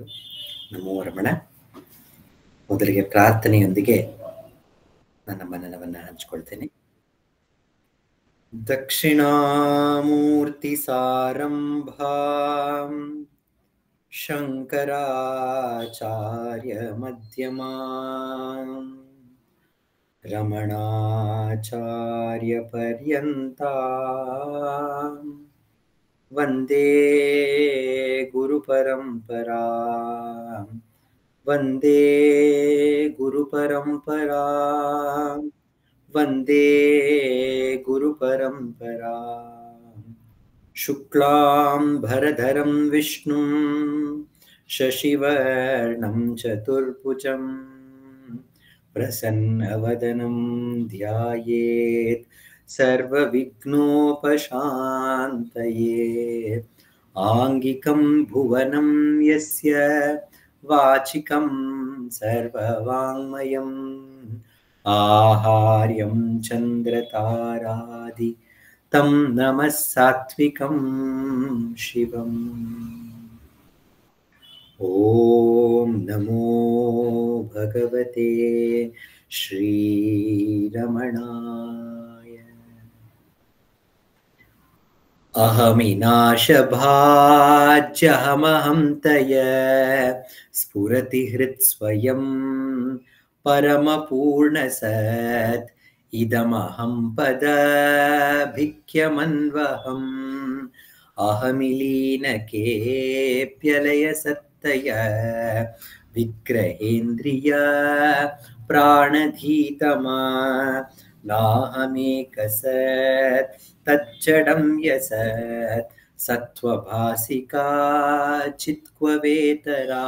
ಧನ್ಯವಾದಗಳು. ನಮೋ ರಮಣ. ಮೊದಲಿಗೆ ಪ್ರಾರ್ಥನೆಯೊಂದಿಗೆ ನನ್ನ ಮನನವನ್ನು ಹಂಚಿಕೊಳ್ತೇನೆ. ದಕ್ಷಿಣಾಮೂರ್ತಿ ಸಾರಂಭಾಂ ಶಂಕರಾಚಾರ್ಯ ಮಧ್ಯಮಾಂ ರಮಣಾಚಾರ್ಯ ಪರ್ಯಂತಾಂ ವಂದೇ ಗುರುಪರಂಪರಾಂ ವಂದೇ ಗುರುಪರಂಪರಾಂ ವಂದೇ ಗುರುಪರಂಪರಾಂ. ಶುಕ್ಲಾಂ ಭರಧರಂ ವಿಷ್ಣುಂ ಶಶಿವರ್ಣಂ ಚತುರ್ಭುಜಂ ಪ್ರಸನ್ನವದನಂ ಧ್ಯಾಯೇತ್ ಸರ್ವವಿಘ್ನೋಪಶಾಂತಯೇ. ಆಂಗಿಕಂ ಭುವನಂ ಯಸ್ಯ ವಾಚಿಕಂ ಸರ್ವವಾङ्मयम् ಆಹಾರ್ಯಂ ಚಂದ್ರತಾರಾದಿ ತಂ ನಮಃ ಸಾತ್ವಿಕಂ ಶಿವಂ. ಓಂ ನಮೋ ಭಗವತೆ ಶ್ರೀರಮಣಾಯ. ಅಹಮಿನಾಶಭಾಜ್ಯಹಮಹಂ ತಯ ಸ್ಫುರತಿ ಹೃತ್ಸ್ವಯಂ ಪರಮಪೂರ್ಣಸತ್ ಇದಮಹಂ ಪದಭಿಖ್ಯಮನ್ವಹಂ. ಅಹಮಿಲೀನಕೇಪ್ಯಲಯ ಸತ್ತಯ ವಿಗ್ರಹೇಂದ್ರಿಯ ಪ್ರಾಣಧೀತಮ ನಾಹಮೇಕಸತ್ ತಜ್ಜಡಂ ಯಸತ್ ಸತ್ವಭಾಸಿಕಾ ಚಿತ್ಕ್ವವೇತರಾ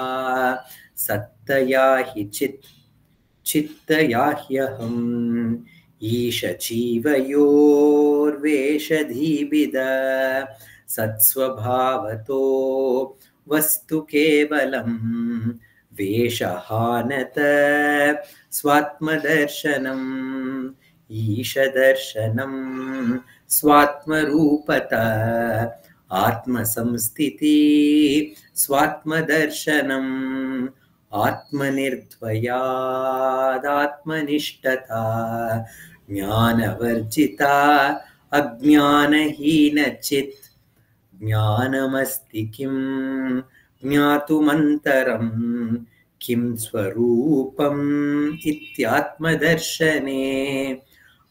ಸತ್ತಯಾ ಹಿ ಚಿತ್ತಯಾ ಹ್ಯಹಂ. ಈಶ ಜೀವಯೋರ್ವೇಷಧೀಭಿದ ಸತ್ಸ್ವಭಾವತೋ ವಸ್ತು ಕೇವಲಂ ವೇಷಹಾನತ ಸ್ವಾತ್ಮದರ್ಶನಂ. ಈಶದರ್ಶನಂ ಸ್ವಾತ್ಮರೂಪತ ಆತ್ಮಸಂಸ್ಥಿತಿ ಸ್ವಾತ್ಮದರ್ಶನಂ. ಆತ್ಮನಿರ್ದ್ವಯಾದಾತ್ಮನಿಷ್ಠತಾ ಜ್ಞಾನವರ್ಜಿತಾ ಅಜ್ಞಾನಹೀನಚಿತ್. ಜ್ಞಾನಮಸ್ತಿ ಕಿಂ ಜ್ಞಾತುಮಂತರಂ ಕಿಂ ಸ್ವರೂಪಂ ಇತ್ಯಾತ್ಮದರ್ಶನೆ.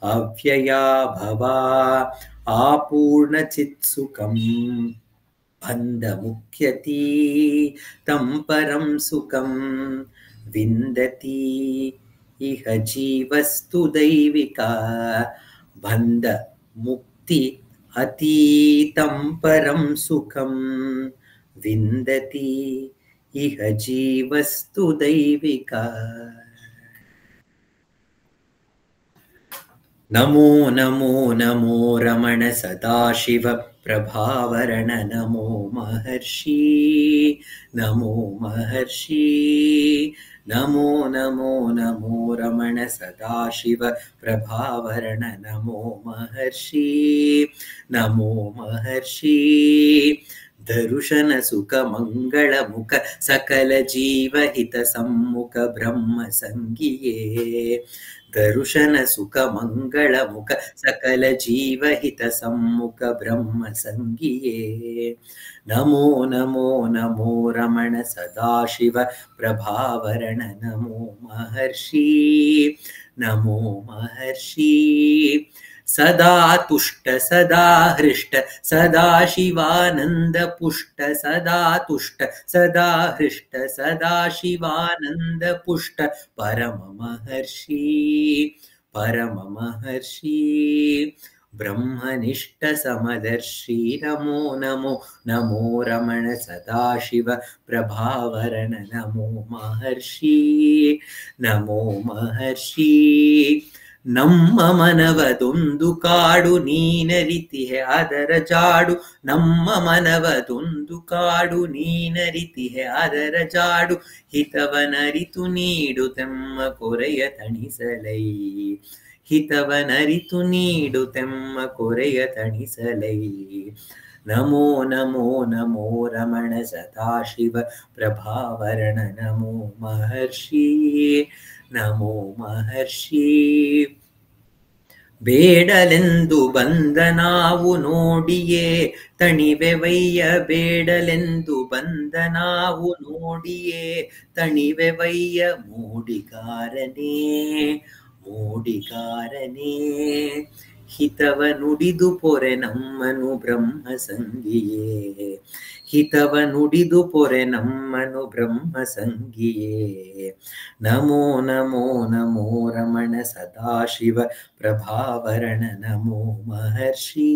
ಅವ್ಯಯಾ ಭವಾ ಆಪೂರ್ಣಚಿತ್ಸುಖಂ ಬಂಧಮುಖ್ಯತಿ ತಂ ಪರಂ ಸುಖಂ ವಿಂದತಿ ಇಹ ಜೀವಸ್ತು ದೈವಿಕಾ ಬಂಧ ಮುಕ್ತಿ ಅತೀತಂ ಪರಂ ಸುಖಂ ವಿಂದತಿ ಇಹ ಜೀವಸ್ತು ದೈವಿಕಾ. ನಮೋ ನಮೋ ನಮೋ ರಮಣ ಸದಾಶಿವ ಪ್ರಭಾವರಣ. ನಮೋ ಮಹರ್ಷಿ ನಮೋ ಮಹರ್ಷಿ. ನಮೋ ನಮೋ ನಮೋ ರಮಣ ಸದಾಶಿವ ಪ್ರಭಾವರಣ. ನಮೋ ಮಹರ್ಷಿ ನಮೋ ಮಹರ್ಷಿ. ದರುಶನ ಸುಖ ಮಂಗಳ ಮುಖ ಸಕಲ ಜೀವಹಿತ ಸಮ್ಮುಖ ಬ್ರಹ್ಮ ಸಂಗಿಯೇ. ದರುಶನ ಸುಖ ಮಂಗಳ ಮುಖ ಸಕಲ ಜೀವಹಿತ ಸಮ್ಮುಖ ಬ್ರಹ್ಮ ಸಂಗಿಯೇ. ನಮೋ ನಮೋ ನಮೋ ರಮಣ ಸದಾಶಿವ ಪ್ರಭಾವರಣ. ನಮೋ ಮಹರ್ಷಿ ನಮೋ ಮಹರ್ಷಿ. ಸದಾ ತುಷ್ಟ ಸದಾ ಹೃಷ್ಟ ಸದಾ ಶಿವಾನಂದ ಪುಷ್ಟ. ಸದಾ ತುಷ್ಟ ಸದಾ ಹೃಷ್ಟ ಸದಾ ಶಿವಾನಂದ ಪುಷ್ಟ ಪರಮ ಮಹರ್ಷಿ ಪರಮ ಮಹರ್ಷಿ. ಬ್ರಹ್ಮನಿಷ್ಠ ಸಮದರ್ಶಿ. ನಮೋ ನಮೋ ನಮೋ ರಮಣ ಸದಾಶಿವ ಪ್ರಭಾವರಣ. ನಮೋ ಮಹರ್ಷಿ ನಮೋ ಮಹರ್ಷಿ. ನಮ್ಮ ಮನವದೊಂದು ಕಾಡು ನೀನರಿತಿಹೆ ಅದರ ಜಾಡು. ನಮ್ಮ ಮನವದೊಂದು ಕಾಡು ನೀನರಿತಿಹೆ ಅದರ ಜಾಡು. ಹಿತವನರಿತು ನೀಡುತ್ತೆಮ್ಮ ಕೊರೆಯ ತಣಿಸಲೈ. ಹಿತವನರಿತು ನೀಡುತ್ತೆಮ್ಮ ಕೊರೆಯ ತಣಿಸಲೈ. ನಮೋ ನಮೋ ನಮೋ ರಮಣ ಸದಾಶಿವ ಪ್ರಭಾವರಣ ನಮೋ ಮಹರ್ಷಿ ನಮೋ ಮಹರ್ಷಿ. ಬೇಡಲೆಂದು ಬಂದ ನಾವು ನೋಡಿಯೇ ತಣಿವೆವಯ್ಯ, ಬೇಡಲೆಂದು ಬಂದ ನಾವು ನೋಡಿಯೇ ತಣಿವೆವಯ್ಯ, ಮೂಡಿಗಾರನೇ ಮೂಡಿಗಾರನೇ. ಹಿತವ ನುಡಿದು ಪೊರೆ ನಮ್ಮನು ಬ್ರಹ್ಮ ಸಂಗಿಯೇ, ಹಿತವ ನುಡಿದು ಪೊರೆ ನಮ್ಮನು ಬ್ರಹ್ಮ ಸಂಗಿಯೇ. ನಮೋ ನಮೋ ನಮೋ ರಮಣ ಸದಾಶಿವ ಪ್ರಭಾವರಣ ನಮೋ ಮಹರ್ಷಿ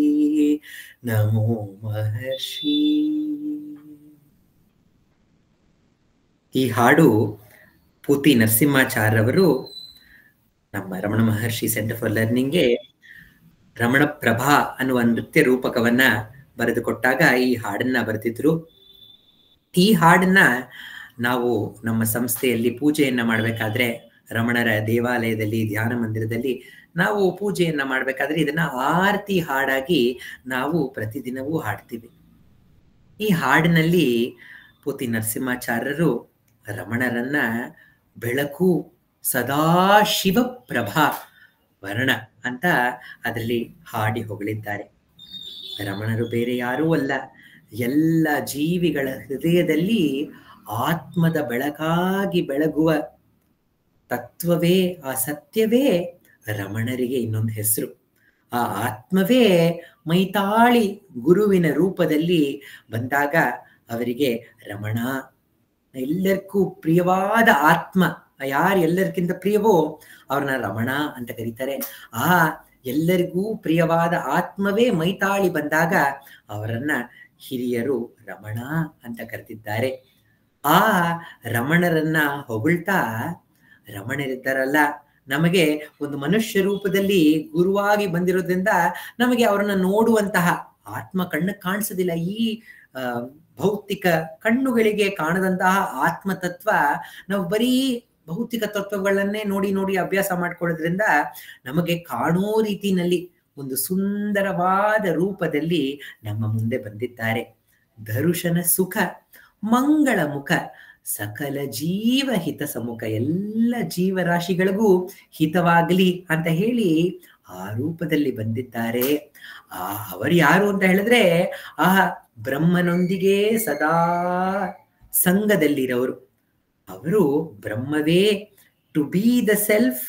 ನಮೋ ಮಹರ್ಷಿ. ಈ ಹಾಡು ಪೂತಿ ನರಸಿಂಹಾಚಾರ್ಯವರು ನಮ್ಮ ರಮಣ ಮಹರ್ಷಿ ಸೆಂಟರ್ ಫಾರ್ ಲರ್ನಿಂಗ್ಗೆ ರಮಣ ಪ್ರಭಾ ಅನ್ನುವ ನೃತ್ಯ ರೂಪಕವನ್ನ ಬರೆದುಕೊಟ್ಟಾಗ ಈ ಹಾಡನ್ನ ಬರೆದಿದ್ರು. ಈ ಹಾಡನ್ನ ನಾವು ನಮ್ಮ ಸಂಸ್ಥೆಯಲ್ಲಿ ಪೂಜೆಯನ್ನ ಮಾಡಬೇಕಾದ್ರೆ, ರಮಣರ ದೇವಾಲಯದಲ್ಲಿ ಧ್ಯಾನ ಮಂದಿರದಲ್ಲಿ ನಾವು ಪೂಜೆಯನ್ನ ಮಾಡಬೇಕಾದ್ರೆ ಇದನ್ನ ಆರತಿ ಹಾಡಾಗಿ ನಾವು ಪ್ರತಿದಿನವೂ ಹಾಡ್ತೀವಿ. ಈ ಹಾಡಿನಲ್ಲಿ ಪೂತಿ ನರಸಿಂಹಾಚಾರ್ಯರು ರಮಣರನ್ನ ಬೆಳಕು, ಸದಾಶಿವ ಪ್ರಭಾ ವರ್ಣ ಅಂತ ಅದರಲ್ಲಿ ಹಾಡಿ ಹೊಗಳಿದ್ದಾರೆ. ರಮಣರು ಬೇರೆ ಯಾರೂ ಅಲ್ಲ, ಎಲ್ಲ ಜೀವಿಗಳ ಹೃದಯದಲ್ಲಿ ಆತ್ಮದ ಬೆಳಕಾಗಿ ಬೆಳಗುವ ತತ್ವವೇ, ಆ ಸತ್ಯವೇ ರಮಣರಿಗೆ ಇನ್ನೊಂದು ಹೆಸರು. ಆ ಆತ್ಮವೇ ಮೈತಾಳಿ ಗುರುವಿನ ರೂಪದಲ್ಲಿ ಬಂದಾಗ ಅವರಿಗೆ ರಮಣ, ಎಲ್ಲರಿಗೂ ಪ್ರಿಯವಾದ ಆತ್ಮ ಯಾರು ಎಲ್ಲರಿಗಿಂತ ಪ್ರಿಯವೋ ಅವ್ರನ್ನ ರಮಣ ಅಂತ ಕರೀತಾರೆ. ಆ ಎಲ್ಲರಿಗೂ ಪ್ರಿಯವಾದ ಆತ್ಮವೇ ಮೈತಾಳಿ ಬಂದಾಗ ಅವರನ್ನ ಹಿರಿಯರು ರಮಣ ಅಂತ ಕರೆದಿದ್ದಾರೆ. ಆ ರಮಣರನ್ನ ಹೊಗಳ್ತಾ, ರಮಣರಿದ್ದಾರಲ್ಲ ನಮಗೆ ಒಂದು ಮನುಷ್ಯ ರೂಪದಲ್ಲಿ ಗುರುವಾಗಿ ಬಂದಿರೋದ್ರಿಂದ ನಮಗೆ ಅವರನ್ನ ನೋಡುವಂತಹ ಆತ್ಮ ಕಣ್ಣು ಕಾಣಿಸೋದಿಲ್ಲ. ಈ ಭೌತಿಕ ಕಣ್ಣುಗಳಿಗೆ ಕಾಣದಂತಹ ಆತ್ಮ ತತ್ವ ನಾವು ಬರೀ ಭೌತಿಕ ತತ್ವಗಳನ್ನೇ ನೋಡಿ ನೋಡಿ ಅಭ್ಯಾಸ ಮಾಡ್ಕೊಳ್ಳೋದ್ರಿಂದ ನಮಗೆ ಕಾಣೋ ರೀತಿನಲ್ಲಿ ಒಂದು ಸುಂದರವಾದ ರೂಪದಲ್ಲಿ ನಮ್ಮ ಮುಂದೆ ಬಂದಿದ್ದಾರೆ. ದರುಶನ ಸುಖ ಮಂಗಳ ಮುಖ ಸಕಲ ಜೀವ ಹಿತ ಸಮ್ಮುಖ, ಎಲ್ಲ ಜೀವರಾಶಿಗಳಿಗೂ ಹಿತವಾಗಲಿ ಅಂತ ಹೇಳಿ ಆ ರೂಪದಲ್ಲಿ ಬಂದಿದ್ದಾರೆ. ಅವರು ಯಾರು ಅಂತ ಹೇಳಿದ್ರೆ ಆ ಬ್ರಹ್ಮನೊಂದಿಗೆ ಸದಾ ಸಂಘದಲ್ಲಿರೋರು. ಅವರು ಬ್ರಹ್ಮವೇ. To be the self,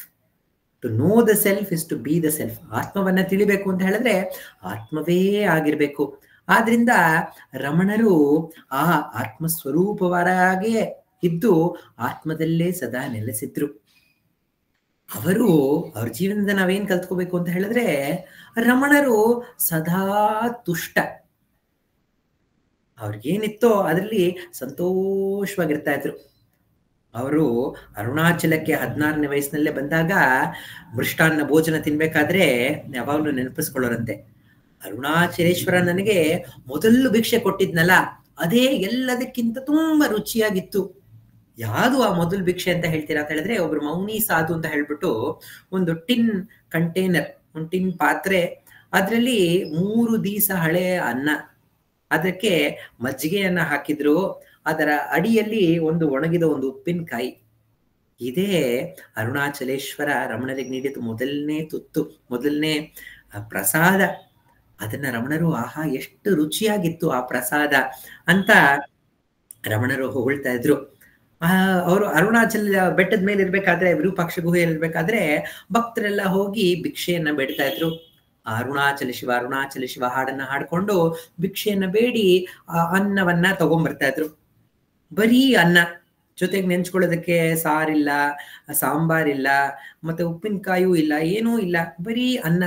to know the self is to be the self. ಆತ್ಮವನ್ನ ತಿಳಿಬೇಕು ಅಂತ ಹೇಳಿದ್ರೆ ಆತ್ಮವೇ ಆಗಿರ್ಬೇಕು. ಆದ್ರಿಂದ ರಮಣರು ಆ ಆತ್ಮಸ್ವರೂಪವರಾಗೆ ಇದ್ದು ಆತ್ಮದಲ್ಲೇ ಸದಾ ನೆಲೆಸಿದ್ರು. ಅವರು ಅವ್ರ ಜೀವನದ ನಾವೇನ್ ಕಲ್ತ್ಕೋಬೇಕು ಅಂತ ಹೇಳಿದ್ರೆ, ರಮಣರು ಸದಾ ತುಷ್ಟ. ಅವ್ರಿಗೇನಿತ್ತೋ ಅದರಲ್ಲಿ ಸಂತೋಷವಾಗಿರ್ತಾ ಇದ್ರು. ಅವರು ಅರುಣಾಚಲಕ್ಕೆ 16ನೇ ವಯಸ್ಸಿನಲ್ಲೇ ಬಂದಾಗ ಮೃಷ್ಟಾನ್ನ ಭೋಜನ ತಿನ್ಬೇಕಾದ್ರೆ ಯಾವಾಗ್ಲೂ ನೆನಪಿಸ್ಕೊಳ್ಳೋರಂತೆ, ಅರುಣಾಚಲೇಶ್ವರ ನನಗೆ ಮೊದಲು ಭಿಕ್ಷೆ ಕೊಟ್ಟಿದ್ನಲ್ಲ ಅದೇ ಎಲ್ಲದಕ್ಕಿಂತ ತುಂಬಾ ರುಚಿಯಾಗಿತ್ತು. ಯಾವುದು ಆ ಮೊದಲು ಭಿಕ್ಷೆ ಅಂತ ಹೇಳ್ತೀರಾ ಅಂತ ಹೇಳಿದ್ರೆ, ಒಬ್ರು ಮೌನಿ ಸಾಧು ಅಂತ ಹೇಳ್ಬಿಟ್ಟು ಒಂದು ಟಿನ್ ಕಂಟೈನರ್, ಒಂದು ಟಿನ್ ಪಾತ್ರೆ, ಅದರಲ್ಲಿ 3 ದಿವಸ ಹಳೆ ಅನ್ನ, ಅದಕ್ಕೆ ಮಜ್ಜಿಗೆಯನ್ನ ಹಾಕಿದ್ರು, ಅದರ ಅಡಿಯಲ್ಲಿ ಒಂದು ಒಣಗಿದ ಒಂದು ಉಪ್ಪಿನಕಾಯಿ. ಇದೇ ಅರುಣಾಚಲೇಶ್ವರ ರಮಣರಿಗೆ ನೀಡಿದ ಮೊದಲನೇ ತುತ್ತು, ಮೊದಲನೇ ಪ್ರಸಾದ. ಅದನ್ನ ರಮಣರು ಆಹಾ ಎಷ್ಟು ರುಚಿಯಾಗಿತ್ತು ಆ ಪ್ರಸಾದ ಅಂತ ರಮಣರು ಹೊಗಳ್ತಾ ಇದ್ರು. ಅವರು ಅರುಣಾಚಲ ಬೆಟ್ಟದ ಮೇಲೆ ಇರ್ಬೇಕಾದ್ರೆ, ವಿರೂಪಾಕ್ಷ ಗುಹೆಯಲ್ಲಿ ಇರ್ಬೇಕಾದ್ರೆ ಭಕ್ತರೆಲ್ಲ ಹೋಗಿ ಭಿಕ್ಷೆಯನ್ನ ಬೇಡ್ತಾ ಇದ್ರು. ಅರುಣಾಚಲ ಶಿವ ಅರುಣಾಚಲ ಶಿವ ಹಾಡನ್ನ ಹಾಡ್ಕೊಂಡು ಭಿಕ್ಷೆಯನ್ನ ಬೇಡಿ ಆ ಅನ್ನವನ್ನ ತಗೊಂಡ್ಬರ್ತಾ ಇದ್ರು. ಬರೀ ಅನ್ನ, ಜೊತೆಗೆ ನೆಂಚ್ಕೊಳ್ಳೋದಕ್ಕೆ ಸಾರಿಲ್ಲ, ಸಾಂಬಾರಿಲ್ಲ, ಮತ್ತೆ ಉಪ್ಪಿನಕಾಯೂ ಇಲ್ಲ, ಏನೂ ಇಲ್ಲ, ಬರೀ ಅನ್ನ.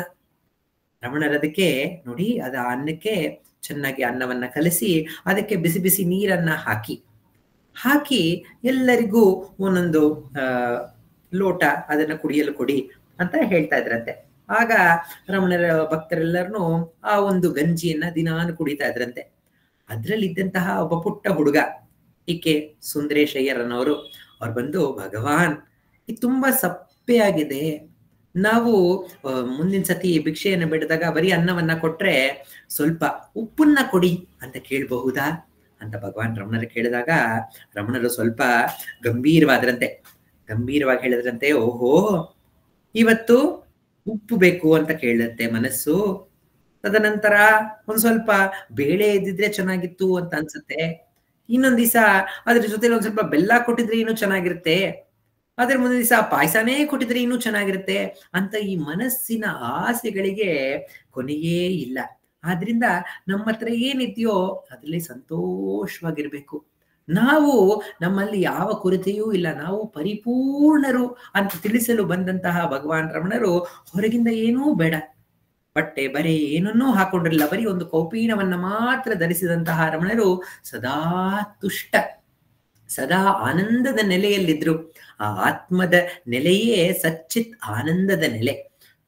ರಮಣರದಕ್ಕೆ ನೋಡಿ, ಅದ ಅನ್ನಕ್ಕೆ ಚೆನ್ನಾಗಿ ಅನ್ನವನ್ನ ಕಲಸಿ ಅದಕ್ಕೆ ಬಿಸಿ ಬಿಸಿ ನೀರನ್ನ ಹಾಕಿ ಎಲ್ಲರಿಗೂ ಒಂದೊಂದು ಲೋಟ ಅದನ್ನ ಕುಡಿಯಲು ಕೊಡಿ ಅಂತ ಹೇಳ್ತಾ ಇದ್ರಂತೆ. ಆಗ ರಮಣರ ಭಕ್ತರೆಲ್ಲರನ್ನು ಆ ಒಂದು ಗಂಜಿಯನ್ನ ದಿನಾನು ಕುಡಿತಾ ಇದ್ರಂತೆ. ಅದ್ರಲ್ಲಿದ್ದಂತಹ ಒಬ್ಬ ಪುಟ್ಟ ಹುಡುಗ, ಈಕೆ ಸುಂದರೇಶ್ ಅಯ್ಯರ್ ಅನ್ನೋರು, ಅವ್ರು ಬಂದು, ಭಗವಾನ್ ಇದು ತುಂಬಾ ಸಪ್ಪೆ ಆಗಿದೆ, ನಾವು ಮುಂದಿನ ಸತಿ ಭಿಕ್ಷೆಯನ್ನು ಬಿಡಿದಾಗ ಬರೀ ಅನ್ನವನ್ನ ಕೊಟ್ರೆ ಸ್ವಲ್ಪ ಉಪ್ಪನ್ನ ಕೊಡಿ ಅಂತ ಕೇಳಬಹುದಾ ಅಂತ ಭಗವಾನ್ ರಮಣರು ಕೇಳಿದಾಗ ರಮಣರು ಸ್ವಲ್ಪ ಗಂಭೀರವಾಗಿ ಹೇಳಿದ್ರಂತೆ, ಓಹೋ, ಇವತ್ತು ಉಪ್ಪು ಬೇಕು ಅಂತ ಕೇಳುತ್ತೆ ಮನಸ್ಸು, ತದನಂತರ ಒಂದ್ ಸ್ವಲ್ಪ ಬೇಳೆ ಇದ್ದಿದ್ರೆ ಚೆನ್ನಾಗಿತ್ತು ಅಂತ ಅನ್ಸುತ್ತೆ, ಇನ್ನೊಂದ್ ದಿವಸ ಅದ್ರ ಜೊತೆಲಿ ಒಂದ್ ಸ್ವಲ್ಪ ಬೆಲ್ಲ ಕೊಟ್ಟಿದ್ರೆ ಇನ್ನೂ ಚೆನ್ನಾಗಿರುತ್ತೆ, ಅದ್ರ ಮುಂದಿನ ದಿವಸ ಪಾಯಸನೇ ಕೊಟ್ಟಿದ್ರೆ ಇನ್ನೂ ಚೆನ್ನಾಗಿರುತ್ತೆ ಅಂತ ಈ ಮನಸ್ಸಿನ ಆಸೆಗಳಿಗೆ ಕೊನೆಯೇ ಇಲ್ಲ. ಆದ್ರಿಂದ ನಮ್ಮ ಹತ್ರ ಏನಿದೆಯೋ ಅದ್ರಲ್ಲಿ ಸಂತೋಷವಾಗಿರ್ಬೇಕು. ನಾವು ನಮ್ಮಲ್ಲಿ ಯಾವ ಕೊರತೆಯೂ ಇಲ್ಲ, ನಾವು ಪರಿಪೂರ್ಣರು ಅಂತ ತಿಳಿಸಲು ಬಂದಂತಹ ಭಗವಾನ್ ರಮಣರು ಹೊರಗಿಂದ ಏನೂ ಬೇಡ, ಬಟ್ಟೆ ಬರೆ ಏನನ್ನೂ ಹಾಕೊಂಡಿರಲಿಲ್ಲ, ಬರೀ ಒಂದು ಕೌಪೀನವನ್ನ ಮಾತ್ರ ಧರಿಸಿದಂತಹ ರಮಣರು ಸದಾ ತುಷ್ಟ, ಸದಾ ಆನಂದದ ನೆಲೆಯಲ್ಲಿದ್ರು. ಆ ಆತ್ಮದ ನೆಲೆಯೇ ಸಚ್ಚಿತ್ ಆನಂದದ ನೆಲೆ.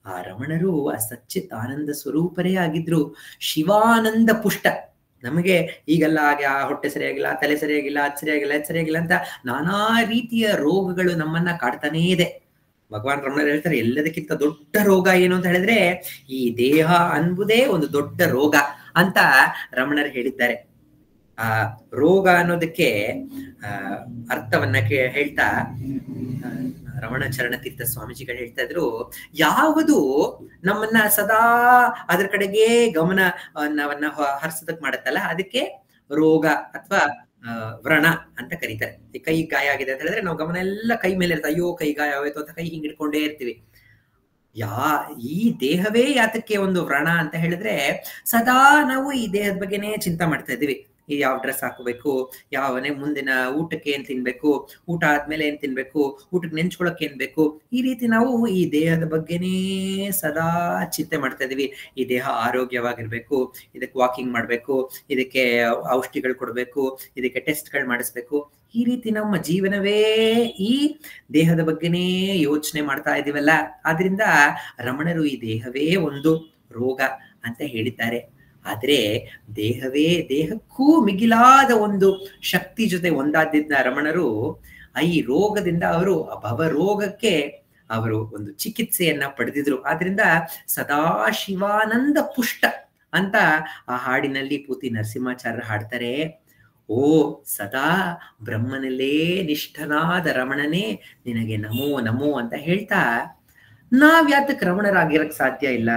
ಆ ರಮಣರು ಆ ಸಚ್ಚಿತ್ ಆನಂದ ಸ್ವರೂಪರೇ ಆಗಿದ್ರು. ಶಿವಾನಂದ ಪುಷ್ಟ. ನಮಗೆ ಈಗೆಲ್ಲ ಹಾಗೆ ಆ ಹೊಟ್ಟೆ ಸರಿಯಾಗಿಲ್ಲ, ತಲೆ ಸರಿಯಾಗಿಲ್ಲ, ಅದು ಸರಿಯಾಗಿಲ್ಲ, ಇದು ಸರಿಯಾಗಿಲ್ಲ ಅಂತ ನಾನಾ ರೀತಿಯ ರೋಗಗಳು ನಮ್ಮನ್ನ ಕಾಡ್ತಾನೇ ಇದೆ. ಭಗವಾನ್ ರಮಣರು ಹೇಳ್ತಾರೆ, ಎಲ್ಲದಕ್ಕಿಂತ ದೊಡ್ಡ ರೋಗ ಏನು ಅಂತ ಹೇಳಿದ್ರೆ ಈ ದೇಹ ಅನ್ಬುದೇ ಒಂದು ದೊಡ್ಡ ರೋಗ ಅಂತ ರಮಣರು ಹೇಳಿದ್ದಾರೆ. ಆ ರೋಗ ಅನ್ನೋದಕ್ಕೆ ಅರ್ಥವನ್ನ ಹೇಳ್ತಾ ರಮಣ ಚರಣ ತೀರ್ಥ ಸ್ವಾಮೀಜಿಗಳು ಹೇಳ್ತಾ ಇದ್ರು, ಯಾವುದು ನಮ್ಮನ್ನ ಸದಾ ಅದ್ರ ಕಡೆಗೆ ಗಮನವನ್ನ ಹರಿಸೋದಕ್ ಮಾಡತ್ತಲ್ಲ ಅದಕ್ಕೆ ರೋಗ ಅಥವಾ ವ್ರಣ ಅಂತ ಕರೀತಾರೆ. ಕೈ ಗಾಯ ಆಗಿದೆ ಅಂತ ಹೇಳಿದ್ರೆ ನಾವು ಗಮನ ಎಲ್ಲ ಕೈ ಮೇಲೆ ಇರುತ್ತೆ, ಅಯ್ಯೋ ಕೈ ಗಾಯ ಆಗೋಯ್ತು ಅಂತ ಕೈ ಹಿಂಗ್ ಹಿಡ್ಕೊಂಡೇ ಇರ್ತೀವಿ. ಈ ದೇಹವೇ ಯಾತಕ್ಕೆ ಒಂದು ವ್ರಣ ಅಂತ ಹೇಳಿದ್ರೆ ಸದಾ ನಾವು ಈ ದೇಹದ ಬಗ್ಗೆನೇ ಚಿಂತೆ ಮಾಡ್ತಾ ಇದೀವಿ. ಈ ಯಾವ ಡ್ರೆಸ್ ಹಾಕೋಬೇಕು, ಯಾವನೇ ಮುಂದಿನ ಊಟಕ್ಕೆ ಏನ್ ತಿನ್ಬೇಕು, ಊಟ ಆದ್ಮೇಲೆ ಏನ್ ತಿನ್ಬೇಕು, ಊಟಕ್ಕೆ ನೆಂಚ್ಕೊಳಕ್ ಏನ್ ಬೇಕು, ಈ ರೀತಿ ನಾವು ಈ ದೇಹದ ಬಗ್ಗೆನೇ ಸದಾ ಚಿಂತೆ ಮಾಡ್ತಾ ಇದೀವಿ. ಈ ದೇಹ ಆರೋಗ್ಯವಾಗಿರ್ಬೇಕು, ಇದಕ್ಕೆ ವಾಕಿಂಗ್ ಮಾಡ್ಬೇಕು, ಇದಕ್ಕೆ ಔಷಧಿಗಳು ಕೊಡ್ಬೇಕು, ಇದಕ್ಕೆ ಟೆಸ್ಟ್ಗಳು ಮಾಡಿಸ್ಬೇಕು, ಈ ರೀತಿ ನಮ್ಮ ಜೀವನವೇ ಈ ದೇಹದ ಬಗ್ಗೆನೇ ಯೋಚನೆ ಮಾಡ್ತಾ ಇದೀವಲ್ಲ. ಆದ್ರಿಂದ ರಮಣರು ಈ ದೇಹವೇ ಒಂದು ರೋಗ ಅಂತ ಹೇಳಿದ್ದಾರೆ. ಆದ್ರೆ ದೇಹಕ್ಕೂ ಮಿಗಿಲಾದ ಒಂದು ಶಕ್ತಿ ಜೊತೆ ಒಂದಾದಿದ್ದ ರಮಣರು ಈ ರೋಗದಿಂದ ಅವರು ಭವರೋಗಕ್ಕೆ ಅವರು ಒಂದು ಚಿಕಿತ್ಸೆಯನ್ನ ಪಡೆದಿದ್ರು. ಆದ್ರಿಂದ ಸದಾ ಶಿವಾನಂದ ಪುಷ್ಟ ಅಂತ ಆ ಹಾಡಿನಲ್ಲಿ ಪೂತಿ ನರಸಿಂಹಾಚಾರ್ಯರು ಹಾಡ್ತಾರೆ, ಓ ಸದಾ ಬ್ರಹ್ಮನಲ್ಲೇ ನಿಷ್ಠನಾದ ರಮಣನೇ ನಿನಗೆ ನಮೋ ನಮೋ ಅಂತ ಹೇಳ್ತಾ, ನಾವ್ಯಾತಕ್ಕೆ ರಮಣರಾಗಿರಕ್ ಸಾಧ್ಯ ಇಲ್ಲ?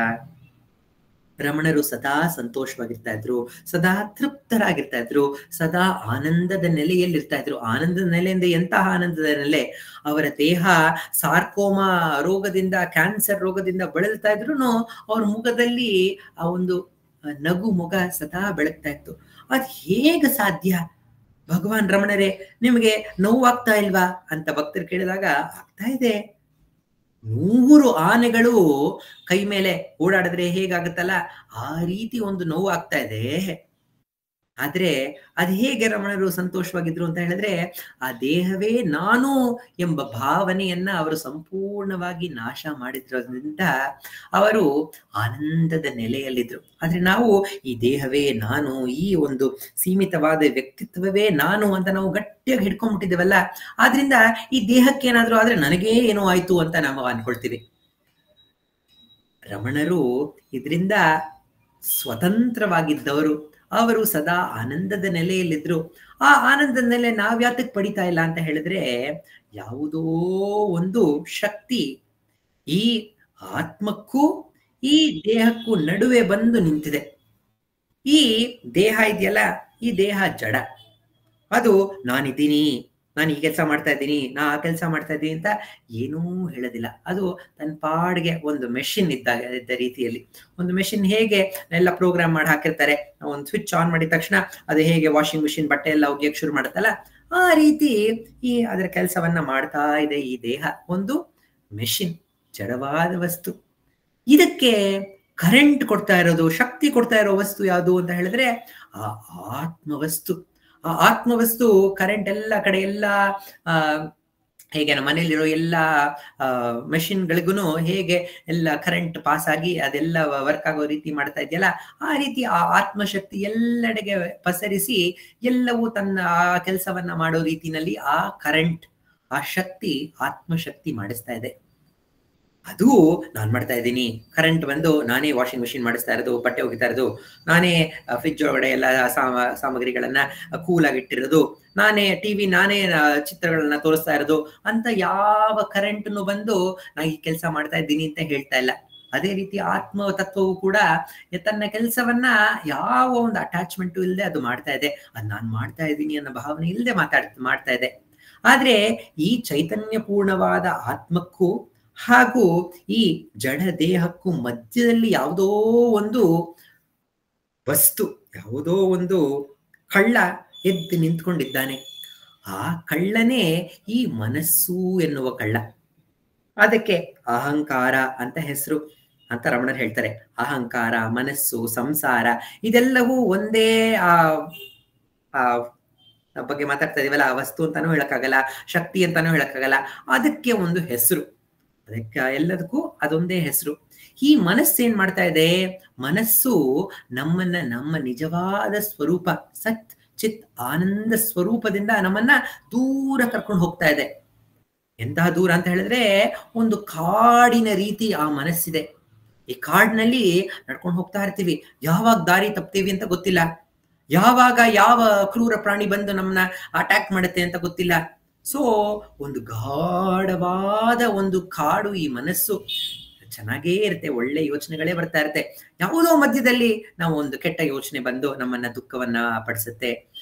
ರಮಣರು ಸದಾ ಸಂತೋಷವಾಗಿರ್ತಾ ಇದ್ರು, ಸದಾ ತೃಪ್ತರಾಗಿರ್ತಾ ಇದ್ರು, ಸದಾ ಆನಂದದ ನೆಲೆಯಲ್ಲಿರ್ತಾ ಇದ್ರು. ಆನಂದದ ನೆಲೆ ಅಂದ್ರೆ ಎಂತಹ ಆನಂದದ ನೆಲೆ? ಅವರ ದೇಹ ಸಾರ್ಕೋಮಾ ರೋಗದಿಂದ, ಕ್ಯಾನ್ಸರ್ ರೋಗದಿಂದ ಬಳಲ್ತಾ ಇದ್ರು ಅವ್ರ ಮುಖದಲ್ಲಿ ಆ ಒಂದು ನಗು ಮೊಗ ಸದಾ ಬೆಳಗ್ತಾ ಇತ್ತು. ಅದ್ ಹೇಗೆ ಸಾಧ್ಯ? ಭಗವಾನ್ ರಮಣರೇ, ನಿಮಗೆ ನೋವಾಗ್ತಾ ಇಲ್ವಾ ಅಂತ ಭಕ್ತರು ಕೇಳಿದಾಗ, ಆಗ್ತಾ ಇದೆ. 100 ಆನೆಗಳು ಕೈ ಮೇಲೆ ಓಡಾಡಿದ್ರೆ ಹೇಗಾಗುತ್ತಲ್ಲ ಆ ರೀತಿ ಒಂದು ನೋವು ಆಗ್ತಾ ಇದೆ. ಆದ್ರೆ ಅದ್ ಹೇಗೆ ರಮಣರು ಸಂತೋಷವಾಗಿದ್ರು ಅಂತ ಹೇಳಿದ್ರೆ, ಆ ದೇಹವೇ ನಾನು ಎಂಬ ಭಾವನೆಯನ್ನ ಅವರು ಸಂಪೂರ್ಣವಾಗಿ ನಾಶ ಮಾಡಿದ್ರಿಂದ ಅವರು ಆನಂದದ ನೆಲೆಯಲ್ಲಿದ್ರು. ಆದ್ರೆ ನಾವು ಈ ದೇಹವೇ ನಾನು, ಈ ಒಂದು ಸೀಮಿತವಾದ ವ್ಯಕ್ತಿತ್ವವೇ ನಾನು ಅಂತ ನಾವು ಗಟ್ಟಿಯಾಗಿ ಹಿಡ್ಕೊಂಡ್ಬಿಟ್ಟಿದ್ದೇವಲ್ಲ. ಆದ್ರಿಂದ ಈ ದೇಹಕ್ಕೆ ಏನಾದ್ರೂ ಆದ್ರೆ ನನಗೇ ಏನೋ ಆಯ್ತು ಅಂತ ನಾವು ಅನ್ಕೊಳ್ತೀವಿ. ರಮಣರು ಇದರಿಂದ ಸ್ವತಂತ್ರವಾಗಿದ್ದವರು. ಅವರು ಸದಾ ಆನಂದದ ನೆಲೆಯಲ್ಲಿದ್ರು. ಆ ಆನಂದದ ನೆಲೆ ನಾವ್ಯಾತಕ್ಕೆ ಪಡಿತಾ ಇಲ್ಲ ಅಂತ ಹೇಳಿದ್ರೆ, ಯಾವುದೋ ಒಂದು ಶಕ್ತಿ ಈ ಆತ್ಮಕ್ಕೂ ಈ ದೇಹಕ್ಕೂ ನಡುವೆ ಬಂದು ನಿಂತಿದೆ. ಈ ದೇಹ ಇದೆಯಲ್ಲ, ಈ ದೇಹ ಜಡ. ಅದು ನಾನಿದ್ದೀನಿ, ನಾನು ಈ ಕೆಲಸ ಮಾಡ್ತಾ ಇದ್ದೀನಿ, ನಾ ಆ ಕೆಲಸ ಮಾಡ್ತಾ ಇದ್ದೀನಿ ಅಂತ ಏನೂ ಹೇಳೋದಿಲ್ಲ. ಅದು ತನ್ನ ಪಾಡಿಗೆ ಒಂದು ಮೆಷಿನ್ ಇದ್ದ ರೀತಿಯಲ್ಲಿ. ಒಂದು ಮೆಷಿನ್ ಹೇಗೆ ಎಲ್ಲ ಪ್ರೋಗ್ರಾಮ್ ಮಾಡಿ ಹಾಕಿರ್ತಾರೆ, ಒಂದು ಸ್ವಿಚ್ ಆನ್ ಮಾಡಿದ ತಕ್ಷಣ ಅದು ಹೇಗೆ ವಾಷಿಂಗ್ ಮಿಷಿನ್ ಬಟ್ಟೆ ಎಲ್ಲ ಒಗೆಯಕ್ಕೆ ಶುರು ಮಾಡುತ್ತಲ್ಲ, ಆ ರೀತಿ ಅದರ ಕೆಲಸವನ್ನ ಮಾಡ್ತಾ ಇದೆ ಈ ದೇಹ. ಒಂದು ಮೆಷಿನ್, ಜಡವಾದ ವಸ್ತು. ಇದಕ್ಕೆ ಕರೆಂಟ್ ಕೊಡ್ತಾ ಇರೋದು, ಶಕ್ತಿ ಕೊಡ್ತಾ ಇರೋ ವಸ್ತು ಯಾವುದು ಅಂತ ಹೇಳಿದ್ರೆ ಆ ಆತ್ಮವಸ್ತು. ಆ ಆತ್ಮವಸ್ತು ಕರೆಂಟ್ ಎಲ್ಲ ಕಡೆ ಎಲ್ಲ ಹೇಗೆ ನಮ್ಮ ಮನೇಲಿರೋ ಎಲ್ಲ ಮೆಷಿನ್ಗಳಿಗೂ ಹೇಗೆ ಎಲ್ಲ ಕರೆಂಟ್ ಪಾಸ್ ಆಗಿ ಅದೆಲ್ಲ ವರ್ಕ್ ಆಗೋ ರೀತಿ ಮಾಡ್ತಾ ಇದೆಯಲ್ಲ, ಆ ರೀತಿ ಆ ಆತ್ಮಶಕ್ತಿ ಎಲ್ಲೆಡೆಗೆ ಪಸರಿಸಿ ಎಲ್ಲವೂ ತನ್ನ ಆ ಕೆಲಸವನ್ನ ಮಾಡೋ ರೀತಿನಲ್ಲಿ ಆ ಕರೆಂಟ್, ಆ ಶಕ್ತಿ, ಆತ್ಮಶಕ್ತಿ ಮಾಡಿಸ್ತಾ ಇದೆ. ಅದು ನಾನ್ ಮಾಡ್ತಾ ಇದ್ದೀನಿ. ಕರೆಂಟ್ ಬಂದು ನಾನೇ ವಾಷಿಂಗ್ ಮಿಷಿನ್ ಮಾಡಿಸ್ತಾ ಇರೋದು, ಬಟ್ಟೆ ಒಗಿತಾ ಇರೋದು, ನಾನೇ ಫ್ರಿಡ್ಜ್ ಒಳಗಡೆ ಎಲ್ಲ ಸಾಮಗ್ರಿಗಳನ್ನ ಕೂಲ್ ಆಗಿ ಇಟ್ಟಿರೋದು, ನಾನೇ ಟಿವಿ, ನಾನೇ ಚಿತ್ರಗಳನ್ನ ತೋರಿಸ್ತಾ ಇರೋದು ಅಂತ ಯಾವ ಕರೆಂಟ್ನು ಬಂದು ನಾ ಈ ಕೆಲಸ ಮಾಡ್ತಾ ಇದ್ದೀನಿ ಅಂತ ಹೇಳ್ತಾ ಇಲ್ಲ. ಅದೇ ರೀತಿ ಆತ್ಮ ತತ್ವವು ಕೂಡ ತನ್ನ ಕೆಲಸವನ್ನ ಯಾವ ಒಂದು ಅಟ್ಯಾಚ್ಮೆಂಟು ಇಲ್ಲದೆ ಅದು ಮಾಡ್ತಾ ಇದೆ. ಅದ್ ನಾನ್ ಮಾಡ್ತಾ ಇದ್ದೀನಿ ಅನ್ನೋ ಭಾವನೆ ಇಲ್ಲದೆ ಮಾಡ್ತಾ ಇದೆ. ಆದ್ರೆ ಈ ಚೈತನ್ಯ ಪೂರ್ಣವಾದ ಆತ್ಮಕ್ಕೂ ಹಾಗೂ ಈ ಜಡ ದೇಹಕ್ಕೂ ಮಧ್ಯದಲ್ಲಿ ಯಾವುದೋ ಒಂದು ವಸ್ತು, ಯಾವುದೋ ಒಂದು ಕಳ್ಳ ಎದ್ದು ನಿಂತ್ಕೊಂಡಿದ್ದಾನೆ. ಆ ಕಳ್ಳನೇ ಈ ಮನಸ್ಸು ಎನ್ನುವ ಕಳ್ಳ. ಅದಕ್ಕೆ ಅಹಂಕಾರ ಅಂತ ಹೆಸರು ಅಂತ ರಮಣರು ಹೇಳ್ತಾರೆ. ಅಹಂಕಾರ, ಮನಸ್ಸು, ಸಂಸಾರ ಇದೆಲ್ಲವೂ ಒಂದೇ ಬಗ್ಗೆ ಮಾತಾಡ್ತಾ ಇದೀವಲ್ಲ, ಆ ವಸ್ತು ಅಂತಾನೂ ಹೇಳಕ್ಕಾಗಲ್ಲ, ಶಕ್ತಿ ಅಂತಾನೂ ಹೇಳಕ್ಕಾಗಲ್ಲ. ಅದಕ್ಕೆ ಒಂದು ಹೆಸರು, ಅದಕ್ಕೆ ಎಲ್ಲದಕ್ಕೂ ಅದೊಂದೇ ಹೆಸರು. ಈ ಮನಸ್ಸು ಏನ್ ಮಾಡ್ತಾ ಇದೆ? ಮನಸ್ಸು ನಮ್ಮನ್ನ ನಮ್ಮ ನಿಜವಾದ ಸ್ವರೂಪ ಸತ್ ಚಿತ್ ಆನಂದ ಸ್ವರೂಪದಿಂದ ನಮ್ಮನ್ನ ದೂರ ಕರ್ಕೊಂಡು ಹೋಗ್ತಾ ಇದೆ. ಎಂತಹ ದೂರ ಅಂತ ಹೇಳಿದ್ರೆ, ಒಂದು ಕಾಡಿನ ರೀತಿ ಆ ಮನಸ್ಸಿದೆ. ಈ ಕಾಡಿನಲ್ಲಿ ನಡ್ಕೊಂಡು ಹೋಗ್ತಾ ಇರ್ತೀವಿ, ಯಾವಾಗ ದಾರಿ ತಪ್ತೀವಿ ಅಂತ ಗೊತ್ತಿಲ್ಲ, ಯಾವಾಗ ಯಾವ ಕ್ರೂರ ಪ್ರಾಣಿ ಬಂದು ನಮ್ಮನ್ನ ಅಟ್ಯಾಕ್ ಮಾಡುತ್ತೆ ಅಂತ ಗೊತ್ತಿಲ್ಲ. ಸೊ ಒಂದು ಗಾಢವಾದ ಒಂದು ಕಾಡು ಈ ಮನಸ್ಸು. ಚೆನ್ನಾಗೇ ಇರುತ್ತೆ, ಒಳ್ಳೆ ಯೋಚನೆಗಳೇ ಬರ್ತಾ ಇರುತ್ತೆ. ಯಾವುದೋ ಮಧ್ಯದಲ್ಲಿ ನಾವು ಒಂದು ಕೆಟ್ಟ ಯೋಚನೆ ಬಂದು ನಮ್ಮನ್ನ ದುಃಖವನ್ನ ಪಡಿಸುತ್ತೆ.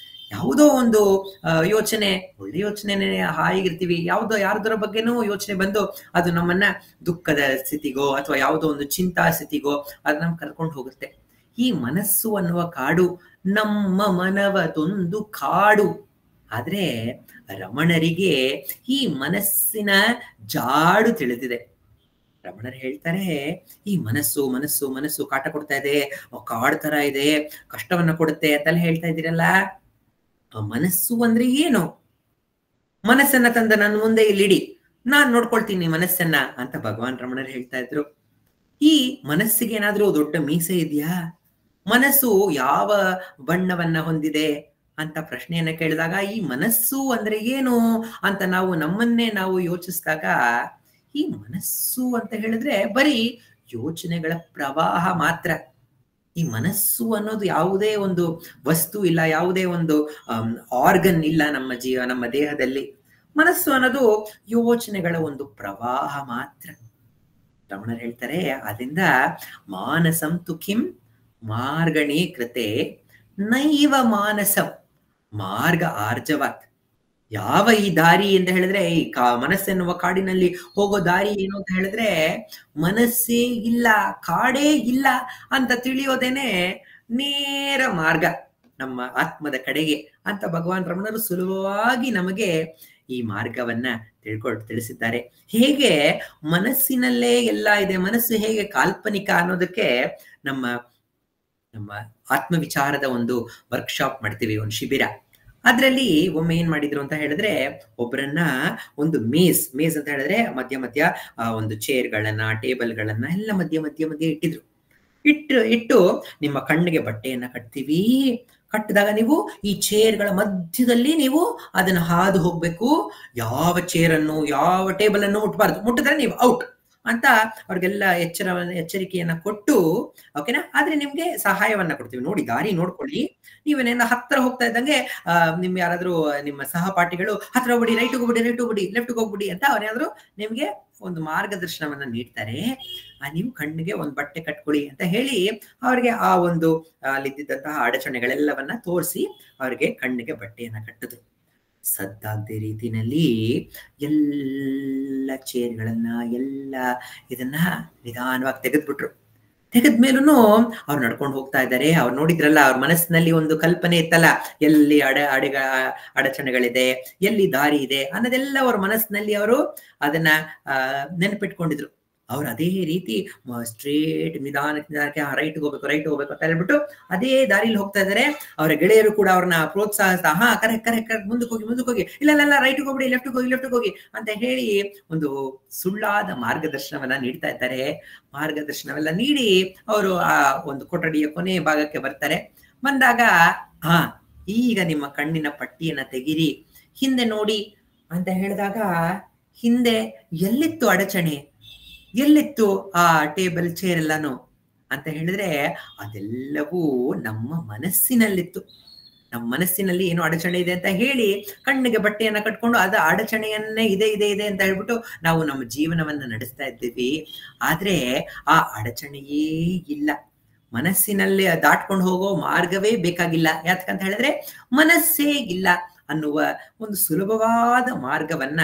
ಯಾವುದೋ ಒಂದು ಯೋಚನೆ, ಒಳ್ಳೆ ಯೋಚನೆನೇ ಹಾಯಿಗಿರ್ತೀವಿ, ಯಾವುದೋ ಯಾರ್ದರ ಬಗ್ಗೆನೂ ಯೋಚನೆ ಬಂದು ಅದು ನಮ್ಮನ್ನ ದುಃಖದ ಸ್ಥಿತಿಗೋ ಅಥವಾ ಯಾವುದೋ ಒಂದು ಚಿಂತಾ ಸ್ಥಿತಿಗೋ ಅದು ನಮ್ಗೆ ಕರ್ಕೊಂಡು ಹೋಗುತ್ತೆ. ಈ ಮನಸ್ಸು ಅನ್ನುವ ಕಾಡು ನಮ್ಮ ಮನವದೊಂದು ಕಾಡು. ಆದ್ರೆ ರಮಣರಿಗೆ ಈ ಮನಸ್ಸಿನ ಜಾಡು ತಿಳಿದಿದೆ. ರಮಣರು ಹೇಳ್ತಾರೆ, ಈ ಮನಸ್ಸು ಮನಸ್ಸು ಮನಸ್ಸು ಕಾಟ ಕೊಡ್ತಾ ಇದೆ, ಕಾಡ್ ತರ ಇದೆ, ಕಷ್ಟವನ್ನ ಕೊಡುತ್ತೆ ಅಂತೆಲ್ಲ ಹೇಳ್ತಾ ಇದ್ದೀರಲ್ಲ. ಆ ಮನಸ್ಸು ಅಂದ್ರೆ ಏನು? ಮನಸ್ಸನ್ನ ತಂದ ನನ್ನ ಮುಂದೆ ಇಲ್ಲಿಡಿ, ನಾನ್ ನೋಡ್ಕೊಳ್ತೀನಿ ಮನಸ್ಸನ್ನ ಅಂತ ಭಗವಾನ್ ರಮಣರು ಹೇಳ್ತಾ ಇದ್ರು. ಈ ಮನಸ್ಸಿಗೆ ಏನಾದ್ರೂ ದೊಡ್ಡ ಮೀಸೆ ಇದೆಯಾ? ಮನಸ್ಸು ಯಾವ ಬಣ್ಣವನ್ನ ಹೊಂದಿದೆ ಅಂತ ಪ್ರಶ್ನೆಯನ್ನ ಕೇಳಿದಾಗ, ಈ ಮನಸ್ಸು ಅಂದ್ರೆ ಏನು ಅಂತ ನಾವು ನಮ್ಮನ್ನೇ ನಾವು ಯೋಚಿಸಿದಾಗ, ಈ ಮನಸ್ಸು ಅಂತ ಹೇಳಿದ್ರೆ ಬರೀ ಯೋಚನೆಗಳ ಪ್ರವಾಹ ಮಾತ್ರ. ಈ ಮನಸ್ಸು ಅನ್ನೋದು ಯಾವುದೇ ಒಂದು ವಸ್ತು ಇಲ್ಲ, ಯಾವುದೇ ಒಂದು ಆರ್ಗನ್ ಇಲ್ಲ ನಮ್ಮ ದೇಹದಲ್ಲಿ. ಮನಸ್ಸು ಅನ್ನೋದು ಯೋಚನೆಗಳ ಒಂದು ಪ್ರವಾಹ ಮಾತ್ರ. ರಮಣರು ಹೇಳ್ತಾರೆ, ಅದರಿಂದ ಮಾನಸಂ ತು ಕಿಂ ಮಾರ್ಗಣಿ ಕೃತೆ ನೈವ ಮಾನಸಂ ಮಾರ್ಗ ಆರ್ಜವತ್. ಯಾವ ಈ ದಾರಿ ಅಂತ ಹೇಳಿದ್ರೆ, ಈ ಮನಸ್ಸೆನ್ನುವ ಕಾಡಿನಲ್ಲಿ ಹೋಗೋ ದಾರಿ ಏನು ಅಂತ ಹೇಳಿದ್ರೆ, ಮನಸ್ಸೇ ಇಲ್ಲ, ಕಾಡೇ ಇಲ್ಲ ಅಂತ ತಿಳಿಯೋದೇನೆ ನೇರ ಮಾರ್ಗ ನಮ್ಮ ಆತ್ಮದ ಕಡೆಗೆ ಅಂತ ಭಗವಾನ್ ರಮಣರು ಸುಲಭವಾಗಿ ನಮಗೆ ಈ ಮಾರ್ಗವನ್ನ ತಿಳಿಸಿದ್ದಾರೆ. ಹೇಗೆ ಮನಸ್ಸಿನಲ್ಲೇ ಎಲ್ಲ ಇದೆ, ಮನಸ್ಸು ಹೇಗೆ ಕಾಲ್ಪನಿಕ ಅನ್ನೋದಕ್ಕೆ ನಮ್ಮ ಆತ್ಮವಿಚಾರದ ಒಂದು ವರ್ಕ್ಶಾಪ್ ಮಾಡ್ತೀವಿ, ಒಂದು ಶಿಬಿರ. ಅದ್ರಲ್ಲಿ ಒಮ್ಮೆ ಏನ್ ಮಾಡಿದ್ರು ಅಂತ ಹೇಳಿದ್ರೆ, ಒಬ್ಬರನ್ನ ಒಂದು ಮೇಜ್ ಅಂತ ಹೇಳಿದ್ರೆ ಮಧ್ಯ ಒಂದು ಚೇರ್ಗಳನ್ನ, ಟೇಬಲ್ಗಳನ್ನ ಎಲ್ಲ ಮಧ್ಯ ಇಟ್ಟು ನಿಮ್ಮ ಕಣ್ಣಿಗೆ ಬಟ್ಟೆಯನ್ನ ಕಟ್ತೀವಿ. ಕಟ್ಟಿದಾಗ ನೀವು ಈ ಚೇರ್ಗಳ ಮಧ್ಯದಲ್ಲಿ ನೀವು ಅದನ್ನ ಹಾದು ಹೋಗ್ಬೇಕು. ಯಾವ ಚೇರನ್ನು, ಯಾವ ಟೇಬಲ್ ಅನ್ನು ಮುಟ್ಬಾರ್ದು, ಮುಟ್ಟಿದ್ರೆ ನೀವು ಔಟ್ ಅಂತ ಅವ್ರಿಗೆಲ್ಲ ಎಚ್ಚರಿಕೆಯನ್ನ ಕೊಟ್ಟು, ಓಕೆನಾ? ಆದ್ರೆ ನಿಮ್ಗೆ ಸಹಾಯವನ್ನ ಕೊಡ್ತೀವಿ, ನೋಡಿ ದಾರಿ ನೋಡ್ಕೊಳ್ಳಿ. ನೀವೇನೇನ ಹತ್ರ ಹೋಗ್ತಾ ಇದ್ದಂಗೆ ಯಾರಾದ್ರೂ ನಿಮ್ಮ ಸಹಪಾಠಿಗಳು ಹತ್ರ ಹೋಗ್ಬಿಡಿ, ರೈಟ್ ಹೋಗ್ಬಿಡಿ, ಲೆಫ್ಟ್ ಹೋಗ್ಬಿಡಿ ಅಂತ ಅವ್ರೇನಾದ್ರು ನಿಮ್ಗೆ ಒಂದು ಮಾರ್ಗದರ್ಶನವನ್ನ ನೀಡ್ತಾರೆ. ನೀವು ಕಣ್ಣಿಗೆ ಒಂದು ಬಟ್ಟೆ ಕಟ್ಕೊಳ್ಳಿ ಅಂತ ಹೇಳಿ ಅವ್ರಿಗೆ ಆ ಒಂದು ಅಲ್ಲಿದ್ದಂತಹ ಅಡಚಣೆಗಳೆಲ್ಲವನ್ನ ತೋರಿಸಿ ಅವ್ರಿಗೆ ಕಣ್ಣಿಗೆ ಬಟ್ಟೆಯನ್ನ ಕಟ್ಟಿದ್ರು. ಸದ್ದಾಗದೆ ರೀತಿನಲ್ಲಿ ಎಲ್ಲ ಚೇರ್ಗಳನ್ನ, ಎಲ್ಲ ಇದನ್ನ ನಿಧಾನವಾಗಿ ತೆಗೆದ್ಬಿಟ್ರು. ತೆಗೆದ್ಮೇಲೂ ಅವ್ರು ನಡ್ಕೊಂಡು ಹೋಗ್ತಾ ಇದ್ದಾರೆ. ಅವ್ರು ನೋಡಿದ್ರಲ್ಲ, ಅವ್ರ ಮನಸ್ಸಿನಲ್ಲಿ ಒಂದು ಕಲ್ಪನೆ ಇತ್ತಲ್ಲ, ಎಲ್ಲಿ ಅಡಚಣೆಗಳಿದೆ, ಎಲ್ಲಿ ದಾರಿ ಇದೆ ಅನ್ನೋದೆಲ್ಲ ಅವ್ರ ಮನಸ್ಸಿನಲ್ಲಿ ಅವರು ಅದನ್ನ ನೆನಪಿಟ್ಕೊಂಡಿದ್ರು. ಅವ್ರು ಅದೇ ರೀತಿ ಸ್ಟ್ರೇಟ್ ನಿಧಾನಕ್ಕೆ ರೈಟ್ ಹೋಗ್ಬೇಕು ಅಂತ ಹೇಳ್ಬಿಟ್ಟು ಅದೇ ದಾರಿಲಿ ಹೋಗ್ತಾ ಇದ್ದಾರೆ. ಅವರ ಗೆಳೆಯರು ಕೂಡ ಅವ್ರನ್ನ ಪ್ರೋತ್ಸಾಹಿಸ್ತಾ, ಕರೆಕ್ಟ್ ಮುಂದಕ್ಕೆ ಹೋಗಿ, ಇಲ್ಲ ರೈಟ್ ಹೋಗ್ಬಿಡಿ, ಲೆಫ್ಟ್ ಹೋಗಿ ಅಂತ ಹೇಳಿ ಒಂದು ಸುಳ್ಳಾದ ಮಾರ್ಗದರ್ಶನವನ್ನ ನೀಡ್ತಾ ಇದ್ದಾರೆ. ಮಾರ್ಗದರ್ಶನವೆಲ್ಲ ನೀಡಿ ಅವರು ಆ ಒಂದು ಕೊಠಡಿಯ ಕೊನೆ ಭಾಗಕ್ಕೆ ಬರ್ತಾರೆ. ಬಂದಾಗ ಈಗ ನಿಮ್ಮ ಕಣ್ಣಿನ ಪಟ್ಟಿಯನ್ನ ತೆಗಿರಿ, ಹಿಂದೆ ನೋಡಿ ಅಂತ ಹೇಳಿದಾಗ, ಹಿಂದೆ ಎಲ್ಲಿತ್ತು ಅಡಚಣೆ? ಎಲ್ಲಿತ್ತು ಆ ಟೇಬಲ್ ಚೇರ್ ಎಲ್ಲಾನು ಅಂತ ಹೇಳಿದ್ರೆ ಅದೆಲ್ಲವೂ ನಮ್ಮ ಮನಸ್ಸಿನಲ್ಲಿತ್ತು. ನಮ್ಮ ಮನಸ್ಸಿನಲ್ಲಿ ಏನೋ ಅಡಚಣೆ ಇದೆ ಅಂತ ಹೇಳಿ ಕಣ್ಣಿಗೆ ಬಟ್ಟೆಯನ್ನ ಕಟ್ಕೊಂಡು ಅದ ಅಡಚಣೆಯನ್ನೇ ಇದೆ ಇದೆ ಇದೆ ಅಂತ ಹೇಳ್ಬಿಟ್ಟು ನಾವು ನಮ್ಮ ಜೀವನವನ್ನ ನಡೆಸ್ತಾ ಇದ್ದೀವಿ. ಆದ್ರೆ ಆ ಅಡಚಣೆಯೇ ಇಲ್ಲ. ಮನಸ್ಸಿನಲ್ಲಿ ದಾಟ್ಕೊಂಡು ಹೋಗೋ ಮಾರ್ಗವೇ ಬೇಕಾಗಿಲ್ಲ. ಯಾಕಂತ ಹೇಳಿದ್ರೆ ಮನಸ್ಸೇ ಇಲ್ಲ ಅನ್ನುವ ಒಂದು ಸುಲಭವಾದ ಮಾರ್ಗವನ್ನ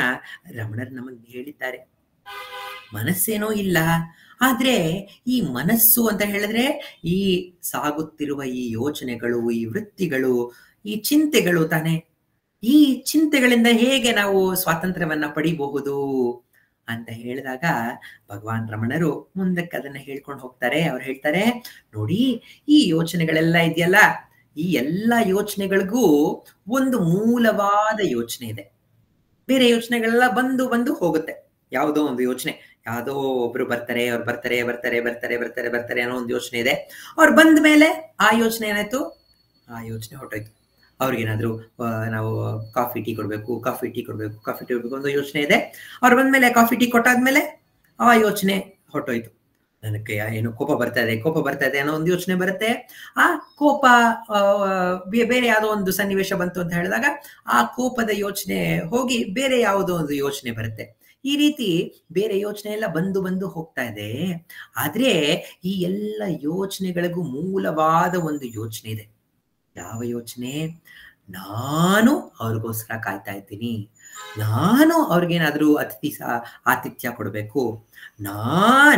ರಮಣರು ನಮಗೆ ಹೇಳಿದ್ದಾರೆ. ಮನಸ್ಸೇನೋ ಇಲ್ಲ, ಆದ್ರೆ ಈ ಮನಸ್ಸು ಅಂತ ಹೇಳಿದ್ರೆ ಈ ಸಾಗುತ್ತಿರುವ ಈ ಯೋಚನೆಗಳು, ಈ ವೃತ್ತಿಗಳು, ಈ ಚಿಂತೆಗಳು ತಾನೆ. ಈ ಚಿಂತೆಗಳಿಂದ ಹೇಗೆ ನಾವು ಸ್ವಾತಂತ್ರ್ಯವನ್ನ ಪಡಿಬಹುದು ಅಂತ ಹೇಳಿದಾಗ ಭಗವಾನ್ ರಮಣರು ಮುಂದಕ್ಕೆ ಅದನ್ನ ಹೇಳ್ಕೊಂಡು ಹೋಗ್ತಾರೆ. ಅವ್ರು ಹೇಳ್ತಾರೆ, ನೋಡಿ ಈ ಯೋಚನೆಗಳೆಲ್ಲ ಇದೆಯಲ್ಲ, ಈ ಎಲ್ಲ ಯೋಚನೆಗಳಿಗೂ ಒಂದು ಮೂಲವಾದ ಯೋಚನೆ ಇದೆ. ಬೇರೆ ಯೋಚನೆಗಳೆಲ್ಲ ಬಂದು ಬಂದು ಹೋಗುತ್ತೆ. ಯಾವುದೋ ಒಂದು ಯೋಚನೆ, ಯಾವುದೋ ಒಬ್ರು ಬರ್ತಾರೆ, ಅವ್ರು ಬರ್ತಾರೆ ಬರ್ತಾರೆ ಬರ್ತಾರೆ ಬರ್ತಾರೆ ಬರ್ತಾರೆ ಅನ್ನೋ ಒಂದು ಯೋಚನೆ ಇದೆ. ಅವ್ರು ಬಂದ ಮೇಲೆ ಆ ಯೋಚನೆ ಏನಾಯ್ತು, ಆ ಯೋಚನೆ ಹೊರಟೋಯ್ತು. ಅವ್ರಿಗೇನಾದ್ರು ನಾವು ಕಾಫಿ ಟೀ ಕೊಡ್ಬೇಕು, ಕಾಫಿ ಟೀ ಕೊಡ್ಬೇಕು, ಕಾಫಿ ಟೀ ಕೊಡ್ಬೇಕು ಒಂದು ಯೋಚನೆ ಇದೆ. ಅವ್ರು ಬಂದ್ಮೇಲೆ ಕಾಫಿ ಟೀ ಕೊಟ್ಟಾದ್ಮೇಲೆ ಆ ಯೋಚನೆ ಹೊರಟೋಯ್ತು. ನನಗೆ ಏನು ಕೋಪ ಬರ್ತಾ ಇದೆ ಅನ್ನೋ ಒಂದು ಯೋಚನೆ ಬರುತ್ತೆ. ಆ ಕೋಪ ಬೇರೆ ಯಾವುದೋ ಒಂದು ಸನ್ನಿವೇಶ ಬಂತು ಅಂತ ಹೇಳಿದಾಗ ಆ ಕೋಪದ ಯೋಚನೆ ಹೋಗಿ ಬೇರೆ ಯಾವುದೋ ಒಂದು ಯೋಚನೆ ಬರುತ್ತೆ. ಈ ರೀತಿ ಬೇರೆ ಯೋಚನೆ ಎಲ್ಲ ಬಂದು ಬಂದು ಹೋಗ್ತಾ ಇದೆ. ಆದ್ರೆ ಈ ಎಲ್ಲ ಯೋಚನೆಗಳಿಗೂ ಮೂಲವಾದ ಒಂದು ಯೋಚನೆ ಇದೆ. ಯಾವ ಯೋಚನೆ? ನಾನು ಅವ್ರಿಗೋಸ್ಕರ ಕಾಯ್ತಾ ಇದ್ದೀನಿ, ನಾನು ಅವ್ರಿಗೇನಾದ್ರೂ ಆತಿಥ್ಯ ಕೊಡ್ಬೇಕು,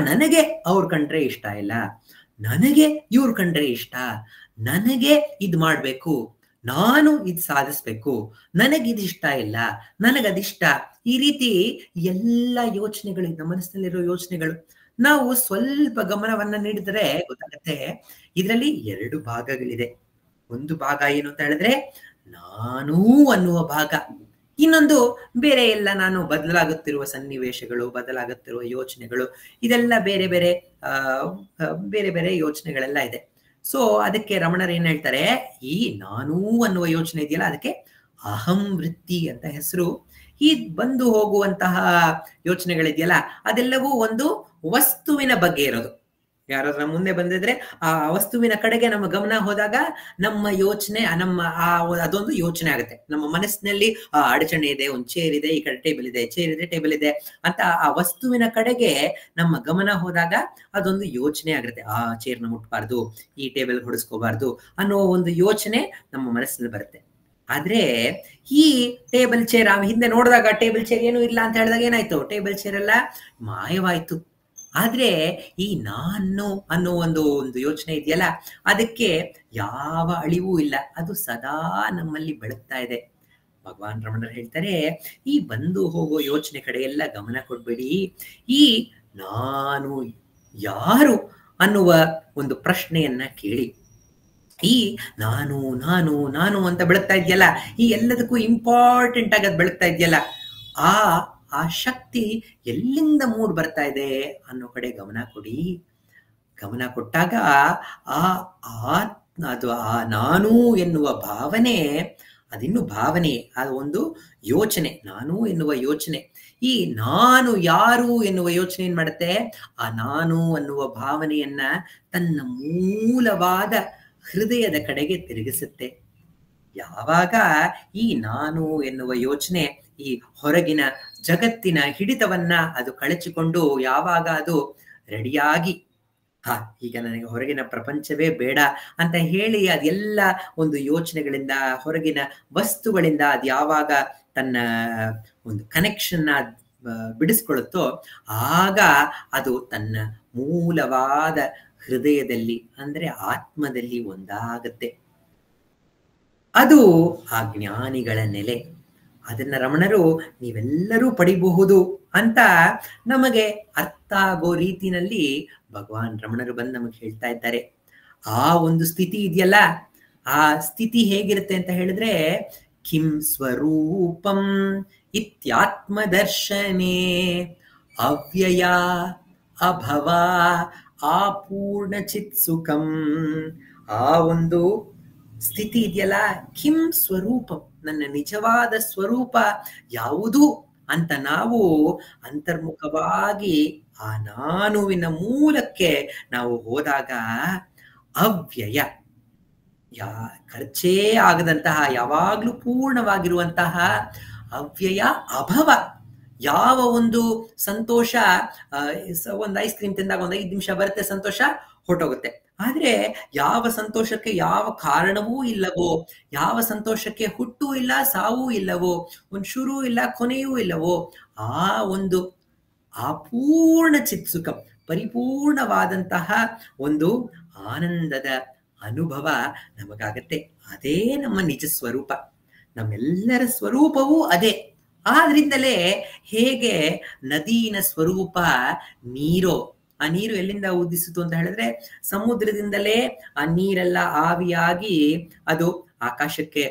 ನನಗೆ ಅವ್ರ ಕಂಡ್ರೆ ಇಷ್ಟ ಇಲ್ಲ, ನನಗೆ ಇವ್ರ ಕಂಡ್ರೆ ಇಷ್ಟ, ನನಗೆ ಇದ್ ಮಾಡ್ಬೇಕು, ನಾನು ಇದ್ ಸಾಧಿಸ್ಬೇಕು, ನನಗಿದ್ ಇಷ್ಟ ಇಲ್ಲ, ನನಗದಿಷ್ಟ. ಈ ರೀತಿ ಎಲ್ಲ ಯೋಚನೆಗಳು, ನಮ್ಮ ಮನಸ್ಸಿನಲ್ಲಿರೋ ಯೋಚನೆಗಳು. ನಾವು ಸ್ವಲ್ಪ ಗಮನವನ್ನ ನೀಡಿದ್ರೆ ಗೊತ್ತಾಗತ್ತೆ, ಇದರಲ್ಲಿ 2 ಭಾಗಗಳಿದೆ. ಒಂದು ಭಾಗ ಏನು ಅಂತ ಹೇಳಿದ್ರೆ ನಾನು ಅನ್ನುವ ಭಾಗ, ಇನ್ನೊಂದು ಬೇರೆ ಎಲ್ಲ ನಾನು ಬದಲಾಗುತ್ತಿರುವ ಸನ್ನಿವೇಶಗಳು, ಬದಲಾಗುತ್ತಿರುವ ಯೋಚನೆಗಳು, ಇದೆಲ್ಲ ಬೇರೆ ಬೇರೆ ಬೇರೆ ಬೇರೆ ಯೋಚನೆಗಳೆಲ್ಲ ಇದೆ. ಸೊ ಅದಕ್ಕೆ ರಮಣರು ಏನ್ ಹೇಳ್ತಾರೆ, ಈ ನಾನು ಅನ್ನುವ ಯೋಚನೆ ಇದೆಯಲ್ಲ ಅದಕ್ಕೆ ಅಹಂ ವೃತ್ತಿ ಅಂತ ಹೆಸರು. ಈ ಬಂದು ಹೋಗುವಂತಹ ಯೋಚನೆಗಳಿದೆಯಲ್ಲ ಅದೆಲ್ಲವೂ ಒಂದು ವಸ್ತುವಿನ ಬಗ್ಗೆ ಇರೋದು. ಯಾರಾದ್ರೂ ಮುಂದೆ ಬಂದಿದ್ರೆ ಆ ವಸ್ತುವಿನ ಕಡೆಗೆ ನಮ್ಮ ಗಮನ ಹೋದಾಗ ನಮ್ಮ ಯೋಚನೆ ಅದೊಂದು ಯೋಚನೆ ಆಗುತ್ತೆ. ನಮ್ಮ ಮನಸ್ಸಿನಲ್ಲಿ ಆ ಅಡಚಣೆ ಇದೆ, ಒಂದು ಚೇರ್ ಇದೆ, ಈ ಕಡೆ ಟೇಬಲ್ ಇದೆ, ಚೇರ್ ಇದೆ, ಟೇಬಲ್ ಇದೆ ಅಂತ ಆ ವಸ್ತುವಿನ ಕಡೆಗೆ ನಮ್ಮ ಗಮನ ಹೋದಾಗ ಅದೊಂದು ಯೋಚನೆ ಆಗುತ್ತೆ. ಆ ಚೇರ್ನ ಮುಟ್ಬಾರ್ದು, ಈ ಟೇಬಲ್ ಹೊಡಿಸ್ಕೋಬಾರ್ದು ಅನ್ನೋ ಒಂದು ಯೋಚನೆ ನಮ್ಮ ಮನಸ್ಸಿನಲ್ಲಿ ಬರುತ್ತೆ. ಆದ್ರೆ ಈ ಟೇಬಲ್ ಚೇರ್ ಹಿಂದೆ ನೋಡಿದಾಗ ಟೇಬಲ್ ಚೇರ್ ಏನು ಇಲ್ಲ ಅಂತ ಹೇಳಿದಾಗ ಏನಾಯ್ತು, ಟೇಬಲ್ ಚೇರ್ ಎಲ್ಲ ಮಾಯವಾಯ್ತು. ಆದ್ರೆ ಈ ನಾನು ಅನ್ನೋ ಒಂದು ಯೋಚನೆ ಇದೆಯಲ್ಲ ಅದಕ್ಕೆ ಯಾವ ಅಳಿವೂ ಇಲ್ಲ, ಅದು ಸದಾ ನಮ್ಮಲ್ಲಿ ಬೆಳಗ್ತಾ ಇದೆ. ಭಗವಾನ್ ರಮಣರು ಹೇಳ್ತಾರೆ, ಈ ಬಂದು ಹೋಗೋ ಯೋಚನೆ ಕಡೆ ಎಲ್ಲ ಗಮನ ಕೊಡ್ಬೇಡಿ, ಈ ನಾನು ಯಾರು ಅನ್ನುವ ಒಂದು ಪ್ರಶ್ನೆಯನ್ನ ಕೇಳಿ. ಈ ನಾನು ನಾನು ನಾನು ಅಂತ ಬೆಳಗ್ತಾ ಇದೆಯಲ್ಲ, ಈ ಎಲ್ಲದಕ್ಕೂ ಇಂಪಾರ್ಟೆಂಟ್ ಆಗಿ ಅದು ಬೆಳಗ್ತಾ ಇದೆಯಲ್ಲ, ಆ ಶಕ್ತಿ ಎಲ್ಲಿಂದ ಮೂಡ್ ಬರ್ತಾ ಇದೆ ಅನ್ನೋ ಕಡೆ ಗಮನ ಕೊಡಿ. ಗಮನ ಕೊಟ್ಟಾಗ ಅದು ಆ ನಾನು ಎನ್ನುವ ಭಾವನೆ, ಅದಿನ್ನು ಭಾವನೆ, ಅದು ಒಂದು ಯೋಚನೆ, ನಾನು ಎನ್ನುವ ಯೋಚನೆ. ಈ ನಾನು ಯಾರು ಎನ್ನುವ ಯೋಚನೆ ಏನ್ ಮಾಡುತ್ತೆ, ಆ ನಾನು ಅನ್ನುವ ಭಾವನೆಯನ್ನ ತನ್ನ ಮೂಲವಾದ ಹೃದಯದ ಕಡೆಗೆ ತಿರುಗಿಸುತ್ತೆ. ಯಾವಾಗ ಈ ನಾನು ಎನ್ನುವ ಯೋಚನೆ ಈ ಹೊರಗಿನ ಜಗತ್ತಿನ ಹಿಡಿತವನ್ನ ಅದು ಕಳಚಿಕೊಂಡು ಯಾವಾಗ ಅದು ರೆಡಿಯಾಗಿ ಈಗ ನನಗೆ ಹೊರಗಿನ ಪ್ರಪಂಚವೇ ಬೇಡ ಅಂತ ಹೇಳಿ ಅದೆಲ್ಲ ಒಂದು ಯೋಚನೆಗಳಿಂದ, ಹೊರಗಿನ ವಸ್ತುಗಳಿಂದ ಅದು ಯಾವಾಗ ತನ್ನ ಒಂದು ಕನೆಕ್ಷನ್ ಬಿಡಿಸ್ಕೊಳ್ಳುತ್ತೋ ಆಗ ಅದು ತನ್ನ ಮೂಲವಾದ ಹೃದಯದಲ್ಲಿ ಅಂದ್ರೆ ಆತ್ಮದಲ್ಲಿ ಒಂದಾಗತ್ತೆ. ಅದು ಆ ಜ್ಞಾನಿಗಳ ನೆಲೆ. ಅದನ್ನ ರಮಣರು ನೀವೆಲ್ಲರೂ ಪಡಿಬಹುದು ಅಂತ ನಮಗೆ ಅರ್ಥ ಆಗೋ ರೀತಿನಲ್ಲಿ ಭಗವಾನ್ ರಮಣರು ಬಂದು ನಮಗೆ ಹೇಳ್ತಾ ಇದ್ದಾರೆ. ಆ ಒಂದು ಸ್ಥಿತಿ ಇದೆಯಲ್ಲ, ಆ ಸ್ಥಿತಿ ಹೇಗಿರುತ್ತೆ ಅಂತ ಹೇಳಿದ್ರೆ, ಕಿಂ ಸ್ವರೂಪಂ ಇತ್ಯಾತ್ಮದರ್ಶನೆ ಅವ್ಯಯ ಅಭವ ಆಪೂರ್ಣ ಚಿತ್ಸುಖಂ. ಆ ಒಂದು ಸ್ಥಿತಿ ಇದೆಯಲ್ಲ, ಕಿಂ ಸ್ವರೂಪಂ, ನನ್ನ ನಿಜವಾದ ಸ್ವರೂಪ ಯಾವುದು ಅಂತ ನಾವು ಅಂತರ್ಮುಖವಾಗಿ ಆ ನಾನುವಿನ ಮೂಲಕ್ಕೆ ನಾವು ಹೋದಾಗ ಅವ್ಯಯ, ಖರ್ಚೇ ಆಗದಂತಹ, ಯಾವಾಗ್ಲೂ ಪೂರ್ಣವಾಗಿರುವಂತಹ ಅವ್ಯಯ ಅಭವ. ಯಾವ ಒಂದು ಸಂತೋಷ, ಒಂದು ಐಸ್ ಕ್ರೀಮ್ ತಿಂದಾಗ ಒಂದು 5 ನಿಮಿಷ ಬರುತ್ತೆ ಸಂತೋಷ, ಹೊರಟೋಗುತ್ತೆ. ಆದ್ರೆ ಯಾವ ಸಂತೋಷಕ್ಕೆ ಯಾವ ಕಾರಣವೂ ಇಲ್ಲವೋ, ಯಾವ ಸಂತೋಷಕ್ಕೆ ಹುಟ್ಟು ಇಲ್ಲ ಸಾವೂ ಇಲ್ಲವೋ, ಒಂದು ಶುರು ಇಲ್ಲ ಕೊನೆಯೂ ಇಲ್ಲವೋ, ಆ ಒಂದು ಅಪೂರ್ಣ ಚಿತ್ಸುಖ, ಪರಿಪೂರ್ಣವಾದಂತಹ ಒಂದು ಆನಂದದ ಅನುಭವ ನಮಗಾಗತ್ತೆ. ಅದೇ ನಮ್ಮ ನಿಜ ಸ್ವರೂಪ, ನಮ್ಮೆಲ್ಲರ ಸ್ವರೂಪವೂ ಅದೇ. ಆದ್ರಿಂದಲೇ ಹೇಗೆ ನದಿಯ ಸ್ವರೂಪ ನೀರೋ, ಆ ನೀರು ಎಲ್ಲಿಂದ ಉದಿಸಿತು ಅಂತ ಹೇಳಿದ್ರೆ ಸಮುದ್ರದಿಂದಲೇ ಆ ನೀರೆಲ್ಲ ಆವಿಯಾಗಿ ಅದು ಆಕಾಶಕ್ಕೆ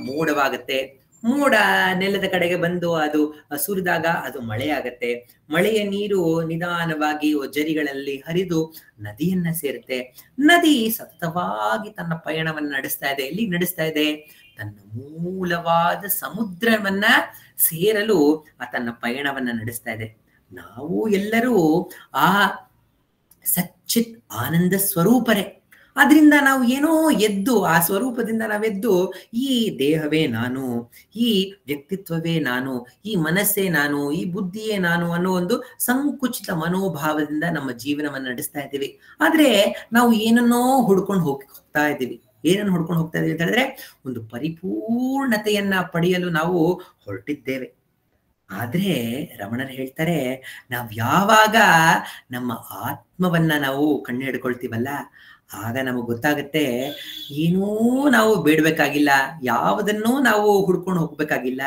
ಮೋಡವಾಗತ್ತೆ. ಮೋಡ ನೆಲದ ಕಡೆಗೆ ಬಂದು ಅದು ಸುರಿದಾಗ ಅದು ಮಳೆ ಆಗತ್ತೆ. ಮಳೆಯ ನೀರು ನಿಧಾನವಾಗಿ ಜರಿಗಳಲ್ಲಿ ಹರಿದು ನದಿಯನ್ನ ಸೇರುತ್ತೆ. ನದಿ ಸತತವಾಗಿ ತನ್ನ ಪಯಣವನ್ನು ನಡೆಸ್ತಾ ಇದೆ. ಎಲ್ಲಿ ನಡೆಸ್ತಾ ಇದೆ? ತನ್ನ ಮೂಲವಾದ ಸಮುದ್ರವನ್ನ ಸೇರಲು ತನ್ನ ಪಯಣವನ್ನ ನಡೆಸ್ತಾ ಇದೆ. ನಾವು ಎಲ್ಲರೂ ಆ ಸಚ್ಚಿತ್ ಆನಂದ ಸ್ವರೂಪರೇ. ಆದ್ರಿಂದ ನಾವು ಏನೋ ಎದ್ದು, ಆ ಸ್ವರೂಪದಿಂದ ನಾವೆದ್ದು ಈ ದೇಹವೇ ನಾನು, ಈ ವ್ಯಕ್ತಿತ್ವವೇ ನಾನು, ಈ ಮನಸ್ಸೇ ನಾನು, ಈ ಬುದ್ಧಿಯೇ ನಾನು ಅನ್ನೋ ಒಂದು ಸಂಕುಚಿತ ಮನೋಭಾವದಿಂದ ನಮ್ಮ ಜೀವನವನ್ನು ನಡೆಸ್ತಾ ಇದ್ದೀವಿ. ಆದ್ರೆ ನಾವು ಏನನ್ನೋ ಹುಡ್ಕೊಂಡು ಹೋಗ್ತಾ ಇದ್ದೀವಿ. ಏನನ್ನು ಹುಡ್ಕೊಂಡು ಹೋಗ್ತಾ ಇದೀವಿ ಅಂತ ಹೇಳಿದ್ರೆ ಒಂದು ಪರಿಪೂರ್ಣತೆಯನ್ನ ಪಡೆಯಲು ನಾವು ಹೊರಟಿದ್ದೇವೆ. ಆದ್ರೆ ರಮಣರು ಹೇಳ್ತಾರೆ, ನಾವ್ ಯಾವಾಗ ನಮ್ಮ ಆತ್ಮವನ್ನ ನಾವು ಕಣ್ಣು ಹಿಡ್ಕೊಳ್ತೀವಲ್ಲ, ಆಗ ನಮಗ್ ಗೊತ್ತಾಗತ್ತೆ ಏನೂ ನಾವು ಬೇಡ್ಬೇಕಾಗಿಲ್ಲ, ಯಾವುದನ್ನೂ ನಾವು ಹುಡ್ಕೊಂಡು ಹೋಗ್ಬೇಕಾಗಿಲ್ಲ.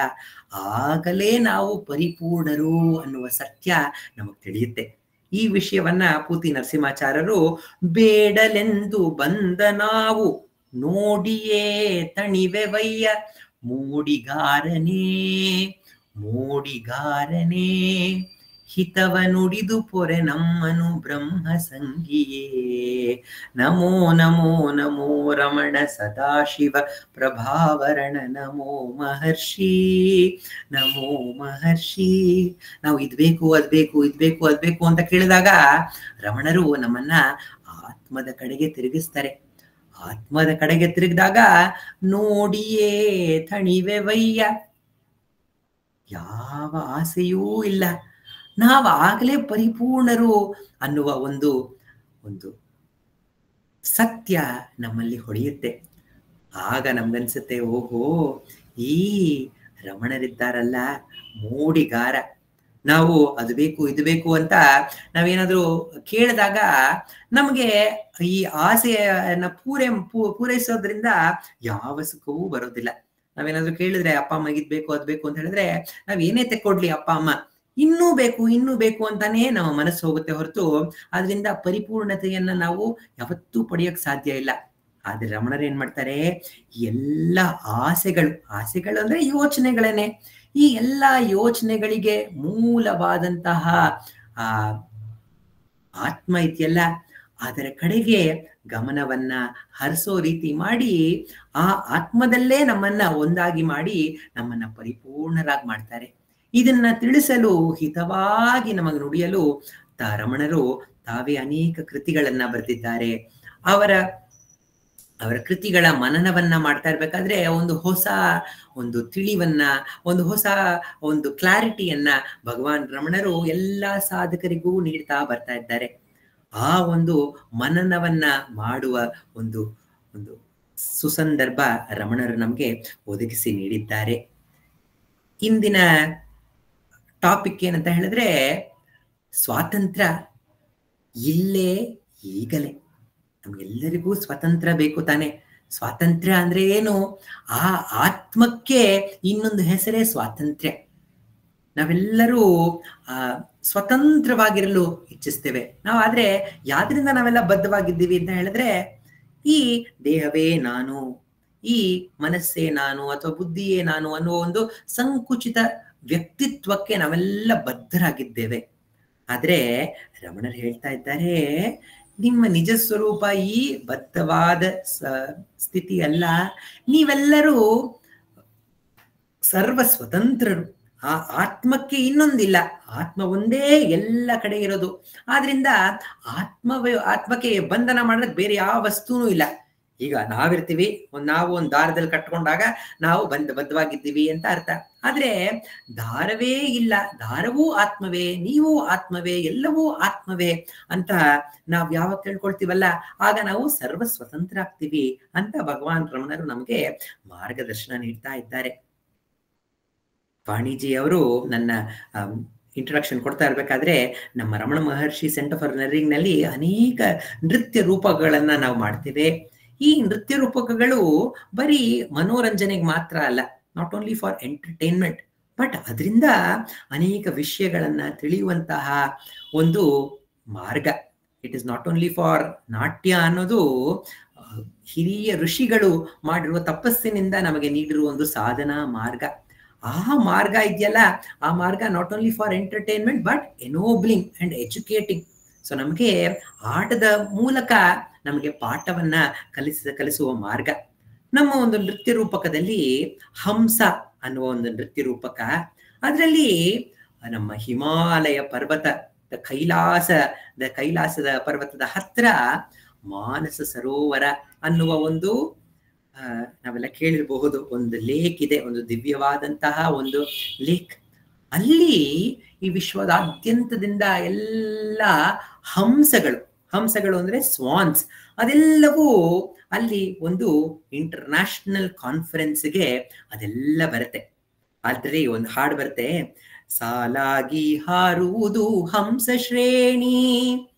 ಆಗಲೇ ನಾವು ಪರಿಪೂರ್ಣರು ಅನ್ನುವ ಸತ್ಯ ನಮಗ್ ತಿಳಿಯುತ್ತೆ. ಈ ವಿಷಯವನ್ನ ಪೂತಿ ನರಸಿಂಹಾಚಾರ್ಯರು ಬೇಡಲೆಂದು ಬಂದ ನಾವು ನೋಡಿಯೇ ತಣಿವೆವಯ್ಯ ಮೂಡಿಗಾರನೇ ಮೂಡಿಗಾರನೇ ಹಿತವ ನುಡಿದು ಪೊರೆ ನಮ್ಮನು ಬ್ರಹ್ಮ ಸಂಗಿಯೇ. ನಮೋ ನಮೋ ನಮೋ ರಮಣ ಸದಾಶಿವ ಪ್ರಭಾವರಣ ನಮೋ ಮಹರ್ಷಿ ನಮೋ ಮಹರ್ಷಿ. ನಾವು ಇದ್ಬೇಕು ಅದ್ಬೇಕು ಇದ್ಬೇಕು ಅದ್ಬೇಕು ಅಂತ ಕೇಳಿದಾಗ ರಮಣರು ನಮ್ಮನ್ನ ಆತ್ಮದ ಕಡೆಗೆ ತಿರುಗಿಸ್ತಾರೆ. ಆತ್ಮದ ಕಡೆಗೆ ತಿರುಗಿದಾಗ ನೋಡಿಯೇ ತಣಿವೆವಯ್ಯ, ಯಾವ ಆಸೆಯೂ ಇಲ್ಲ, ನಾವಾಗಲೇ ಪರಿಪೂರ್ಣರು ಅನ್ನುವ ಒಂದು ಒಂದು ಸತ್ಯ ನಮ್ಮಲ್ಲಿ ಹೊಳೆಯುತ್ತೆ. ಆಗ ನಮ್ಗನ್ಸುತ್ತೆ, ಓಹೋ, ಈ ರಮಣರಿದ್ದಾರಲ್ಲ ಮೋಡಿಗಾರ. ನಾವು ಅದು ಬೇಕು ಇದು ಬೇಕು ಅಂತ ನಾವೇನಾದ್ರೂ ಕೇಳಿದಾಗ ನಮಗೆ ಈ ಆಸೆಯನ್ನ ಪೂರೈಸೋದ್ರಿಂದ ಯಾವ ಸುಖವೂ ಬರೋದಿಲ್ಲ. ನಾವೇನಾದ್ರೂ ಕೇಳಿದ್ರೆ ಅಪ್ಪ ಅಮ್ಮಗೆ ಇದ್ ಬೇಕು ಅದ್ ಬೇಕು ಅಂತ ಹೇಳಿದ್ರೆ ನಾವ್ ಏನೇ ತೆಕ್ಕೊಡ್ಲಿ ಅಪ್ಪ ಅಮ್ಮ ಇನ್ನೂ ಬೇಕು ಅಂತಾನೆ ನಮ್ಮ ಮನಸ್ಸು ಹೋಗುತ್ತೆ ಹೊರತು ಅದರಿಂದ ಪರಿಪೂರ್ಣತೆಯನ್ನ ನಾವು ಯಾವತ್ತೂ ಪಡೆಯಕ್ ಸಾಧ್ಯ ಇಲ್ಲ. ಆದ್ರೆ ರಮಣರು ಏನ್ ಮಾಡ್ತಾರೆ, ಎಲ್ಲ ಆಸೆಗಳು ಅಂದ್ರೆ ಯೋಚನೆಗಳೇನೆ, ಈ ಎಲ್ಲ ಯೋಚನೆಗಳಿಗೆ ಮೂಲವಾದಂತಹ ಆತ್ಮ ಇದೆಯಲ್ಲ, ಅದರ ಕಡೆಗೆ ಗಮನವನ್ನ ಹರಿಸೋ ರೀತಿ ಮಾಡಿ ಆ ಆತ್ಮದಲ್ಲೇ ನಮ್ಮನ್ನ ಒಂದಾಗಿ ಮಾಡಿ ನಮ್ಮನ್ನ ಪರಿಪೂರ್ಣರಾಗಿ ಮಾಡ್ತಾರೆ. ಇದನ್ನ ತಿಳಿಸಲು ಹಿತವಾಗಿ ನಮಗೆ ನುಡಿಯಲು ರಮಣರು ತಾವೇ ಅನೇಕ ಕೃತಿಗಳನ್ನ ಬರೆದಿದ್ದಾರೆ. ಅವರ ಕೃತಿಗಳ ಮನನವನ್ನ ಮಾಡ್ತಾ ಇರ್ಬೇಕಾದ್ರೆ ಒಂದು ಹೊಸ ಒಂದು ತಿಳಿವನ್ನ, ಒಂದು ಹೊಸ ಒಂದು ಕ್ಲಾರಿಟಿಯನ್ನ ಭಗವಾನ್ ರಮಣರು ಎಲ್ಲಾ ಸಾಧಕರಿಗೂ ನೀಡ್ತಾ ಬರ್ತಾ ಇದ್ದಾರೆ. ಆ ಒಂದು ಮನನವನ್ನ ಮಾಡುವ ಒಂದು ಸುಸಂದರ್ಭ ರಮಣರು ನಮ್ಗೆ ಒದಗಿಸಿ ನೀಡಿದ್ದಾರೆ. ಇಂದಿನ ಟಾಪಿಕ್ ಏನಂತ ಹೇಳಿದ್ರೆ, ಸ್ವಾತಂತ್ರ್ಯ ಇಲ್ಲೇ ಈಗಲೇ. ನಮ್ಗೆಲ್ಲರಿಗೂ ಸ್ವಾತಂತ್ರ್ಯ ಬೇಕು ತಾನೆ. ಸ್ವಾತಂತ್ರ್ಯ ಅಂದ್ರೆ ಏನು? ಆ ಆತ್ಮಕ್ಕೆ ಇನ್ನೊಂದು ಹೆಸರೇ ಸ್ವಾತಂತ್ರ್ಯ. ನಾವೆಲ್ಲರೂ ಸ್ವತಂತ್ರವಾಗಿರಲು ಇಚ್ಛಿಸ್ತೇವೆ ನಾವು. ಆದ್ರೆ ಯಾವ್ದ್ರಿಂದ ನಾವೆಲ್ಲ ಬದ್ಧವಾಗಿದ್ದೀವಿ ಅಂತ ಹೇಳಿದ್ರೆ, ಈ ದೇಹವೇ ನಾನು, ಈ ಮನಸ್ಸೇ ನಾನು ಅಥವಾ ಬುದ್ಧಿಯೇ ನಾನು ಅನ್ನೋ ಒಂದು ಸಂಕುಚಿತ ವ್ಯಕ್ತಿತ್ವಕ್ಕೆ ನಾವೆಲ್ಲ ಬದ್ಧರಾಗಿದ್ದೇವೆ. ಆದ್ರೆ ರಮಣರು ಹೇಳ್ತಾ ಇದ್ದಾರೆ, ನಿಮ್ಮ ನಿಜ ಸ್ವರೂಪ ಈ ಬದ್ಧವಾದ ಸ್ಥಿತಿ ಅಲ್ಲ. ನೀವೆಲ್ಲರೂ ಸರ್ವ ಸ್ವತಂತ್ರರು. ಆ ಆತ್ಮಕ್ಕೆ ಇನ್ನೊಂದಿಲ್ಲ, ಆತ್ಮ ಒಂದೇ ಎಲ್ಲ ಕಡೆ ಇರೋದು. ಆದ್ರಿಂದ ಆತ್ಮಕ್ಕೆ ಬಂಧನ ಮಾಡೋದಕ್ಕೆ ಬೇರೆ ಯಾವ ವಸ್ತುನೂ ಇಲ್ಲ. ಈಗ ನಾವಿರ್ತೀವಿ, ನಾವು ಒಂದು ದಾರದಲ್ಲಿ ಕಟ್ಕೊಂಡಾಗ ನಾವು ಬದ್ಧವಾಗಿದ್ದೀವಿ ಅಂತ ಅರ್ಥ. ಆದ್ರೆ ದಾರವೇ ಇಲ್ಲ, ದಾರವೂ ಆತ್ಮವೇ, ನೀವು ಆತ್ಮವೇ, ಎಲ್ಲವೂ ಆತ್ಮವೇ ಅಂತ ನಾವು ಯಾವಾಗ ತಿಳ್ಕೊಳ್ತೀವಲ್ಲ, ಆಗ ನಾವು ಸರ್ವ ಸ್ವತಂತ್ರ ಆಗ್ತೀವಿ ಅಂತ ಭಗವಾನ್ ರಮಣರು ನಮಗೆ ಮಾರ್ಗದರ್ಶನ ನೀಡ್ತಾ ಇದ್ದಾರೆ. ವಾಣಿಜಿ ಅವರು ನನ್ನ ಇಂಟ್ರೊಡಕ್ಷನ್ ಕೊಡ್ತಾ ಇರ್ಬೇಕಾದ್ರೆ, ನಮ್ಮ ರಮಣ ಮಹರ್ಷಿ ಸೆಂಟರ್ ಫಾರ್ ನರ್ರಿಂಗ್ ನಲ್ಲಿ ಅನೇಕ ನೃತ್ಯ ರೂಪಗಳನ್ನ ನಾವು ಮಾಡ್ತೇವೆ. ಈ ನೃತ್ಯ ರೂಪಕಗಳು ಬರೀ ಮನೋರಂಜನೆಗೆ ಮಾತ್ರ ಅಲ್ಲ, not only for entertainment, but ಅದರಿಂದ ಅನೇಕ ವಿಷಯಗಳನ್ನ ತಿಳಿಯುವಂತಹ ಒಂದು ಮಾರ್ಗ. It is not only for ನಾಟ್ಯ ಅನ್ನೋದು ಹಿರಿಯ ಋಷಿಗಳು ಮಾಡಿರುವ ತಪಸ್ಸಿನಿಂದ ನಮಗೆ ನೀಡಿರುವ ಒಂದು ಸಾಧನಾ ಮಾರ್ಗ. ಆ ಮಾರ್ಗ ಇದೆಯಲ್ಲ, ಆ ಮಾರ್ಗ not only for entertainment but ennobling and educating. So ನಮಗೆ ಆಟದ ಮೂಲಕ ನಮಗೆ ಪಾಠವನ್ನ ಕಲಿಸುವ ಮಾರ್ಗ. ನಮ್ಮ ಒಂದು ನೃತ್ಯ ರೂಪಕದಲ್ಲಿ ಹಂಸ ಅನ್ನುವ ಒಂದು ನೃತ್ಯ ರೂಪಕ, ಅದರಲ್ಲಿ ನಮ್ಮ ಹಿಮಾಲಯ ಪರ್ವತ, ಕೈಲಾಸದ ಪರ್ವತದ ಹತ್ರ ಮಾನಸ ಸರೋವರ ಅನ್ನುವ ಒಂದು ನಾವೆಲ್ಲ ಕೇಳಿರಬಹುದು, ಒಂದು ಲೇಕ್ ಇದೆ, ಒಂದು ದಿವ್ಯವಾದಂತಹ ಒಂದು ಲೇಕ್. ಅಲ್ಲಿ ಈ ವಿಶ್ವದಾದ್ಯಂತದಿಂದ ಎಲ್ಲ ಹಂಸಗಳು ಅಂದ್ರೆ ಸ್ವಾನ್ಸ್, ಅದೆಲ್ಲವೂ ಅಲ್ಲಿ ಒಂದು ಇಂಟರ್ನ್ಯಾಷನಲ್ ಕಾನ್ಫರೆನ್ಸ್ಗೆ ಅದೆಲ್ಲ ಬರುತ್ತೆ. ಆದ್ರೆ ಒಂದು ಹಾಡು ಬರುತ್ತೆ, ಸಾಲಾಗಿ ಹಾರುವುದು ಹಂಸ ಶ್ರೇಣಿ,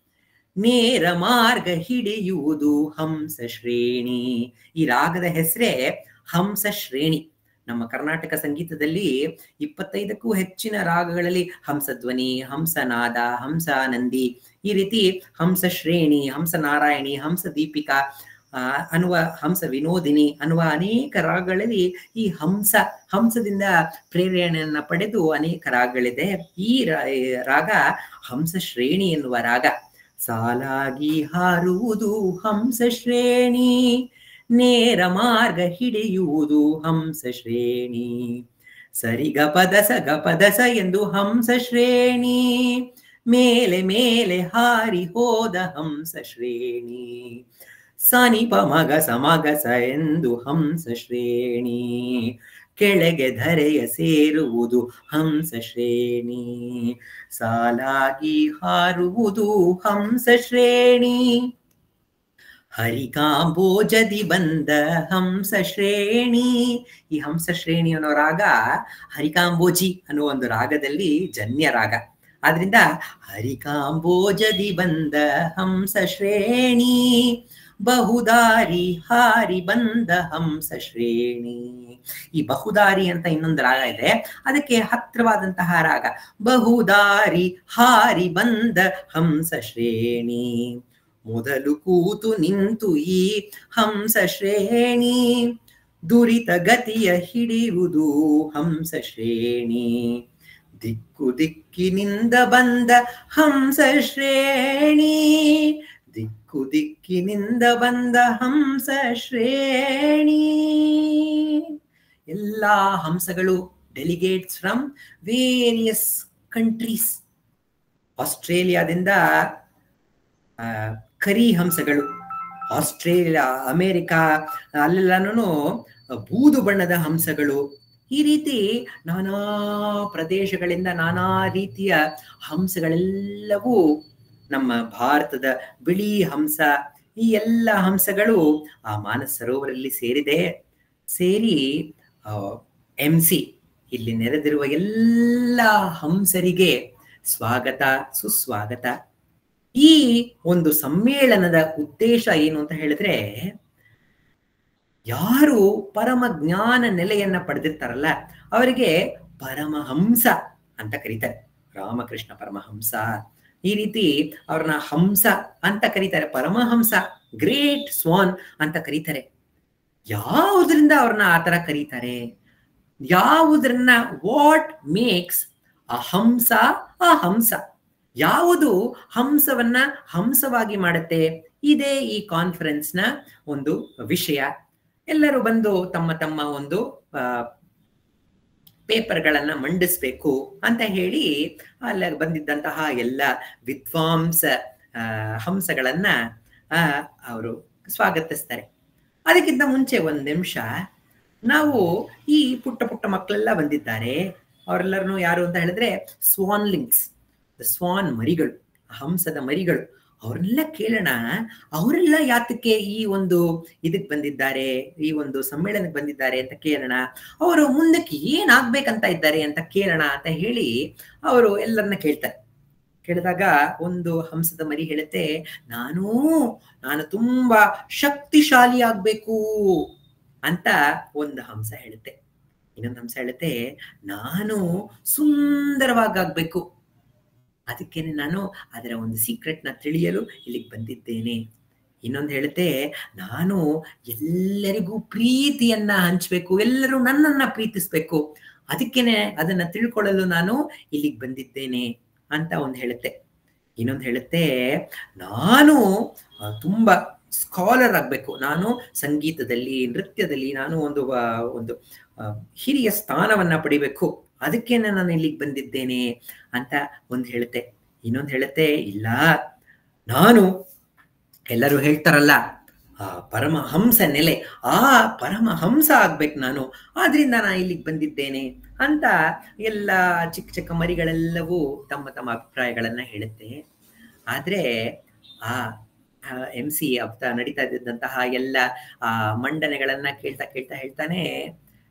ನೇರ ಮಾರ್ಗ ಹಿಡಿಯುವುದು ಹಂಸ ಶ್ರೇಣಿ. ಈ ರಾಗದ ಹೆಸರೇ ಹಂಸ ಶ್ರೇಣಿ. ನಮ್ಮ ಕರ್ನಾಟಕ ಸಂಗೀತದಲ್ಲಿ 25ಕ್ಕೂ ಹೆಚ್ಚಿನ ರಾಗಗಳಲ್ಲಿ ಹಂಸಧ್ವನಿ, ಹಂಸನಾದ, ಹಂಸಾನಂದಿ, ಈ ರೀತಿ ಹಂಸ ಶ್ರೇಣಿ, ಹಂಸ ನಾರಾಯಣಿ, ಹಂಸ ದೀಪಿಕಾ ಅನ್ನುವ, ಹಂಸ ವಿನೋದಿನಿ ಅನ್ನುವ ಅನೇಕ ರಾಗಗಳಲ್ಲಿ ಈ ಹಂಸದಿಂದ ಪ್ರೇರಣೆಯನ್ನ ಪಡೆದು ಅನೇಕ ರಾಗಗಳಿದೆ. ಈ ರಾಗ ಹಂಸ ಶ್ರೇಣಿ ಎನ್ನುವ ರಾಗ. ಸಾಲಾಗಿ ಹಾರುವುದು ಹಂಸ ಶ್ರೇಣಿ, ನೇರ ಮಾರ್ಗ ಹಿಡಿಯುವುದು ಹಂಸ ಶ್ರೇಣಿ, ಸರಿಗಪದಸ ಎಂದು ಹಂಸ ಶ್ರೇಣಿ, ಮೇಲೆ ಮೇಲೆ ಹಾರಿ ಹೋದ ಹಂಸ ಶ್ರೇಣಿ, ಸನಿಪ ಮಗಸ ಎಂದು ಹಂಸ ಶ್ರೇಣಿ, ಕೆಳಗೆ ಧರೆಯ ಸೇರುವುದು ಹಂಸ ಶ್ರೇಣಿ, ಸಾಲಾಗಿ ಹಾರುವುದು ಹಂಸ ಶ್ರೇಣಿ, ಹರಿಕಾಂಬೋಜದಿ ಬಂದ ಹಂಸ ಶ್ರೇಣಿ. ಈ ಹಂಸ ಶ್ರೇಣಿ ಅನ್ನೋ ರಾಗ ಹರಿಕಾಂಬೋಜಿ ಅನ್ನೋ ಒಂದು ರಾಗದಲ್ಲಿ ಜನ್ಯ ರಾಗ. ಆದ್ರಿಂದ ಹರಿಕಾಂಬೋಜದಿ ಬಂದ ಹಂಸ ಶ್ರೇಣಿ, ಬಹುದಾರಿ ಹಾರಿ ಬಂದ ಹಂಸ ಶ್ರೇಣಿ. ಈ ಬಹುದಾರಿ ಅಂತ ಇನ್ನೊಂದು ರಾಗ ಇದೆ, ಅದಕ್ಕೆ ಹತ್ರವಾದಂತಹ ರಾಗ. ಬಹುದಾರಿ ಹಾರಿ ಬಂದ ಹಂಸ ಶ್ರೇಣಿ, ಮೊದಲು ಕೂತು ನಿಂತು ಈ ಹಂಸ ಶ್ರೇಣಿ, ದುರಿತ ಗತಿಯ ಹಿಡಿಯುವುದು ಹಂಸ ಶ್ರೇಣಿ, ದಿಕ್ಕು ದಿಕ್ಕಿನಿಂದ ಬಂದ ಹಂಸ ಶ್ರೇಣಿ, ದಿಕ್ಕು ದಿಕ್ಕಿನಿಂದ ಬಂದ ಹಂಸ ಶ್ರೇಣಿ. ಎಲ್ಲಾ ಹಂಸಗಳು ಡೆಲಿಗೇಟ್ಸ್ ಫ್ರಮ್ ವೇರಿಯಸ್ ಕಂಟ್ರೀಸ್. ಆಸ್ಟ್ರೇಲಿಯಾದಿಂದ ಕರಿ ಹಂಸಗಳು, ಆಸ್ಟ್ರೇಲಿಯಾ, ಅಮೆರಿಕಾ ಅಲ್ಲೆಲ್ಲಾನು ಬೂದು ಬಣ್ಣದ ಹಂಸಗಳು. ಈ ರೀತಿ ನಾನಾ ಪ್ರದೇಶಗಳಿಂದ ನಾನಾ ರೀತಿಯ ಹಂಸಗಳೆಲ್ಲವೂ ನಮ್ಮ ಭಾರತದ ಬಿಳಿ ಹಂಸ, ಈ ಎಲ್ಲ ಹಂಸಗಳು ಆ ಮಾನಸ ಸರೋವರದಲ್ಲಿ ಸೇರಿ MC ಇಲ್ಲಿ ನೆರೆದಿರುವ ಎಲ್ಲ ಹಂಸರಿಗೆ ಸ್ವಾಗತ, ಸುಸ್ವಾಗತ. ಈ ಒಂದು ಸಮ್ಮೇಳನದ ಉದ್ದೇಶ ಏನು ಅಂತ ಹೇಳಿದ್ರೆ, ಯಾರು ಪರಮ ಜ್ಞಾನ ನೆಲೆಯನ್ನ ಪಡೆದಿರ್ತಾರಲ್ಲ ಅವರಿಗೆ ಪರಮಹಂಸ ಅಂತ ಕರೀತಾರೆ. ರಾಮಕೃಷ್ಣ ಪರಮಹಂಸ, ಈ ರೀತಿ ಅವ್ರನ್ನ ಹಂಸ ಅಂತ ಕರೀತಾರೆ. ಪರಮಹಂಸ, ಗ್ರೇಟ್ ಸ್ವಾನ್ ಅಂತ ಕರೀತಾರೆ. ಯಾವುದರಿಂದ ಅವ್ರನ್ನ ಆತರ ಕರೀತಾರೆ? ಯಾವುದನ್ನ, ವಾಟ್ ಮೇಕ್ಸ್ ಅ ಹಂಸ ಅ ಹಂಸ? ಯಾವುದು ಹಂಸವನ್ನ ಹಂಸವಾಗಿ ಮಾಡುತ್ತೆ? ಇದೇ ಈ ಕಾನ್ಫರೆನ್ಸ್ ನ ಒಂದು ವಿಷಯ. ಎಲ್ಲರೂ ಬಂದು ತಮ್ಮ ತಮ್ಮ ಒಂದು ಪೇಪರ್ಗಳನ್ನ ಮಂಡಿಸ್ಬೇಕು ಅಂತ ಹೇಳಿ ಅಲ್ಲ ಬಂದಿದ್ದಂತಹ ಎಲ್ಲ ವಿದ್ವಾಂಸ ಹಂಸಗಳನ್ನ ಅವರು ಸ್ವಾಗತಿಸ್ತಾರೆ. ಅದಕ್ಕಿಂತ ಮುಂಚೆ ಒಂದ್ ನಿಮಿಷ, ನಾವು ಈ ಪುಟ್ಟ ಪುಟ್ಟ ಮಕ್ಕಳೆಲ್ಲ ಬಂದಿದ್ದಾರೆ, ಅವರೆಲ್ಲರೂ ಯಾರು ಅಂತ ಹೇಳಿದ್ರೆ ಸ್ವಾನ್ಲಿಂಗ್ಸ್, ಸ್ವಾನ್ ಮರಿಗಳು, ಹಂಸದ ಮರಿಗಳು. ಅವ್ರನ್ನೆಲ್ಲ ಕೇಳೋಣ, ಅವರೆಲ್ಲ ಯಾತಕ್ಕೆ ಈ ಒಂದು ಇದಕ್ ಬಂದಿದ್ದಾರೆ, ಈ ಒಂದು ಸಮ್ಮೇಳನಕ್ಕೆ ಬಂದಿದ್ದಾರೆ ಅಂತ ಕೇಳೋಣ, ಅವರು ಮುಂದಕ್ಕೆ ಏನಾಗ್ಬೇಕಂತ ಇದ್ದಾರೆ ಅಂತ ಕೇಳೋಣ ಅಂತ ಹೇಳಿ ಅವರು ಎಲ್ಲರನ್ನ ಕೇಳ್ತಾರೆ. ಕೇಳಿದಾಗ ಒಂದು ಹಂಸದ ಮರಿ ಹೇಳುತ್ತೆ, ನಾನು ತುಂಬಾ ಶಕ್ತಿಶಾಲಿ ಆಗ್ಬೇಕು ಅಂತ ಒಂದು ಹಂಸ ಹೇಳುತ್ತೆ. ಇನ್ನೊಂದು ಹಂಸ ಹೇಳುತ್ತೆ, ನಾನು ಸುಂದರವಾಗಬೇಕು, ಅದಕ್ಕೇನೆ ನಾನು ಅದರ ಒಂದು ಸೀಕ್ರೆಟ್ ನ ತಿಳಿಯಲು ಇಲ್ಲಿಗೆ ಬಂದಿದ್ದೇನೆ. ಇನ್ನೊಂದು ಹೇಳುತ್ತೆ, ನಾನು ಎಲ್ಲರಿಗೂ ಪ್ರೀತಿಯನ್ನ ಹಂಚ್ಬೇಕು, ಎಲ್ಲರೂ ನನ್ನನ್ನ ಪ್ರೀತಿಸ್ಬೇಕು, ಅದಕ್ಕೇನೆ ಅದನ್ನ ತಿಳ್ಕೊಳ್ಳಲು ನಾನು ಇಲ್ಲಿಗೆ ಬಂದಿದ್ದೇನೆ ಅಂತ ಒಂದು ಹೇಳುತ್ತೆ. ಇನ್ನೊಂದು ಹೇಳುತ್ತೆ, ನಾನು ತುಂಬಾ ಸ್ಕಾಲರ್ ಆಗ್ಬೇಕು, ನಾನು ಸಂಗೀತದಲ್ಲಿ ನೃತ್ಯದಲ್ಲಿ ನಾನು ಒಂದು ಹಿರಿಯ ಸ್ಥಾನವನ್ನ ಪಡಿಬೇಕು, ಅದಕ್ಕೇನೆ ನಾನು ಇಲ್ಲಿಗೆ ಬಂದಿದ್ದೇನೆ ಅಂತ ಒಂದು ಹೇಳುತ್ತೆ. ಇನ್ನೊಂದು ಹೇಳುತ್ತೆ, ಇಲ್ಲ, ನಾನು ಎಲ್ಲರೂ ಹೇಳ್ತಾರಲ್ಲ ಪರಮಹಂಸ ನೆಲೆ, ಆ ಪರಮಹಂಸ ಆಗ್ಬೇಕು ನಾನು, ಆದ್ರಿಂದ ನಾನು ಇಲ್ಲಿಗೆ ಬಂದಿದ್ದೇನೆ ಅಂತ ಎಲ್ಲ ಚಿಕ್ಕ ಚಿಕ್ಕ ಮರಿಗಳೆಲ್ಲವೂ ತಮ್ಮ ತಮ್ಮ ಅಭಿಪ್ರಾಯಗಳನ್ನ ಹೇಳುತ್ತೆ. ಆದ್ರೆ ಆ MC ನಡೀತಾ ಇದ್ದಂತಹ ಎಲ್ಲ ಮಂಡನೆಗಳನ್ನ ಕೇಳ್ತಾ ಕೇಳ್ತಾ ಹೇಳ್ತಾನೆ,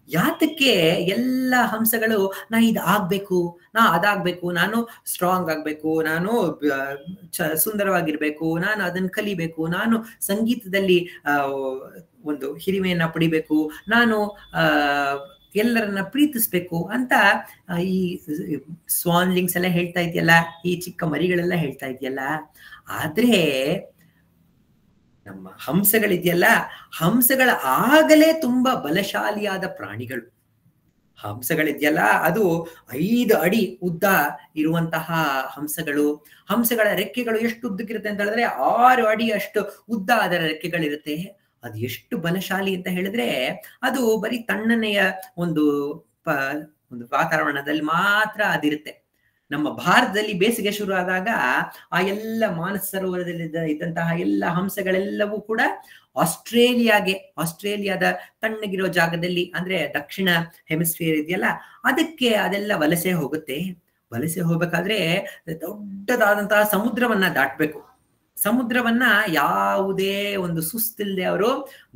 ಯಾತಕ್ಕೆ ಎಲ್ಲ ಹಂಸಗಳು ನಾ ಇದು ಆಗ್ಬೇಕು, ನಾ ಅದಾಗ್ಬೇಕು, ನಾನು ಸ್ಟ್ರಾಂಗ್ ಆಗ್ಬೇಕು, ನಾನು ಸುಂದರವಾಗಿರ್ಬೇಕು, ನಾನು ಅದನ್ನ ಕಲಿಬೇಕು, ನಾನು ಸಂಗೀತದಲ್ಲಿ ಒಂದು ಹಿರಿಮೆಯನ್ನ ಪಡಿಬೇಕು, ನಾನು ಎಲ್ಲರನ್ನ ಪ್ರೀತಿಸ್ಬೇಕು ಅಂತ ಈ ಸ್ವಾನ್ಲಿಂಗ್ಸ್ ಎಲ್ಲ ಹೇಳ್ತಾ ಇದೆಯಲ್ಲ, ಈ ಚಿಕ್ಕ ಮರಿಗಳೆಲ್ಲ ಹೇಳ್ತಾ ಇದೆಯಲ್ಲ. ಆದ್ರೆ ನಮ್ಮ ಹಂಸಗಳಿದೆಯಲ್ಲ, ಹಂಸಗಳ ಆಗಲೇ ತುಂಬಾ ಬಲಶಾಲಿಯಾದ ಪ್ರಾಣಿಗಳು. ಹಂಸಗಳಿದೆಯಲ್ಲ, ಅದು 5 ಅಡಿ ಉದ್ದ ಇರುವಂತಹ ಹಂಸಗಳು. ಹಂಸಗಳ ರೆಕ್ಕೆಗಳು ಎಷ್ಟು ಉದ್ದಕ್ಕಿರುತ್ತೆ ಅಂತ ಹೇಳಿದ್ರೆ 6 ಅಡಿ ಅಷ್ಟು ಉದ್ದ ಅದರ ರೆಕ್ಕೆಗಳಿರುತ್ತೆ. ಅದು ಎಷ್ಟು ಬಲಶಾಲಿ ಅಂತ ಹೇಳಿದ್ರೆ, ಅದು ಬರೀ ತಣ್ಣನೆಯ ಒಂದು ವಾತಾವರಣದಲ್ಲಿ ಮಾತ್ರ ಅದಿರುತ್ತೆ. ನಮ್ಮ ಭಾರತದಲ್ಲಿ ಬೇಸಿಗೆ ಶುರು ಆದಾಗ ಆ ಎಲ್ಲ ಮಾನಸ ಸರೋವರದಲ್ಲಿ ಇದ್ದಂತಹ ಎಲ್ಲ ಹಂಸಗಳೆಲ್ಲವೂ ಕೂಡ ಆಸ್ಟ್ರೇಲಿಯಾದ ತಣ್ಣಗಿರೋ ಜಾಗದಲ್ಲಿ, ಅಂದ್ರೆ ದಕ್ಷಿಣ ಹೆಮಿಸ್ಫಿಯರ್ ಇದೆಯಲ್ಲ, ಅದಕ್ಕೆ ಅದೆಲ್ಲ ವಲಸೆ ಹೋಗುತ್ತೆ. ವಲಸೆ ಹೋಗ್ಬೇಕಾದ್ರೆ ದೊಡ್ಡದಾದಂತಹ ಸಮುದ್ರವನ್ನ ದಾಟ್ಬೇಕು. ಸಮುದ್ರವನ್ನ ಯಾವುದೇ ಒಂದು ಸುಸ್ತಿಲ್ದೆ ಅವರು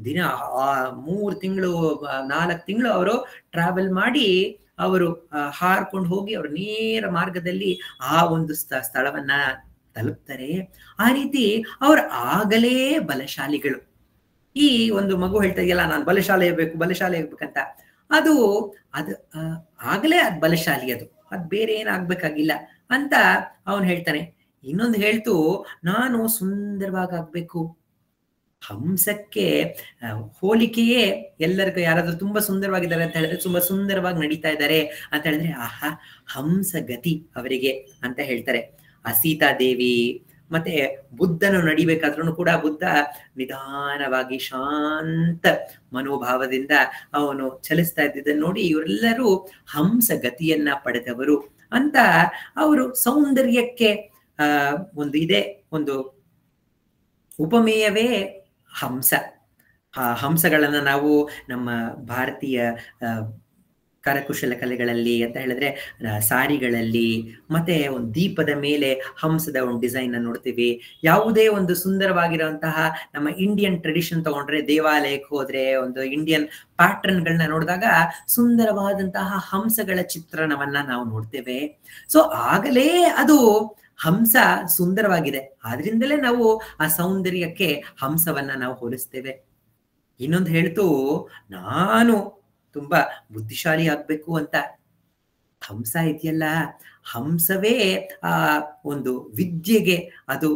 ದಿನ 3 ತಿಂಗಳು 4 ತಿಂಗಳು ಅವರು ಟ್ರಾವೆಲ್ ಮಾಡಿ ಅವರು ಹಾರ್ಕೊಂಡು ಹೋಗಿ ಅವರು ನೇರ ಮಾರ್ಗದಲ್ಲಿ ಆ ಒಂದು ಸ್ಥಳವನ್ನ ತಲುಪ್ತಾರೆ. ಆ ರೀತಿ ಅವರು ಆಗಲೇ ಬಲಶಾಲಿಗಳು. ಈ ಒಂದು ಮಗು ಹೇಳ್ತಾ ಇದೆಯಲ್ಲ, ನಾನು ಬಲಶಾಲಿ ಆಗ್ಬೇಕಂತ, ಅದು ಆಗಲೇ ಅದು ಬಲಶಾಲಿ, ಅದು ಬೇರೆ ಏನಾಗ್ಬೇಕಾಗಿಲ್ಲ ಅಂತ ಅವನು ಹೇಳ್ತಾನೆ. ಇನ್ನೊಂದು ಹೇಳ್ತು, ನಾನು ಸುಂದರವಾಗಬೇಕು. ಹಂಸಕ್ಕೆ ಹೋಲಿಕೆಯೇ ಎಲ್ಲರಿಗೂ, ಯಾರಾದ್ರೂ ತುಂಬಾ ಸುಂದರವಾಗಿದ್ದಾರೆ ಅಂತ ಹೇಳಿದ್ರೆ, ತುಂಬಾ ಸುಂದರವಾಗಿ ನಡೀತಾ ಇದ್ದಾರೆ ಅಂತ ಹೇಳಿದ್ರೆ, ಆಹಾ ಹಂಸ ಗತಿ ಅವರಿಗೆ ಅಂತ ಹೇಳ್ತಾರೆ. ಆ ಸೀತಾದೇವಿ ಮತ್ತೆ ಬುದ್ಧನು ನಡಿಬೇಕಾದ್ರೂ ಕೂಡ ಬುದ್ಧ ನಿಧಾನವಾಗಿ ಶಾಂತ ಮನೋಭಾವದಿಂದ ಅವನು ಚಲಿಸ್ತಾ ಇದ್ದಿದ್ದನ್ನು ನೋಡಿ ಇವರೆಲ್ಲರೂ ಹಂಸ ಗತಿಯನ್ನ ಪಡೆದವರು ಅಂತ ಅವರು ಸೌಂದರ್ಯಕ್ಕೆ ಒಂದು ಉಪಮೇಯವೇ ಹಂಸ. ಹಂಸಗಳನ್ನ ನಾವು ನಮ್ಮ ಭಾರತೀಯ ಕರಕುಶಲ ಕಲೆಗಳಲ್ಲಿ ಅಂತ ಹೇಳಿದ್ರೆ ಸಾರಿಗಳಲ್ಲಿ ಮತ್ತೆ ಒಂದು ದೀಪದ ಮೇಲೆ ಹಂಸದ ಒಂದು ಡಿಸೈನ್ ಅನ್ನು ನೋಡ್ತೀವಿ. ಯಾವುದೇ ಒಂದು ಸುಂದರವಾಗಿರುವಂತಹ ನಮ್ಮ ಇಂಡಿಯನ್ ಟ್ರೆಡಿಷನ್ ತಗೊಂಡ್ರೆ, ದೇವಾಲಯಕ್ಕೆ ಹೋದ್ರೆ ಒಂದು ಇಂಡಿಯನ್ ಪ್ಯಾಟರ್ನ್ಗಳನ್ನ ನೋಡಿದಾಗ ಸುಂದರವಾದಂತಹ ಹಂಸಗಳ ಚಿತ್ರಣವನ್ನ ನಾವು ನೋಡ್ತೇವೆ. ಸೊ ಆಗಲೇ ಅದು ಹಂಸ ಸುಂದರವಾಗಿದೆ, ಆದ್ರಿಂದಲೇ ನಾವು ಆ ಸೌಂದರ್ಯಕ್ಕೆ ಹಂಸವನ್ನ ನಾವು ಹೋಲಿಸ್ತೇವೆ. ಇನ್ನೊಂದು ಹೇಳ್ತು, ನಾನು ತುಂಬಾ ಬುದ್ಧಿಶಾಲಿ ಆಗ್ಬೇಕು ಅಂತ. ಹಂಸ ಇದೆಯಲ್ಲ, ಹಂಸವೇ ಆ ಒಂದು ವಿದ್ಯೆಗೆ ಅದು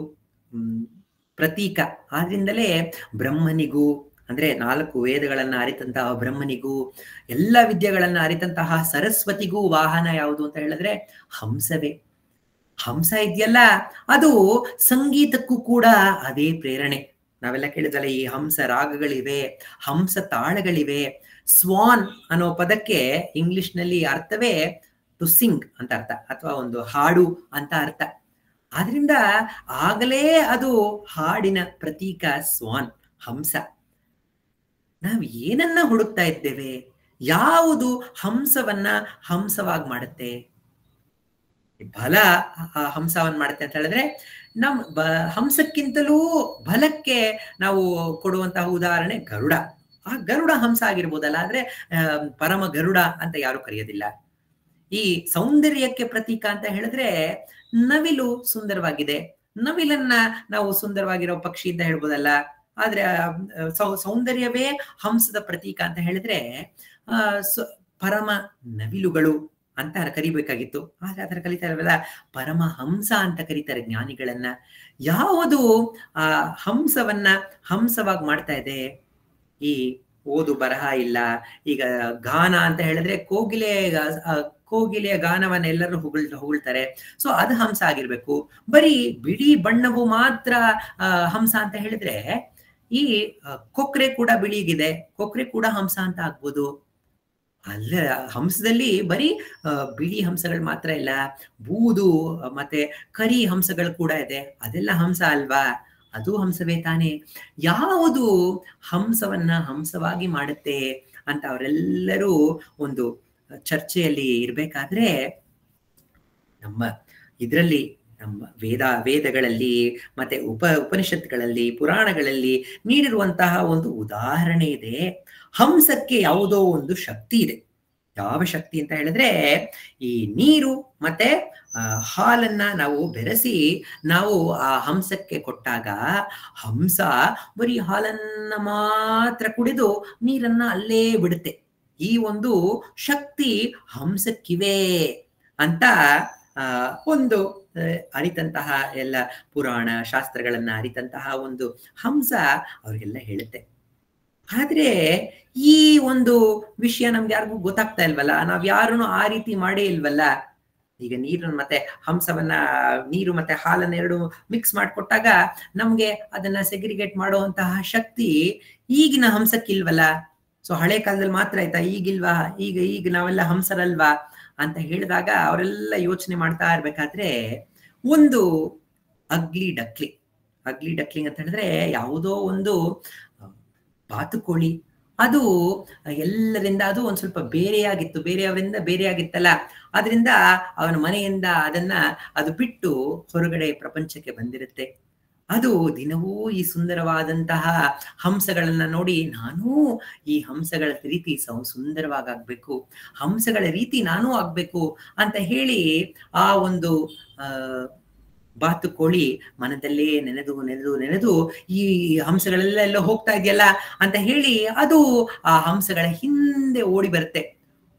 ಪ್ರತೀಕ. ಆದ್ರಿಂದಲೇ ಬ್ರಹ್ಮನಿಗೂ, ಅಂದ್ರೆ 4 ವೇದಗಳನ್ನ ಅರಿತಂತಹ ಬ್ರಹ್ಮನಿಗೂ, ಎಲ್ಲ ವಿದ್ಯೆಗಳನ್ನ ಅರಿತಂತಹ ಸರಸ್ವತಿಗೂ ವಾಹನ ಯಾವುದು ಅಂತ ಹೇಳಿದ್ರೆ ಹಂಸವೇ. ಹಂಸ ಇದೆಯಲ್ಲ, ಅದು ಸಂಗೀತಕ್ಕೂ ಕೂಡ ಅದೇ ಪ್ರೇರಣೆ. ನಾವೆಲ್ಲ ಕೇಳಿದಲ್ಲ, ಈ ಹಂಸ ರಾಗಗಳಿವೆ, ಹಂಸ ತಾಳಗಳಿವೆ. ಸ್ವಾನ್ ಅನ್ನೋ ಪದಕ್ಕೆ ಇಂಗ್ಲಿಷ್ನಲ್ಲಿ ಅರ್ಥವೇ ಟು ಸಿಂಗ್ ಅಂತ ಅರ್ಥ, ಅಥವಾ ಒಂದು ಹಾಡು ಅಂತ ಅರ್ಥ. ಆದ್ರಿಂದ ಆಗಲೇ ಅದು ಹಾಡಿನ ಪ್ರತೀಕ ಸ್ವಾನ್, ಹಂಸ. ನಾವು ಏನನ್ನ ಹುಡುಕ್ತಾ ಇದ್ದೇವೆ? ಯಾವುದು ಹಂಸವನ್ನ ಹಂಸವಾಗಿ ಮಾಡುತ್ತೆ? ಬಲ ಹಂಸವನ್ನ ಮಾಡುತ್ತೆ ಅಂತ ಹೇಳಿದ್ರೆ, ಹಂಸಕ್ಕಿಂತಲೂ ಬಲಕ್ಕೆ ನಾವು ಕೊಡುವಂತಹ ಉದಾಹರಣೆ ಗರುಡ. ಆ ಗರುಡ ಹಂಸ ಆಗಿರ್ಬೋದಲ್ಲ, ಆದ್ರೆ ಪರಮ ಗರುಡ ಅಂತ ಯಾರು ಕರೆಯೋದಿಲ್ಲ. ಈ ಸೌಂದರ್ಯಕ್ಕೆ ಪ್ರತೀಕ ಅಂತ ಹೇಳಿದ್ರೆ ನವಿಲು ಸುಂದರವಾಗಿದೆ, ನವಿಲನ್ನ ನಾವು ಸುಂದರವಾಗಿರೋ ಪಕ್ಷಿ ಅಂತ ಹೇಳ್ಬೋದಲ್ಲ. ಆದ್ರೆ ಸೌಂದರ್ಯವೇ ಹಂಸದ ಪ್ರತೀಕ ಅಂತ ಹೇಳಿದ್ರೆ ಪರಮ ನವಿಲುಗಳು ಅಂತ ಕರಿಬೇಕಾಗಿತ್ತು. ಆದ್ರೆ ಅದರ ಕಲಿತಾರಲ್ಲ, ಪರಮ ಹಂಸ ಅಂತ ಕರೀತಾರೆ ಜ್ಞಾನಿಗಳನ್ನ. ಯಾವುದು ಆ ಹಂಸವನ್ನ ಹಂಸವಾಗಿ ಮಾಡ್ತಾ ಇದೆ? ಈ ಓದು ಬರಹ ಇಲ್ಲ. ಈಗ ಗಾನ ಅಂತ ಹೇಳಿದ್ರೆ ಕೋಗಿಲೆಯ ಗಾನವನ್ನ ಎಲ್ಲರೂ ಹೊಗಳ್ತಾರೆ. ಸೊ ಅದು ಹಂಸ ಆಗಿರ್ಬೇಕು. ಬರೀ ಬಿಳಿ ಬಣ್ಣವು ಮಾತ್ರ ಹಂಸ ಅಂತ ಹೇಳಿದ್ರೆ, ಈ ಕೊಕ್ರೆ ಕೂಡ ಬಿಳಿಗಿದೆ, ಕೊಕ್ರೆ ಕೂಡ ಹಂಸ ಅಂತ ಆಗ್ಬೋದು. ಅಲ್ಲ, ಹಂಸದಲ್ಲಿ ಬರೀ ಬಿಳಿ ಹಂಸಗಳು ಮಾತ್ರ ಇಲ್ಲ, ಬೂದು ಮತ್ತೆ ಕರಿ ಹಂಸಗಳು ಕೂಡ ಇದೆ. ಅದೆಲ್ಲ ಹಂಸ ಅಲ್ವಾ? ಅದು ಹಂಸವೇ ತಾನೆ. ಯಾವುದು ಹಂಸವನ್ನ ಹಂಸವಾಗಿ ಮಾಡುತ್ತೆ ಅಂತ ಅವರೆಲ್ಲರೂ ಒಂದು ಚರ್ಚೆಯಲ್ಲಿ ಇರ್ಬೇಕಾದ್ರೆ, ನಮ್ಮ ವೇದಗಳಲ್ಲಿ ಮತ್ತೆ ಉಪನಿಷತ್ಗಳಲ್ಲಿ ಪುರಾಣಗಳಲ್ಲಿ ನೀಡಿರುವಂತಹ ಒಂದು ಉದಾಹರಣೆ ಇದೆ. ಹಂಸಕ್ಕೆ ಯಾವುದೋ ಒಂದು ಶಕ್ತಿ ಇದೆ. ಯಾವ ಶಕ್ತಿ ಅಂತ ಹೇಳಿದ್ರೆ, ಈ ನೀರು ಮತ್ತೆ ಹಾಲನ್ನ ನಾವು ಬೆರೆಸಿ ನಾವು ಆ ಹಂಸಕ್ಕೆ ಕೊಟ್ಟಾಗ, ಹಂಸ ಬರೀ ಹಾಲನ್ನ ಮಾತ್ರ ಕುಡಿದು ನೀರನ್ನ ಅಲ್ಲೇ ಬಿಡುತ್ತೆ. ಈ ಒಂದು ಶಕ್ತಿ ಹಂಸಕ್ಕಿವೆ ಅಂತ ಒಂದು ಅರಿತಂತಹ ಎಲ್ಲ ಪುರಾಣ ಶಾಸ್ತ್ರಗಳನ್ನ ಅರಿತಂತಹ ಒಂದು ಹಂಸ ಅವ್ರಿಗೆಲ್ಲ ಹೇಳುತ್ತೆ. ಆದ್ರೆ ಈ ಒಂದು ವಿಷಯ ನಮ್ಗೆ ಯಾರಿಗೂ ಗೊತ್ತಾಗ್ತಾ ಇಲ್ವಲ್ಲ, ನಾವ್ ಯಾರನ್ನು ಆ ರೀತಿ ಮಾಡೇ ಇಲ್ವಲ್ಲ. ಈಗ ನೀರನ್ನು ಮತ್ತೆ ಹಂಸವನ್ನ, ನೀರು ಮತ್ತೆ ಹಾಲನ್ನ ಎರಡು ಮಿಕ್ಸ್ ಮಾಡಿಕೊಟ್ಟಾಗ ನಮ್ಗೆ ಅದನ್ನ ಸೆಗ್ರಿಗೇಟ್ ಮಾಡುವಂತಹ ಶಕ್ತಿ ಈಗಿನ ಹಂಸಕ್ಕಿಲ್ವಲ್ಲ. ಸೊ ಹಳೆ ಕಾಲದಲ್ಲಿ ಮಾತ್ರ ಆಯ್ತಾ, ಈಗಿಲ್ವಾ? ಈಗ ನಾವೆಲ್ಲ ಹಂಸರಲ್ವಾ ಅಂತ ಹೇಳಿದಾಗ ಅವರೆಲ್ಲ ಯೋಚನೆ ಮಾಡ್ತಾ ಇರ್ಬೇಕಾದ್ರೆ, ಒಂದು ಅಗ್ಲಿ ಡಕ್ಲಿಂಗ್ ಅಂತ ಹೇಳಿದ್ರೆ ಯಾವುದೋ ಒಂದು ಬಾತುಕೋಳಿ, ಅದು ಎಲ್ಲರಿಂದ ಅದು ಒಂದ್ ಸ್ವಲ್ಪ ಬೇರೆಯವರಿಂದ ಬೇರೆಯಾಗಿತ್ತಲ್ಲ. ಅದರಿಂದ ಅವನ ಮನೆಯಿಂದ ಅದು ಬಿಟ್ಟು ಹೊರಗಡೆ ಪ್ರಪಂಚಕ್ಕೆ ಬಂದಿರುತ್ತೆ. ಅದು ದಿನವೂ ಈ ಸುಂದರವಾದಂತಹ ಹಂಸಗಳನ್ನ ನೋಡಿ, ನಾನೂ ಈ ಹಂಸಗಳ ರೀತಿ ಸುಂದರವಾಗಬೇಕು, ಹಂಸಗಳ ರೀತಿ ನಾನೂ ಆಗ್ಬೇಕು ಅಂತ ಹೇಳಿ ಆ ಒಂದು ಬಾತುಕೋಳಿ ಮನದಲ್ಲೇ ನೆನೆದು ಈ ಹಂಸಗಳೆಲ್ಲ ಎಲ್ಲ ಹೋಗ್ತಾ ಇದೆಯಲ್ಲ ಅಂತ ಹೇಳಿ ಅದು ಆ ಹಂಸಗಳ ಹಿಂದೆ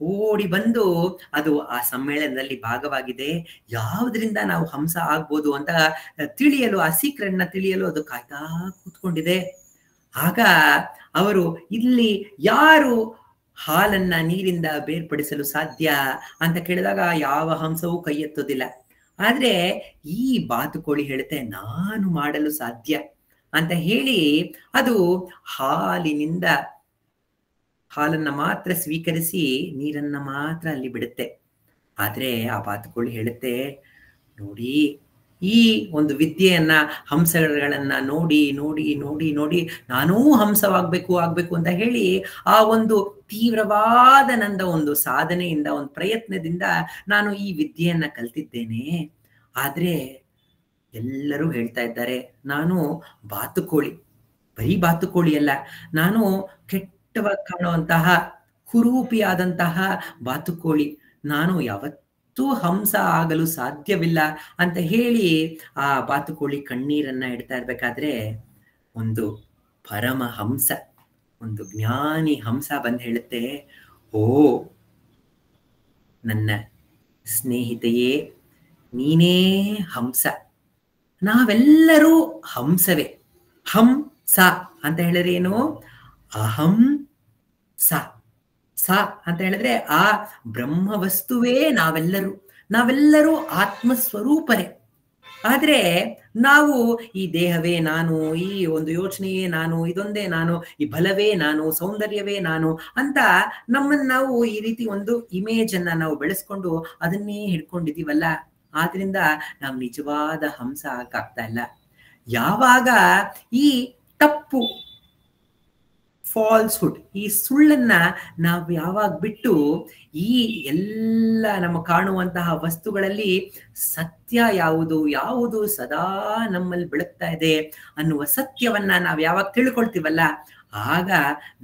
ಓಡಿ ಬಂದು ಅದು ಆ ಸಮ್ಮೇಳನದಲ್ಲಿ ಭಾಗವಾಗಿದೆ. ಯಾವುದರಿಂದ ನಾವು ಹಂಸ ಆಗ್ಬೋದು ಅಂತ ತಿಳಿಯಲು, ಆ ಸೀಕ್ರೆಟ್ನ ತಿಳಿಯಲು ಅದು ಕಾಯ್ತಾ ಕೂತ್ಕೊಂಡಿದೆ. ಆಗ ಅವರು, ಇಲ್ಲಿ ಯಾರು ಹಾಲನ್ನ ನೀರಿಂದ ಬೇರ್ಪಡಿಸಲು ಸಾಧ್ಯ ಅಂತ ಕೇಳಿದಾಗ ಯಾವ ಹಂಸವೂ ಕೈ ಎತ್ತೋದಿಲ್ಲ. ಆದ್ರೆ ಈ ಬಾತುಕೋಳಿ ಹೇಳುತ್ತೆ, ನಾನು ಮಾಡಲು ಸಾಧ್ಯ ಅಂತ ಹೇಳಿ ಅದು ಹಾಲನ್ನ ಮಾತ್ರ ಸ್ವೀಕರಿಸಿ ನೀರನ್ನ ಮಾತ್ರ ಅಲ್ಲಿ ಬಿಡುತ್ತೆ. ಆದ್ರೆ ಆ ಬಾತುಕೋಳಿ ಹೇಳುತ್ತೆ, ನೋಡಿ, ಈ ಒಂದು ವಿದ್ಯೆಯನ್ನ, ಹಂಸಗಳನ್ನ ನೋಡಿ ನೋಡಿ ನೋಡಿ ನೋಡಿ ನಾನೂ ಹಂಸವಾಗ್ಬೇಕು ಅಂತ ಹೇಳಿ ಆ ಒಂದು ತೀವ್ರವಾದ ನನ್ನ ಒಂದು ಸಾಧನೆಯಿಂದ, ಒಂದು ಪ್ರಯತ್ನದಿಂದ ನಾನು ಈ ವಿದ್ಯೆಯನ್ನ ಕಲ್ತಿದ್ದೇನೆ. ಆದ್ರೆ ಎಲ್ಲರೂ ಹೇಳ್ತಾ ಇದ್ದಾರೆ, ನಾನು ಬರೀ ಬಾತುಕೋಳಿ ಅಲ್ಲ, ನಾನು ಕೆಟ್ಟವಾಗಿ ಕಾಣುವಂತಹ ಕುರೂಪಿಯಾದಂತಹ ಬಾತುಕೋಳಿ, ನಾನು ಯಾವತ್ತೂ ಹಂಸ ಆಗಲು ಸಾಧ್ಯವಿಲ್ಲ ಅಂತ ಹೇಳಿ ಆ ಬಾತುಕೋಳಿ ಕಣ್ಣೀರನ್ನ ಇಡ್ತಾ ಇರ್ಬೇಕಾದ್ರೆ, ಒಂದು ಪರಮ ಹಂಸ, ಒಂದು ಜ್ಞಾನಿ ಹಂಸ ಬಂದು ಹೇಳುತ್ತೆ, ಓ ನನ್ನ ಸ್ನೇಹಿತೆಯೇ, ನೀನೇ ಹಂಸ, ನಾವೆಲ್ಲರೂ ಹಂಸವೇ. ಹಂಸ ಅಂತ ಹೇಳಿದ್ರೆ ಏನು? ಅಹಂ ಸ ಅಂತ ಹೇಳಿದ್ರೆ ಆ ಬ್ರಹ್ಮ ವಸ್ತುವೇ ನಾವೆಲ್ಲರೂ ಆತ್ಮಸ್ವರೂಪರೇ. ಆದ್ರೆ ನಾವು ಈ ದೇಹವೇ ನಾನು, ಈ ಒಂದು ಯೋಚನೆಯೇ ನಾನು, ಇದೊಂದೇ ನಾನು, ಈ ಬಲವೇ ನಾನು, ಸೌಂದರ್ಯವೇ ನಾನು ಅಂತ ನಮ್ಮನ್ನ ನಾವು ಈ ರೀತಿ ಒಂದು ಇಮೇಜ್ ಅನ್ನ ನಾವು ಬೆಳೆಸ್ಕೊಂಡು ಅದನ್ನೇ ಹಿಡ್ಕೊಂಡಿದೀವಲ್ಲ. ಆದ್ರಿಂದ ನಾವು ನಿಜವಾದ ಹಂಸ ಆಗ್ತಾ ಇಲ್ಲ. ಯಾವಾಗ ಈ ತಪ್ಪು ಫಾಲ್ಸ್ಹುಡ್, ಈ ಸುಳ್ಳನ್ನ ನಾವು ಯಾವಾಗ ಬಿಟ್ಟು ಈ ಎಲ್ಲ ನಮ್ಮ ಕಾಣುವಂತಹ ವಸ್ತುಗಳಲ್ಲಿ ಸತ್ಯ ಯಾವುದು ಯಾವುದು ಸದಾ ನಮ್ಮಲ್ಲಿ ಬೆಳಗ್ತಾ ಇದೆ ಅನ್ನುವ ಸತ್ಯವನ್ನ ನಾವು ಯಾವಾಗ ತಿಳ್ಕೊಳ್ತೀವಲ್ಲ, ಆಗ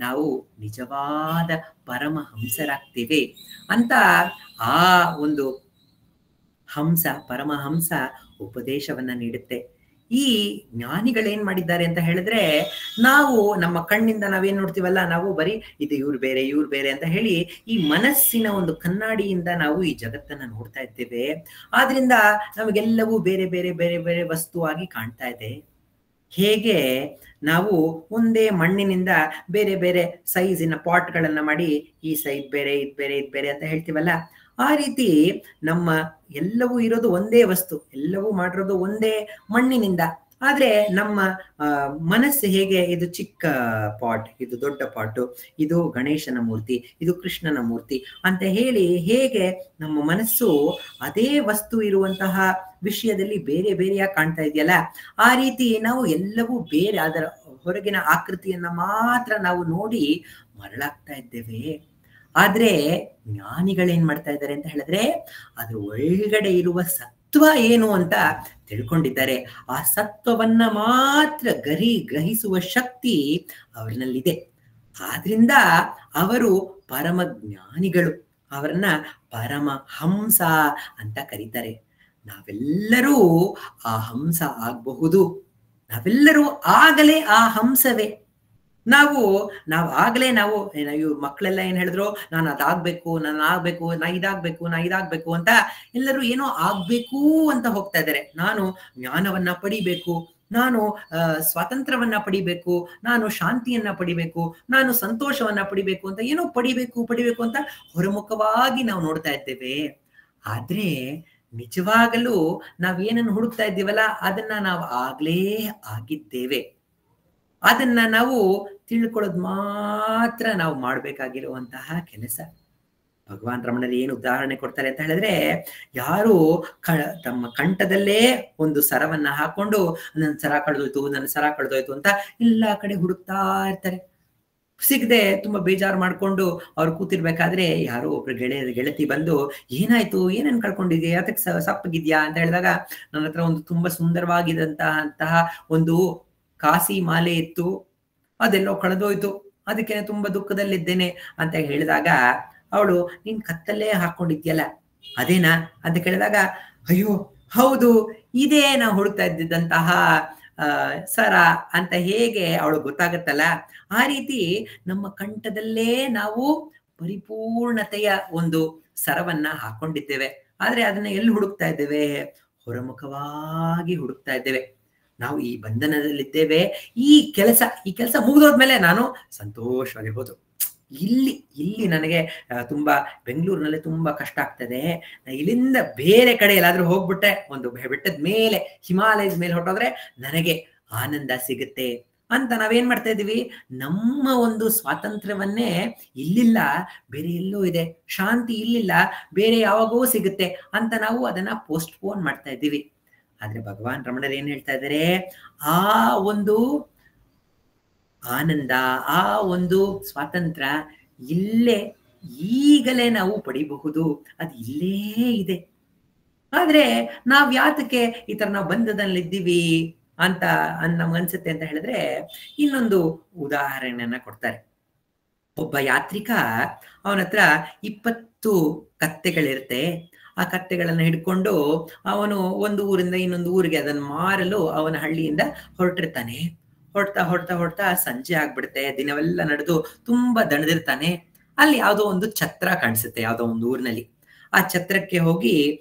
ನಾವು ನಿಜವಾದ ಪರಮಹಂಸರಾಗ್ತೇವೆ ಅಂತ ಆ ಒಂದು ಹಂಸ, ಪರಮಹಂಸ ಉಪದೇಶವನ್ನ ನೀಡುತ್ತೆ. ಈ ಜ್ಞಾನಿಗಳೇನ್ ಮಾಡಿದ್ದಾರೆ ಅಂತ ಹೇಳಿದ್ರೆ, ನಾವು ನಮ್ಮ ಕಣ್ಣಿಂದ ನಾವೇನ್ ನೋಡ್ತೀವಲ್ಲ, ನಾವು ಬರೀ ಇದು ಇವ್ರು ಬೇರೆ ಇವ್ರು ಬೇರೆ ಅಂತ ಹೇಳಿ ಈ ಮನಸ್ಸಿನ ಒಂದು ಕನ್ನಡಿಯಿಂದ ನಾವು ಈ ಜಗತ್ತನ್ನ ನೋಡ್ತಾ ಇದ್ದೇವೆ. ಆದ್ರಿಂದ ನಮಗೆಲ್ಲವೂ ಬೇರೆ ಬೇರೆ ಬೇರೆ ಬೇರೆ ವಸ್ತುವಾಗಿ ಕಾಣ್ತಾ ಇದೆ. ಹೇಗೆ ನಾವು ಒಂದೇ ಮಣ್ಣಿನಿಂದ ಬೇರೆ ಬೇರೆ ಸೈಜಿನ ಪಾಟ್ಗಳನ್ನ ಮಾಡಿ ಈ ಸೈಜ್ ಬೇರೆ ಇದ್ ಬೇರೆ ಇದ್ ಬೇರೆ ಅಂತ ಹೇಳ್ತೀವಲ್ಲ, ಆ ರೀತಿ ನಮ್ಮ ಎಲ್ಲವೂ ಇರೋದು ಒಂದೇ ವಸ್ತು, ಎಲ್ಲವೂ ಮಾಡಿರೋದು ಒಂದೇ ಮಣ್ಣಿನಿಂದ. ಆದ್ರೆ ನಮ್ಮ ಮನಸ್ಸು ಹೇಗೆ, ಇದು ಚಿಕ್ಕ ಪಾಟ್, ಇದು ದೊಡ್ಡ ಪಾಟು, ಇದು ಗಣೇಶನ ಮೂರ್ತಿ, ಇದು ಕೃಷ್ಣನ ಮೂರ್ತಿ ಅಂತ ಹೇಳಿ ಹೇಗೆ ನಮ್ಮ ಮನಸ್ಸು ಅದೇ ವಸ್ತು ಇರುವಂತಹ ವಿಷಯದಲ್ಲಿ ಬೇರೆ ಬೇರೆಯಾಗಿ ಕಾಣ್ತಾ ಇದೆಯಲ್ಲ, ಆ ರೀತಿ ನಾವು ಎಲ್ಲವೂ ಬೇರೆ, ಅದರ ಹೊರಗಿನ ಆಕೃತಿಯನ್ನ ಮಾತ್ರ ನಾವು ನೋಡಿ ಮರಳಾಗ್ತಾ ಇದ್ದೇವೆ. ಆದ್ರೆ ಜ್ಞಾನಿಗಳೇನ್ ಮಾಡ್ತಾ ಇದ್ದಾರೆ ಅಂತ ಹೇಳಿದ್ರೆ, ಅದ್ರ ಒಳಗಡೆ ಇರುವ ಸತ್ವ ಏನು ಅಂತ ತಿಳ್ಕೊಂಡಿದ್ದಾರೆ. ಆ ಸತ್ವವನ್ನ ಮಾತ್ರ ಗ್ರಹಿಸುವ ಶಕ್ತಿ ಅವರಿನಲ್ಲಿದೆ. ಆದ್ರಿಂದ ಅವರು ಪರಮ ಜ್ಞಾನಿಗಳು, ಅವರನ್ನ ಪರಮ ಹಂಸ ಅಂತ ಕರೀತಾರೆ. ನಾವೆಲ್ಲರೂ ಆ ಹಂಸ ಆಗಬಹುದು. ನಾವೆಲ್ಲರೂ ಆಗಲೇ ಆ ಹಂಸವೇ. ನಾವು ಆಗ್ಲೇ ನಾವು ಇವ್ರ ಮಕ್ಕಳೆಲ್ಲ ಏನ್ ಹೇಳಿದ್ರು, ನಾನು ಅದಾಗ್ಬೇಕು, ನಾನು ಆಗ್ಬೇಕು, ನಾ ಇದಾಗ್ಬೇಕು ಅಂತ ಎಲ್ಲರೂ ಏನೋ ಆಗ್ಬೇಕು ಅಂತ ಹೋಗ್ತಾ ಇದ್ದಾರೆ. ನಾನು ಜ್ಞಾನವನ್ನ ಪಡಿಬೇಕು, ನಾನು ಸ್ವಾತಂತ್ರ್ಯವನ್ನ ಪಡಿಬೇಕು, ನಾನು ಶಾಂತಿಯನ್ನ ಪಡಿಬೇಕು, ನಾನು ಸಂತೋಷವನ್ನ ಪಡಿಬೇಕು ಅಂತ ಏನೋ ಪಡಿಬೇಕು ಅಂತ ಹೊರಮುಖವಾಗಿ ನಾವು ನೋಡ್ತಾ ಇದ್ದೇವೆ. ಆದ್ರೆ ನಿಜವಾಗಲೂ ನಾವೇನನ್ನು ಹುಡುಕ್ತಾ ಇದ್ದೀವಲ್ಲ, ಅದನ್ನ ನಾವು ಆಗ್ಲೇ ಆಗಿದ್ದೇವೆ. ಅದನ್ನ ನಾವು ತಿಳ್ಕೊಳ್ಳೋದು ಮಾತ್ರ ನಾವು ಮಾಡ್ಬೇಕಾಗಿರುವಂತಹ ಕೆಲಸ. ಭಗವಾನ್ ರಮಣರು ಏನು ಉದಾಹರಣೆ ಕೊಡ್ತಾರೆ ಅಂತ ಹೇಳಿದ್ರೆ, ಯಾರು ತಮ್ಮ ಕಂಠದಲ್ಲೇ ಒಂದು ಸರವನ್ನ ಹಾಕೊಂಡು ನನ್ನ ಸರ ಕಳೆದೋಯ್ತು ಅಂತ ಎಲ್ಲಾ ಕಡೆ ಹುಡುಕ್ತಾ ಇರ್ತಾರೆ. ಸಿಗದೆ ತುಂಬಾ ಬೇಜಾರು ಮಾಡ್ಕೊಂಡು ಅವ್ರು ಕೂತಿರ್ಬೇಕಾದ್ರೆ ಯಾರೋ ಒಬ್ರು ಗೆಳತಿ ಬಂದು, ಏನಾಯ್ತು, ಏನನ್ ಕಳ್ಕೊಂಡಿದ್ಯಾ, ಅದಕ್ಕೆ ಸಪ್ಪಗಿದ್ಯಾ ಅಂತ ಹೇಳಿದಾಗ, ನನ್ನ ಹತ್ರ ಒಂದು ತುಂಬಾ ಸುಂದರವಾಗಿದಂತಹ ಒಂದು ಕಾಸಿ ಮಾಲೆ ಇತ್ತು, ಅದೆಲ್ಲೋ ಕಳೆದೋಯ್ತು, ಅದಕ್ಕೆ ತುಂಬಾ ದುಃಖದಲ್ಲಿದ್ದೇನೆ ಅಂತ ಹೇಳಿದಾಗ, ಅವಳು ನೀನ್ ಕತ್ತಲ್ಲೇ ಹಾಕೊಂಡಿದ್ಯಲ್ಲ ಅದೇನಾ ಅಂತ ಕೇಳಿದಾಗ, ಅಯ್ಯೋ ಹೌದು, ಇದೇ ನಾವು ಹುಡುಕ್ತಾ ಇದ್ದಿದ್ದಂತಹ ಸರ ಅಂತ ಹೇಗೆ ಅವಳು ಗೊತ್ತಾಗತ್ತಲ್ಲ, ಆ ರೀತಿ ನಮ್ಮ ಕಂಠದಲ್ಲೇ ನಾವು ಪರಿಪೂರ್ಣತೆಯ ಒಂದು ಸರವನ್ನ ಹಾಕೊಂಡಿದ್ದೇವೆ. ಆದ್ರೆ ಅದನ್ನ ಎಲ್ಲಿ ಹುಡುಕ್ತಾ ಇದ್ದೇವೆ? ಹೊರಮುಖವಾಗಿ ಹುಡುಕ್ತಾ ಇದ್ದೇವೆ. ನಾವು ಈ ಬಂಧನದಲ್ಲಿದ್ದೇವೆ. ಈ ಕೆಲಸ ಮುಗಿದೋದ್ಮೇಲೆ ನಾನು ಸಂತೋಷವಾಗಿರ್ಬೋದು. ಇಲ್ಲಿ ನನಗೆ ತುಂಬಾ ಬೆಂಗಳೂರಿನಲ್ಲಿ ತುಂಬಾ ಕಷ್ಟ ಆಗ್ತದೆ, ಇಲ್ಲಿಂದ ಬೇರೆ ಕಡೆ ಎಲ್ಲಾದ್ರೂ ಹೋಗ್ಬಿಟ್ರೆ, ಒಂದು ಬೆಟ್ಟದ ಮೇಲೆ, ಹಿಮಾಲಯದ ಮೇಲೆ ಹೊರಟೋದ್ರೆ ನನಗೆ ಆನಂದ ಸಿಗುತ್ತೆ ಅಂತ ನಾವೇನ್ ಮಾಡ್ತಾ ಇದೀವಿ? ನಮ್ಮ ಒಂದು ಸ್ವಾತಂತ್ರ್ಯವನ್ನೇ ಇಲ್ಲಿಲ್ಲ, ಬೇರೆ ಎಲ್ಲೋ ಇದೆ, ಶಾಂತಿ ಇಲ್ಲಿಲ್ಲ, ಬೇರೆ ಯಾವಾಗೋ ಸಿಗುತ್ತೆ ಅಂತ ನಾವು ಅದನ್ನ ಪೋಸ್ಟ್ಪೋನ್ ಮಾಡ್ತಾ ಇದ್ದೀವಿ. ಆದ್ರೆ ಭಗವಾನ್ ರಮಣರು ಏನ್ ಹೇಳ್ತಾ ಇದ್ದಾರೆ, ಆ ಒಂದು ಆನಂದ, ಆ ಒಂದು ಸ್ವಾತಂತ್ರ್ಯ ಇಲ್ಲೇ ಈಗಲೇ ನಾವು ಪಡಿಬಹುದು, ಅದು ಇಲ್ಲೇ ಇದೆ. ಆದ್ರೆ ನಾವ್ ಯಾತಕ್ಕೆ ಈ ತರ ನಾವು ಬಂಧದಲ್ಲಿದ್ದೀವಿ ಅಂತ ನಮ್ಗೆ ಅನ್ಸುತ್ತೆ ಅಂತ ಹೇಳಿದ್ರೆ, ಇನ್ನೊಂದು ಉದಾಹರಣೆಯನ್ನ ಕೊಡ್ತಾರೆ. ಒಬ್ಬ ಯಾತ್ರಿಕ, ಅವನ ಹತ್ರ 20 ಕತ್ತೆಗಳಿರುತ್ತೆ. ಆ ಕತ್ತೆಗಳನ್ನ ಹಿಡ್ಕೊಂಡು ಅವನು ಒಂದು ಊರಿಂದ ಇನ್ನೊಂದು ಊರಿಗೆ ಅದನ್ನ ಮಾರಲು ಅವನ ಹಳ್ಳಿಯಿಂದ ಹೊರಟಿರ್ತಾನೆ. ಹೊಡ್ತಾ ಸಂಜೆ ಆಗ್ಬಿಡುತ್ತೆ. ದಿನವೆಲ್ಲ ನಡೆದು ತುಂಬಾ ದಣದಿರ್ತಾನೆ. ಅಲ್ಲಿ ಯಾವುದೋ ಒಂದು ಛತ್ರ ಕಾಣಿಸುತ್ತೆ ಯಾವುದೋ ಒಂದು ಊರಿನಲ್ಲಿ. ಆ ಛತ್ರಕ್ಕೆ ಹೋಗಿ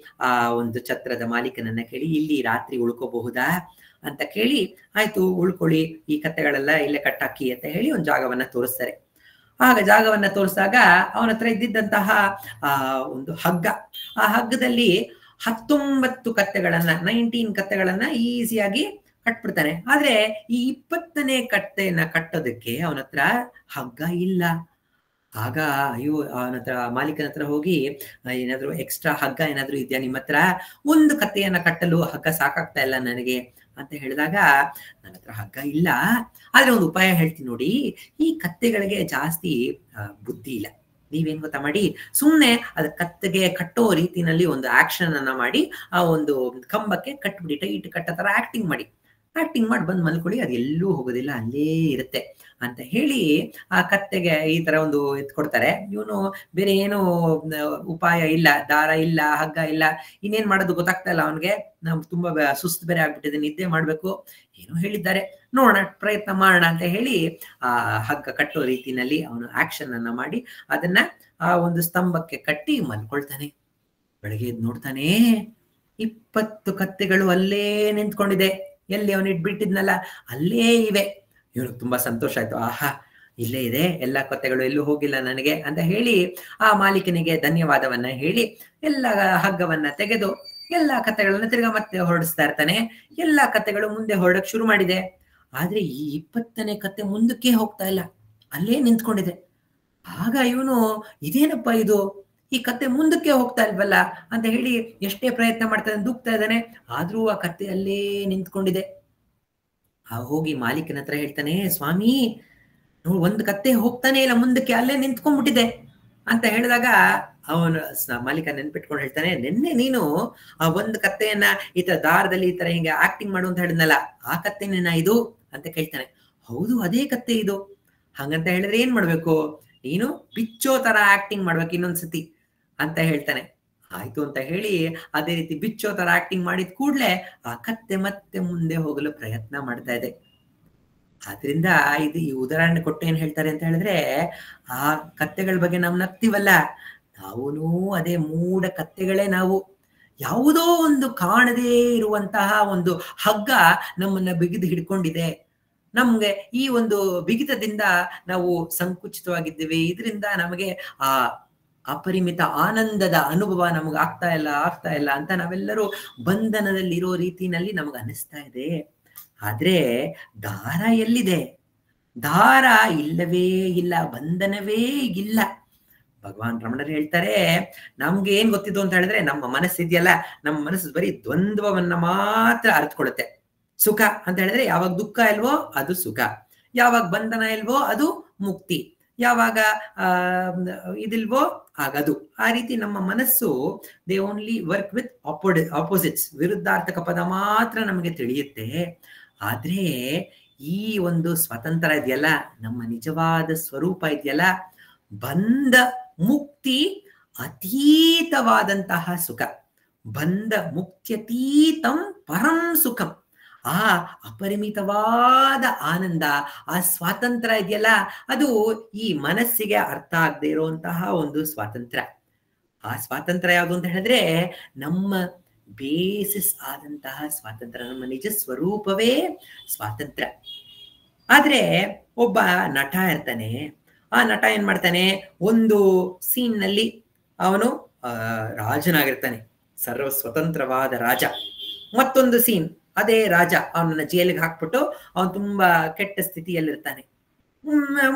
ಆ ಒಂದು ಛತ್ರದ ಮಾಲೀಕನನ್ನ ಕೇಳಿ, ಇಲ್ಲಿ ರಾತ್ರಿ ಉಳ್ಕೋಬಹುದಾ ಅಂತ ಕೇಳಿ, ಆಯ್ತು ಉಳ್ಕೊಳ್ಳಿ, ಈ ಕತ್ತೆಗಳೆಲ್ಲ ಇಲ್ಲೇ ಕಟ್ಟಾಕಿ ಅಂತ ಹೇಳಿ ಒಂದು ಜಾಗವನ್ನ ತೋರಿಸ್ತಾರೆ. ಆಗ ಜಾಗವನ್ನ ತೋರಿಸಿದಾಗ ಅವನ ಹತ್ರ ಇದ್ದಿದ್ದಂತಹ ಒಂದು ಹಗ್ಗ, ಆ ಹಗ್ಗದಲ್ಲಿ 19 ಕತ್ತೆಗಳನ್ನ 19 ಕತ್ತೆಗಳನ್ನ ಈಸಿಯಾಗಿ ಕಟ್ಬಿಡ್ತಾನೆ. ಆದ್ರೆ ಈ 20ನೇ ಕತ್ತೆಯನ್ನ ಕಟ್ಟೋದಕ್ಕೆ ಅವನ ಹತ್ರ ಹಗ್ಗ ಇಲ್ಲ. ಆಗ ಅಯ್ಯೋ ಅವನ ಹತ್ರ ಮಾಲೀಕನ ಹತ್ರ ಹೋಗಿ ಏನಾದ್ರು ಎಕ್ಸ್ಟ್ರಾ ಹಗ್ಗ ಏನಾದ್ರು ಇದೆಯಾ ನಿಮ್ಮ ಹತ್ರ? ಒಂದು ಕತ್ತೆಯನ್ನ ಕಟ್ಟಲು ಹಗ್ಗ ಸಾಕಾಗ್ತಾ ಇಲ್ಲ ನನಗೆ ಅಂತ ಹೇಳಿದಾಗ, ನನ್ನ ಹತ್ರ ಹಗ್ಗ ಇಲ್ಲ, ಆದ್ರೆ ಒಂದು ಉಪಾಯ ಹೇಳ್ತೀನಿ ನೋಡಿ. ಈ ಕತ್ತೆಗಳಿಗೆ ಜಾಸ್ತಿ ಬುದ್ಧಿ ಇಲ್ಲ. ನೀವೇನ್ ಗೊತ್ತಾ ಮಾಡಿ, ಸುಮ್ನೆ ಅದ ಕತ್ತೆಗೆ ಕಟ್ಟೋ ರೀತಿನಲ್ಲಿ ಒಂದು ಆಕ್ಷನ್ ಅನ್ನ ಮಾಡಿ ಆ ಒಂದು ಕಂಬಕ್ಕೆ ಕಟ್ಬಿಡಿ, ಟೈಟ್ ಕಟ್ಟೋ ತರ ಆಕ್ಟಿಂಗ್ ಮಾಡಿ ಬಂದ್ ಮಲ್ಕೊಳ್ಳಿ, ಅದು ಎಲ್ಲೂ ಹೋಗೋದಿಲ್ಲ, ಅಲ್ಲೇ ಇರುತ್ತೆ ಅಂತ ಹೇಳಿ ಆ ಕತ್ತೆಗೆ ಈ ತರ ಒಂದು ಎತ್ಕೊಡ್ತಾರೆ. ಇವನು ಬೇರೆ ಏನು ಉಪಾಯ ಇಲ್ಲ, ದಾರ ಇಲ್ಲ, ಹಗ್ಗ ಇಲ್ಲ, ಇನ್ನೇನ್ ಮಾಡೋದು ಗೊತ್ತಾಗ್ತಾ ಇಲ್ಲ ಅವನ್ಗೆ. ನಾವು ತುಂಬಾ ಸುಸ್ತು ಬೇರೆ ಆಗ್ಬಿಟ್ಟಿದೆ, ನಿದ್ದೆ ಮಾಡ್ಬೇಕು, ಏನೋ ಹೇಳಿದ್ದಾರೆ, ನೋಡೋಣ ಪ್ರಯತ್ನ ಮಾಡೋಣ ಅಂತ ಹೇಳಿ ಆ ಹಗ್ಗ ಕಟ್ಟೋ ರೀತಿನಲ್ಲಿ ಅವನು ಆಕ್ಷನ್ ಅನ್ನ ಮಾಡಿ ಅದನ್ನ ಆ ಒಂದು ಸ್ತಂಭಕ್ಕೆ ಕಟ್ಟಿ ಮಲ್ಕೊಳ್ತಾನೆ. ಬೆಳಗ್ಗೆ ಎದ್ದು ನೋಡ್ತಾನೆ, 20 ಕತ್ತೆಗಳು ಅಲ್ಲೇ ನಿಂತ್ಕೊಂಡಿದೆ. ಎಲ್ಲಿ ಅವನು ಇಟ್ಬಿಟ್ಟಿದ್ನಲ್ಲ ಅಲ್ಲೇ ಇವೆ. ಇವನಿಗೆ ತುಂಬಾ ಸಂತೋಷ ಆಯ್ತು. ಆಹಾ, ಇಲ್ಲೇ ಇದೆ, ಎಲ್ಲಾ ಕತ್ತೆಗಳು ಎಲ್ಲೂ ಹೋಗಿಲ್ಲ ನನಗೆ ಅಂತ ಹೇಳಿ ಆ ಮಾಲೀಕನಿಗೆ ಧನ್ಯವಾದವನ್ನ ಹೇಳಿ ಎಲ್ಲ ಹಗ್ಗವನ್ನ ತೆಗೆದು ಎಲ್ಲಾ ಕತ್ತೆಗಳನ್ನ ತಿರ್ಗಾ ಮತ್ತೆ ಹೊರಡಿಸ್ತಾ ಇರ್ತಾನೆ. ಎಲ್ಲಾ ಕತ್ತೆಗಳು ಮುಂದೆ ಹೊರಡಕ್ ಶುರು ಮಾಡಿದೆ. ಆದ್ರೆ ಈ 20ನೇ ಕತ್ತೆ ಮುಂದಕ್ಕೆ ಹೋಗ್ತಾ ಇಲ್ಲ, ಅಲ್ಲೇ ನಿಂತ್ಕೊಂಡಿದೆ. ಆಗ ಇವನು ಇದೇನಪ್ಪ ಇದು, ಈ ಕತ್ತೆ ಮುಂದಕ್ಕೆ ಹೋಗ್ತಾ ಇಲ್ವಲ್ಲ ಅಂತ ಹೇಳಿ ಎಷ್ಟೇ ಪ್ರಯತ್ನ ಮಾಡ್ತಾನೆ, ದೂಕ್ತಾ ಇದ್ದಾನೆ, ಆದ್ರೂ ಆ ಕತ್ತೆ ಅಲ್ಲೇ ನಿಂತ್ಕೊಂಡಿದೆ. ಹೋಗಿ ಮಾಲೀಕನ ಹತ್ರ ಹೇಳ್ತಾನೆ, ಸ್ವಾಮಿ ಒಂದು ಕತ್ತೆ ಹೋಗ್ತಾನೆ ಇಲ್ಲ ಮುಂದಕ್ಕೆ, ಅಲ್ಲೇ ನಿಂತ್ಕೊಂಡ್ಬಿಟ್ಟಿದೆ ಅಂತ ಹೇಳಿದಾಗ ಅವನು ಮಾಲೀಕ ನೆನ್ಪಿಟ್ಕೊಂಡು ಹೇಳ್ತಾನೆ, ನಿನ್ನೆ ನೀನು ಆ ಒಂದು ಕತ್ತೆಯನ್ನ ಈ ತರ ದಾರದಲ್ಲಿ ಈ ತರ ಹಿಂಗೆ ಆಕ್ಟಿಂಗ್ ಮಾಡು ಅಂತ ಹೇಳಿದ್ನಲ್ಲ, ಆ ಕತ್ತೆನೇನಾ ಇದು ಅಂತ ಕೇಳ್ತಾನೆ. ಹೌದು, ಅದೇ ಕತ್ತೆ ಇದು. ಹಂಗಂತ ಹೇಳಿದ್ರೆ ಏನ್ ಮಾಡ್ಬೇಕು, ನೀನು ಬಿಚ್ಚೋ ತರ ಆಕ್ಟಿಂಗ್ ಮಾಡ್ಬೇಕು ಇನ್ನೊಂದ್ಸತಿ ಅಂತ ಹೇಳ್ತಾನೆ. ಆಯ್ತು ಅಂತ ಹೇಳಿ ಅದೇ ರೀತಿ ಬಿಚ್ಚೋ ತರ ಆಕ್ಟಿಂಗ್ ಮಾಡಿದ ಕೂಡ್ಲೆ ಆ ಕತ್ತೆ ಮತ್ತೆ ಮುಂದೆ ಹೋಗಲು ಪ್ರಯತ್ನ ಮಾಡ್ತಾ ಇದೆ. ಆದ್ರಿಂದ ಇದು ಈ ಉದಾಹರಣೆ ಕೊಟ್ಟು ಏನ್ ಹೇಳ್ತಾರೆ ಅಂತ ಹೇಳಿದ್ರೆ, ಆ ಕತ್ತೆಗಳ ಬಗ್ಗೆ ನಾವು ನಗ್ತೀವಲ್ಲ, ನಾವೂನು ಅದೇ ಮೂಢ ಕತ್ತೆಗಳೇ ನಾವು. ಯಾವುದೋ ಒಂದು ಕಾಣದೇ ಇರುವಂತಹ ಒಂದು ಹಗ್ಗ ನಮ್ಮನ್ನ ಬಿಗಿದು ಹಿಡ್ಕೊಂಡಿದೆ. ನಮ್ಗೆ ಈ ಒಂದು ಬಿಗಿತದಿಂದ ನಾವು ಸಂಕುಚಿತವಾಗಿದ್ದೇವೆ. ಇದರಿಂದ ನಮಗೆ ಆ ಅಪರಿಮಿತ ಆನಂದದ ಅನುಭವ ನಮಗೆ ಆಗ್ತಾ ಇಲ್ಲ ಅಂತ ನಾವೆಲ್ಲರೂ ಬಂಧನದಲ್ಲಿರೋ ರೀತಿನಲ್ಲಿ ನಮಗೆ ಅನಿಸ್ತಾ ಇದೆ. ಆದ್ರೆ ದಾರ ಎಲ್ಲಿದೆ? ದಾರ ಇಲ್ಲವೇ ಇಲ್ಲ, ಬಂಧನವೇ ಇಲ್ಲ. ಭಗವಾನ್ ರಮಣರು ಹೇಳ್ತಾರೆ, ನಮ್ಗೆ ಏನ್ ಗೊತ್ತಿದ್ದು ಅಂತ ಹೇಳಿದ್ರೆ, ನಮ್ಮ ಮನಸ್ಸಿದೆಯಲ್ಲ, ನಮ್ಮ ಮನಸ್ಸು ಬರೀ ದ್ವಂದ್ವವನ್ನ ಮಾತ್ರ ಅರ್ಥಕೊಡುತ್ತೆ. ಸುಖ ಅಂತ ಹೇಳಿದ್ರೆ ಯಾವಾಗ ದುಃಖ ಇಲ್ವೋ ಅದು ಸುಖ, ಯಾವಾಗ ಬಂಧನ ಇಲ್ವೋ ಅದು ಮುಕ್ತಿ, ಯಾವಾಗ ಇದಿಲ್ವೋ ಆಗದು. ಆ ರೀತಿ ನಮ್ಮ ಮನಸ್ಸು they only work with opposites, ವಿರುದ್ಧಾರ್ಥಕ ಪದ ಮಾತ್ರ ನಮಗೆ ತಿಳಿಯುತ್ತೆ. ಆದ್ರೆ ಈ ಒಂದು ಸ್ವತಂತ್ರ ಇದೆಯಲ್ಲ, ನಮ್ಮ ನಿಜವಾದ ಸ್ವರೂಪ ಇದೆಯಲ್ಲ, ಬಂಧ ಮುಕ್ತಿ ಅತೀತವಾದಂತಹ ಸುಖ, ಬಂಧ ಮುಕ್ತ್ಯತೀತಂ ಪರಂ ಸುಖಂ, ಆ ಅಪರಿಮಿತವಾದ ಆನಂದ, ಆ ಸ್ವಾತಂತ್ರ್ಯ ಇದೆಯಲ್ಲ, ಅದು ಈ ಮನಸ್ಸಿಗೆ ಅರ್ಥ ಆಗದೆ ಇರುವಂತಹ ಒಂದು ಸ್ವಾತಂತ್ರ್ಯ. ಆ ಸ್ವಾತಂತ್ರ್ಯ ಯಾವುದು ಅಂತ ಹೇಳಿದ್ರೆ ನಮ್ಮ ಬೇಸಿಸ್ ಆದಂತಹ ಸ್ವಾತಂತ್ರ್ಯ, ನಮ್ಮ ನಿಜ ಸ್ವರೂಪವೇ ಸ್ವಾತಂತ್ರ್ಯ. ಆದ್ರೆ ಒಬ್ಬ ನಟ ಇರ್ತಾನೆ, ಆ ನಟ ಏನ್ ಮಾಡ್ತಾನೆ, ಒಂದು ಸೀನ್ ನಲ್ಲಿ ಅವನು ರಾಜನಾಗಿರ್ತಾನೆ, ಸರ್ವ ಸ್ವತಂತ್ರವಾದ ರಾಜ. ಮತ್ತೊಂದು ಸೀನ್ ಅದೇ ರಾಜ ಅವನನ್ನ ಜೈಲಿಗೆ ಹಾಕ್ಬಿಟ್ಟು ಅವನು ತುಂಬಾ ಕೆಟ್ಟ ಸ್ಥಿತಿಯಲ್ಲಿರ್ತಾನೆ.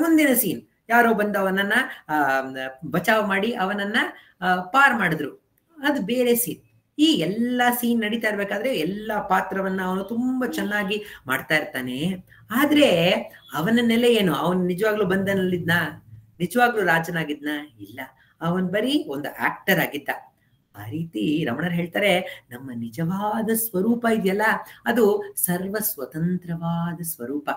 ಮುಂದಿನ ಸೀನ್ ಯಾರೋ ಬಂದು ಅವನನ್ನ ಬಚಾವ್ ಮಾಡಿ ಅವನನ್ನ ಪಾರ್ ಮಾಡಿದ್ರು, ಅದು ಬೇರೆ ಸೀನ್. ಈ ಎಲ್ಲಾ ಸೀನ್ ನಡೀತಾ ಇರ್ಬೇಕಾದ್ರೆ ಎಲ್ಲಾ ಪಾತ್ರವನ್ನ ಅವನು ತುಂಬಾ ಚೆನ್ನಾಗಿ ಮಾಡ್ತಾ ಇರ್ತಾನೆ. ಆದ್ರೆ ಅವನ ನೆಲೆ ಏನು? ಅವನು ನಿಜವಾಗ್ಲೂ ಬಂಧನಲ್ಲಿದ್ನ? ನಿಜವಾಗ್ಲೂ ರಾಜನಾಗಿದ್ನ? ಇಲ್ಲ, ಅವನ್ ಬರೀ ಒಂದು ಆಕ್ಟರ್ ಆಗಿದ್ದ. ಆ ರೀತಿ ರಮಣರು ಹೇಳ್ತಾರೆ, ನಮ್ಮ ನಿಜವಾದ ಸ್ವರೂಪ ಇದೆಯಲ್ಲ, ಅದು ಸರ್ವ ಸ್ವತಂತ್ರವಾದ ಸ್ವರೂಪ.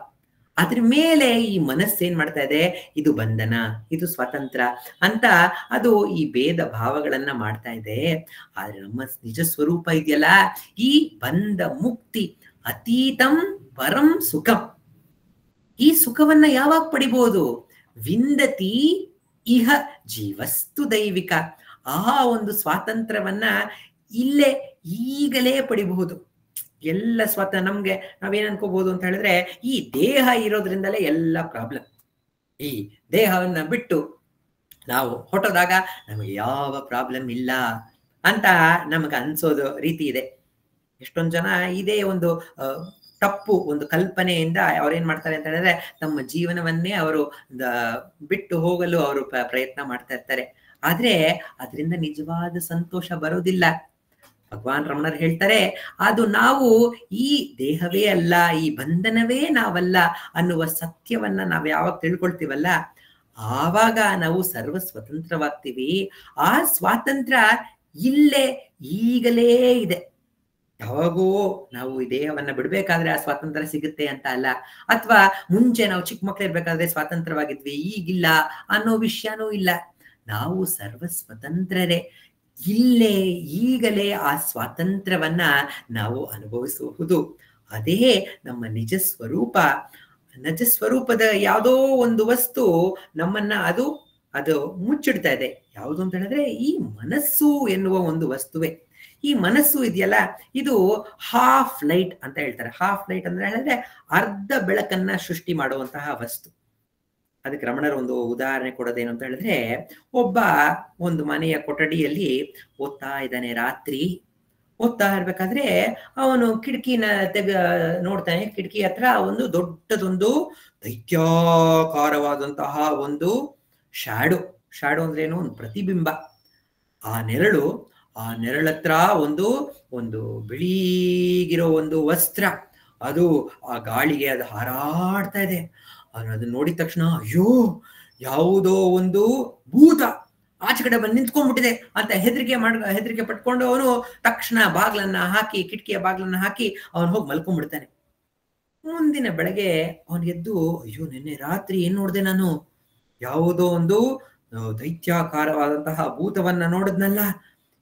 ಅದ್ರ ಮೇಲೆ ಈ ಮನಸ್ಸೇನ್ ಮಾಡ್ತಾ ಇದೆ, ಇದು ಬಂಧನ, ಇದು ಸ್ವತಂತ್ರ ಅಂತ ಅದು ಈ ಭೇದ ಭಾವಗಳನ್ನ ಮಾಡ್ತಾ ಇದೆ. ಆದ್ರೆ ನಮ್ಮ ನಿಜ ಸ್ವರೂಪ ಇದೆಯಲ್ಲ, ಈ ಬಂಧ ಮುಕ್ತಿ ಅತೀತಂ ಪರಂ ಸುಖಂ. ಈ ಸುಖವನ್ನ ಯಾವಾಗ ಪಡಿಬಹುದು? ವಿಂದತಿ ಇಹ ಜೀವಸ್ತು ದೈವಿಕ. ಆ ಒಂದು ಸ್ವಾತಂತ್ರ್ಯವನ್ನ ಇಲ್ಲೇ ಈಗಲೇ ಪಡಿಬಹುದು. ಎಲ್ಲ ನಮ್ಗೆ ನಾವೇನ್ ಅನ್ಕೋಬಹುದು ಅಂತ ಹೇಳಿದ್ರೆ, ಈ ದೇಹ ಇರೋದ್ರಿಂದಲೇ ಎಲ್ಲ ಪ್ರಾಬ್ಲಮ್. ಈ ದೇಹವನ್ನ ಬಿಟ್ಟು ನಾವು ಹೊಟ್ಟೋದಾಗ ನಮಗೆ ಯಾವ ಪ್ರಾಬ್ಲಮ್ ಇಲ್ಲ ಅಂತ ನಮಗೆ ಅನ್ಸೋದು ರೀತಿ ಇದೆ. ಎಷ್ಟೊಂದು ಜನ ಇದೇ ಒಂದು ತಪ್ಪು ಒಂದು ಕಲ್ಪನೆಯಿಂದ ಅವ್ರೇನ್ ಮಾಡ್ತಾರೆ ಅಂತ ಹೇಳಿದ್ರೆ ತಮ್ಮ ಜೀವನವನ್ನೇ ಅವರು ಬಿಟ್ಟು ಹೋಗಲು ಅವರು ಪ್ರಯತ್ನ ಮಾಡ್ತಾ ಇರ್ತಾರೆ. ಆದ್ರೆ ಅದರಿಂದ ನಿಜವಾದ ಸಂತೋಷ ಬರೋದಿಲ್ಲ. ಭಗವಾನ್ ರಮಣರು ಹೇಳ್ತಾರೆ, ಅದು ನಾವು ಈ ದೇಹವೇ ಅಲ್ಲ, ಈ ಬಂಧನವೇ ನಾವಲ್ಲ ಅನ್ನುವ ಸತ್ಯವನ್ನ ನಾವು ಯಾವಾಗ ತಿಳ್ಕೊಳ್ತೀವಲ್ಲ, ಆವಾಗ ನಾವು ಸರ್ವ ಸ್ವತಂತ್ರವಾಗ್ತೀವಿ. ಆ ಸ್ವಾತಂತ್ರ್ಯ ಇಲ್ಲೇ ಈಗಲೇ ಇದೆ. ಯಾವಾಗೂ ನಾವು ಈ ದೇಹವನ್ನ ಬಿಡ್ಬೇಕಾದ್ರೆ ಆ ಸ್ವಾತಂತ್ರ್ಯ ಸಿಗುತ್ತೆ ಅಂತ ಅಲ್ಲ, ಅಥವಾ ಮುಂಚೆ ನಾವು ಚಿಕ್ಕ ಮಕ್ಕಳಿರ್ಬೇಕಾದ್ರೆ ಸ್ವಾತಂತ್ರ್ಯವಾಗಿದ್ವಿ ಈಗಿಲ್ಲ ಅನ್ನೋ ವಿಷಯನೂ ಇಲ್ಲ. ನಾವು ಸರ್ವ ಸ್ವತಂತ್ರರೇ. ಇಲ್ಲೇ ಈಗಲೇ ಆ ಸ್ವಾತಂತ್ರ್ಯವನ್ನ ನಾವು ಅನುಭವಿಸಬಹುದು. ಅದೇ ನಮ್ಮ ನಿಜ ಸ್ವರೂಪ. ನಿಜ ಸ್ವರೂಪದ ಯಾವುದೋ ಒಂದು ವಸ್ತು ನಮ್ಮನ್ನ ಅದು ಮುಚ್ಚಿಡ್ತಾ ಇದೆ. ಯಾವುದು ಅಂತ ಹೇಳಿದ್ರೆ ಈ ಮನಸ್ಸು ಎನ್ನುವ ಒಂದು ವಸ್ತುವೆ. ಈ ಮನಸ್ಸು ಇದೆಯಲ್ಲ, ಇದು ಹಾಫ್ ಲೈಟ್ ಅಂತ ಹೇಳ್ತಾರೆ. ಹಾಫ್ ಲೈಟ್ ಅಂದ್ರೆ ಹೇಳಿದ್ರೆ ಅರ್ಧ ಬೆಳಕನ್ನ ಸೃಷ್ಟಿ ಮಾಡುವಂತಹ ವಸ್ತು. ಅದಕ್ಕೆ ರಮಣರು ಒಂದು ಉದಾಹರಣೆ ಕೊಡೋದೇನು ಅಂತ ಹೇಳಿದ್ರೆ, ಒಬ್ಬ ಒಂದು ಮನೆಯ ಕೊಠಡಿಯಲ್ಲಿ ಓದ್ತಾ ಇದ್ದಾನೆ. ರಾತ್ರಿ ಓದ್ತಾ ಇರ್ಬೇಕಾದ್ರೆ ಅವನು ಕಿಟಕಿನ ನೋಡ್ತಾನೆ. ಕಿಟಕಿ ಹತ್ರ ಒಂದು ದೊಡ್ಡದೊಂದು ದೈತ್ಯಾಕಾರವಾದಂತಹ ಒಂದು ಶ್ಯಾಡೋ ಅಂದ್ರೆ ಏನು, ಒಂದು ಪ್ರತಿಬಿಂಬ. ಆ ನೆರಳತ್ರ ಒಂದು ಬಿಳಿಗಿರೋ ಒಂದು ವಸ್ತ್ರ, ಅದು ಆ ಗಾಳಿಗೆ ಅದು ಹಾರಾಡ್ತಾ ಇದೆ. ಅವನು ಅದನ್ನ ನೋಡಿದ ತಕ್ಷಣ ಅಯ್ಯೋ ಯಾವುದೋ ಒಂದು ಭೂತ ಆಚೆ ಕಡೆ ಬಂದು ನಿಂತ್ಕೊಂಡ್ಬಿಟ್ಟಿದೆ ಅಂತ ಹೆದರಿಕೆ ಪಟ್ಕೊಂಡು ಅವನು ತಕ್ಷಣ ಬಾಗ್ಲನ್ನ ಹಾಕಿ, ಕಿಟಕಿಯ ಬಾಗ್ಲನ್ನ ಹಾಕಿ ಅವನು ಹೋಗಿ ಮಲ್ಕೊಂಡ್ಬಿಡ್ತಾನೆ. ಮುಂದಿನ ಬೆಳಗ್ಗೆ ಅವನಿಗೆದ್ದು, ಅಯ್ಯೋ ನಿನ್ನೆ ರಾತ್ರಿ ಏನ್ ನೋಡ್ದೆ ನಾನು, ಯಾವುದೋ ಒಂದು ದೈತ್ಯಾಕಾರವಾದಂತಹ ಭೂತವನ್ನ ನೋಡಿದ್ನಲ್ಲ,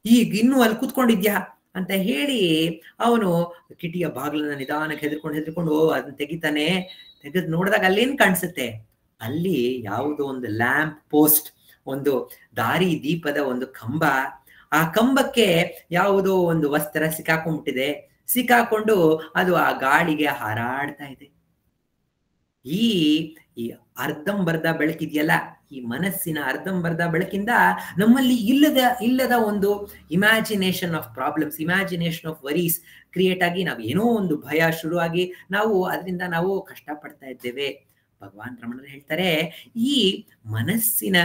ಈಗ ಇನ್ನೂ ಅಲ್ಲಿ ಕೂತ್ಕೊಂಡಿದ್ಯಾ ಅಂತ ಹೇಳಿ ಅವನು ಕಿಟಿಯ ಬಾಗ್ಲನ್ನ ನಿಧಾನಕ್ಕೆ ಹೆದರ್ಕೊಂಡು ಅದನ್ನ ತೆಗಿತಾನೆ. ತೆಗೆದು ನೋಡಿದಾಗ ಅಲ್ಲೇನ್ ಕಾಣಿಸುತ್ತೆ, ಅಲ್ಲಿ ಯಾವುದೋ ಒಂದು ಲ್ಯಾಂಪ್ ಪೋಸ್ಟ್, ಒಂದು ದಾರಿ ದೀಪದ ಒಂದು ಕಂಬ. ಆ ಕಂಬಕ್ಕೆ ಯಾವುದೋ ಒಂದು ವಸ್ತ್ರ ಸಿಕ್ಕಾಕೊಂಡು ಅದು ಆ ಗಾಳಿಗೆ ಹಾರಾಡ್ತಾ ಇದೆ. ಈ ಅರ್ಧಂಬರ್ಧ ಬೆಳಕಿದೆಯಲ್ಲ, ಈ ಮನಸ್ಸಿನ ಅರ್ಧಂಬರ್ಧ ಬೆಳಕಿಂದ ನಮ್ಮಲ್ಲಿ ಇಲ್ಲದ ಒಂದು imagination of problems, imagination of worries create ಆಗಿ ನಾವು ಏನೋ ಒಂದು ಭಯ ಶುರುವಾಗಿ ಅದರಿಂದ ನಾವು ಕಷ್ಟಪಡ್ತಾ ಇದ್ದೇವೆ. ಭಗವಾನ್ ರಮಣರು ಹೇಳ್ತಾರೆ, ಈ ಮನಸ್ಸಿನ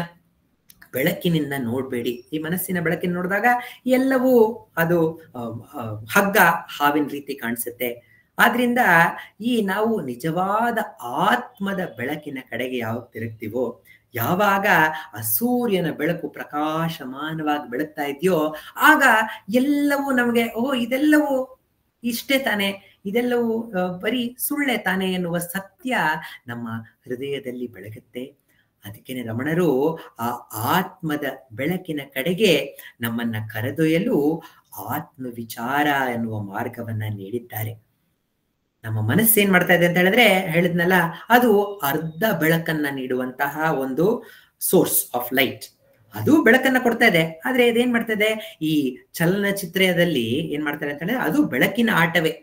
ಬೆಳಕಿನಿಂದ ನೋಡ್ಬೇಡಿ. ಈ ಮನಸ್ಸಿನ ಬೆಳಕಿನ ನೋಡಿದಾಗ ಎಲ್ಲವೂ ಅದು ಹಗ್ಗ ಹಾವಿನ ರೀತಿ ಕಾಣಿಸುತ್ತೆ. ಆದ್ರಿಂದ ನಾವು ನಿಜವಾದ ಆತ್ಮದ ಬೆಳಕಿನ ಕಡೆಗೆ ಯಾವಾಗ ತಿರುಗ್ತೀವೋ, ಯಾವಾಗ ಆ ಸೂರ್ಯನ ಬೆಳಕು ಪ್ರಕಾಶಮಾನವಾಗಿ ಬೆಳಗ್ತಾ ಇದೆಯೋ, ಆಗ ಎಲ್ಲವೂ ನಮಗೆ ಇದೆಲ್ಲವೂ ಇಷ್ಟೇ ತಾನೆ, ಇದೆಲ್ಲವೂ ಬರೀ ಸುಳ್ಳೆ ತಾನೆ ಎನ್ನುವ ಸತ್ಯ ನಮ್ಮ ಹೃದಯದಲ್ಲಿ ಬೆಳಗುತ್ತೆ. ಅದಕ್ಕೇನೆ ರಮಣರು ಆ ಆತ್ಮದ ಬೆಳಕಿನ ಕಡೆಗೆ ನಮ್ಮನ್ನ ಕರೆದೊಯ್ಯಲು ಆತ್ಮವಿಚಾರ ಎನ್ನುವ ಮಾರ್ಗವನ್ನ ನೀಡಿದ್ದಾರೆ. ನಮ್ಮ ಮನಸ್ಸೇನ್ ಮಾಡ್ತಾ ಇದೆ ಅಂತ ಹೇಳಿದ್ನಲ್ಲ, ಅದು ಅರ್ಧ ಬೆಳಕನ್ನ ನೀಡುವಂತಹ ಒಂದು ಸೋರ್ಸ್ ಆಫ್ ಲೈಟ್. ಅದು ಬೆಳಕನ್ನ ಕೊಡ್ತಾ ಇದೆ. ಆದ್ರೆ ಇದೇನ್ ಮಾಡ್ತಾ ಇದೆ, ಈ ಚಲನಚಿತ್ರದಲ್ಲಿ ಏನ್ ಮಾಡ್ತಾರೆ ಅಂತ ಹೇಳಿದ್ರೆ ಅದು ಬೆಳಕಿನ ಆಟವೇ.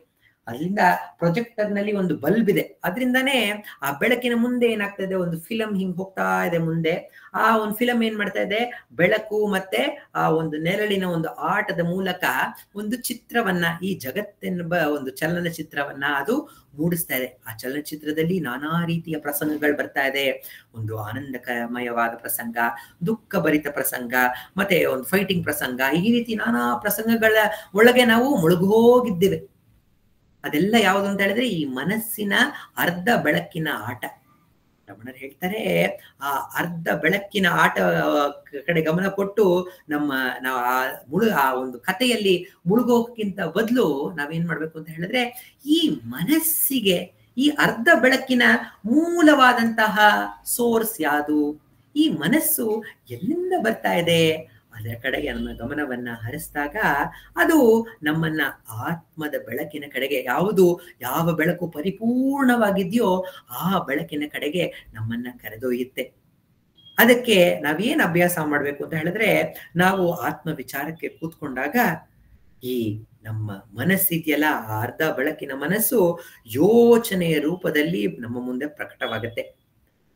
ಅಲ್ಲಿಂದ ಪ್ರೊಜೆಕ್ಟರ್ ನಲ್ಲಿ ಒಂದು ಬಲ್ಬ್ ಇದೆ, ಅದರಿಂದಾನೇ ಆ ಬೆಳಕಿನ ಮುಂದೆ ಏನಾಗ್ತಾ ಇದೆ, ಒಂದು ಫಿಲಂ ಹಿಂಗ್ ಹೋಗ್ತಾ ಇದೆ ಮುಂದೆ. ಆ ಒಂದು ಫಿಲಂ ಏನ್ ಮಾಡ್ತಾ ಇದೆ, ಬೆಳಕು ಮತ್ತೆ ಆ ಒಂದು ನೆರಳಿನ ಒಂದು ಆಟದ ಮೂಲಕ ಒಂದು ಚಿತ್ರವನ್ನ, ಈ ಜಗತ್ತೆನ್ನುವ ಒಂದು ಚಲನಚಿತ್ರವನ್ನ ಅದು ಮೂಡಿಸ್ತಾ ಇದೆ. ಆ ಚಲನಚಿತ್ರದಲ್ಲಿ ನಾನಾ ರೀತಿಯ ಪ್ರಸಂಗಗಳು ಬರ್ತಾ ಇದೆ. ಒಂದು ಆನಂದಮಯವಾದ ಪ್ರಸಂಗ, ದುಃಖ ಭರಿತ ಪ್ರಸಂಗ, ಮತ್ತೆ ಒಂದು ಫೈಟಿಂಗ್ ಪ್ರಸಂಗ, ಈ ರೀತಿ ನಾನಾ ಪ್ರಸಂಗಗಳ ಒಳಗೆ ನಾವು ಮುಳುಗೋಗಿದ್ದೇವೆ. ಅದೆಲ್ಲ ಯಾವುದು ಅಂತ ಹೇಳಿದ್ರೆ ಈ ಮನಸ್ಸಿನ ಅರ್ಧ ಬೆಳಕಿನ ಆಟ. ರಮಣರು ಹೇಳ್ತಾರೆ, ಆ ಅರ್ಧ ಬೆಳಕಿನ ಆಟ ಕಡೆ ಗಮನ ಕೊಟ್ಟು ಆ ಒಂದು ಕಥೆಯಲ್ಲಿ ಮುಳುಗೋಕ್ಕಿಂತ ಬದಲು ನಾವೇನ್ ಮಾಡ್ಬೇಕು ಅಂತ ಹೇಳಿದ್ರೆ, ಈ ಮನಸ್ಸಿಗೆ ಈ ಅರ್ಧ ಬೆಳಕಿನ ಮೂಲವಾದಂತಹ ಸೋರ್ಸ್ ಯಾವುದು, ಈ ಮನಸ್ಸು ಎಲ್ಲಿಂದ ಬರ್ತಾ ಇದೆ, ಅದರ ಕಡೆಗೆ ನಮ್ಮ ಗಮನವನ್ನ ಹರಿಸಿದಾಗ ಅದು ನಮ್ಮನ್ನ ಆತ್ಮದ ಬೆಳಕಿನ ಕಡೆಗೆ, ಯಾವ ಬೆಳಕು ಪರಿಪೂರ್ಣವಾಗಿದೆಯೋ ಆ ಬೆಳಕಿನ ಕಡೆಗೆ ನಮ್ಮನ್ನ ಕರೆದೊಯ್ಯುತ್ತೆ. ಅದಕ್ಕೆ ನಾವೇನ್ ಅಭ್ಯಾಸ ಮಾಡ್ಬೇಕು ಅಂತ ಹೇಳಿದ್ರೆ, ನಾವು ಆತ್ಮ ವಿಚಾರಕ್ಕೆ ಕೂತ್ಕೊಂಡಾಗ ಈ ನಮ್ಮ ಮನಸ್ಸಿದೆಯಲ್ಲ, ಆ ಅರ್ಧ ಬೆಳಕಿನ ಮನಸ್ಸು ಯೋಚನೆಯ ರೂಪದಲ್ಲಿ ನಮ್ಮ ಮುಂದೆ ಪ್ರಕಟವಾಗುತ್ತೆ.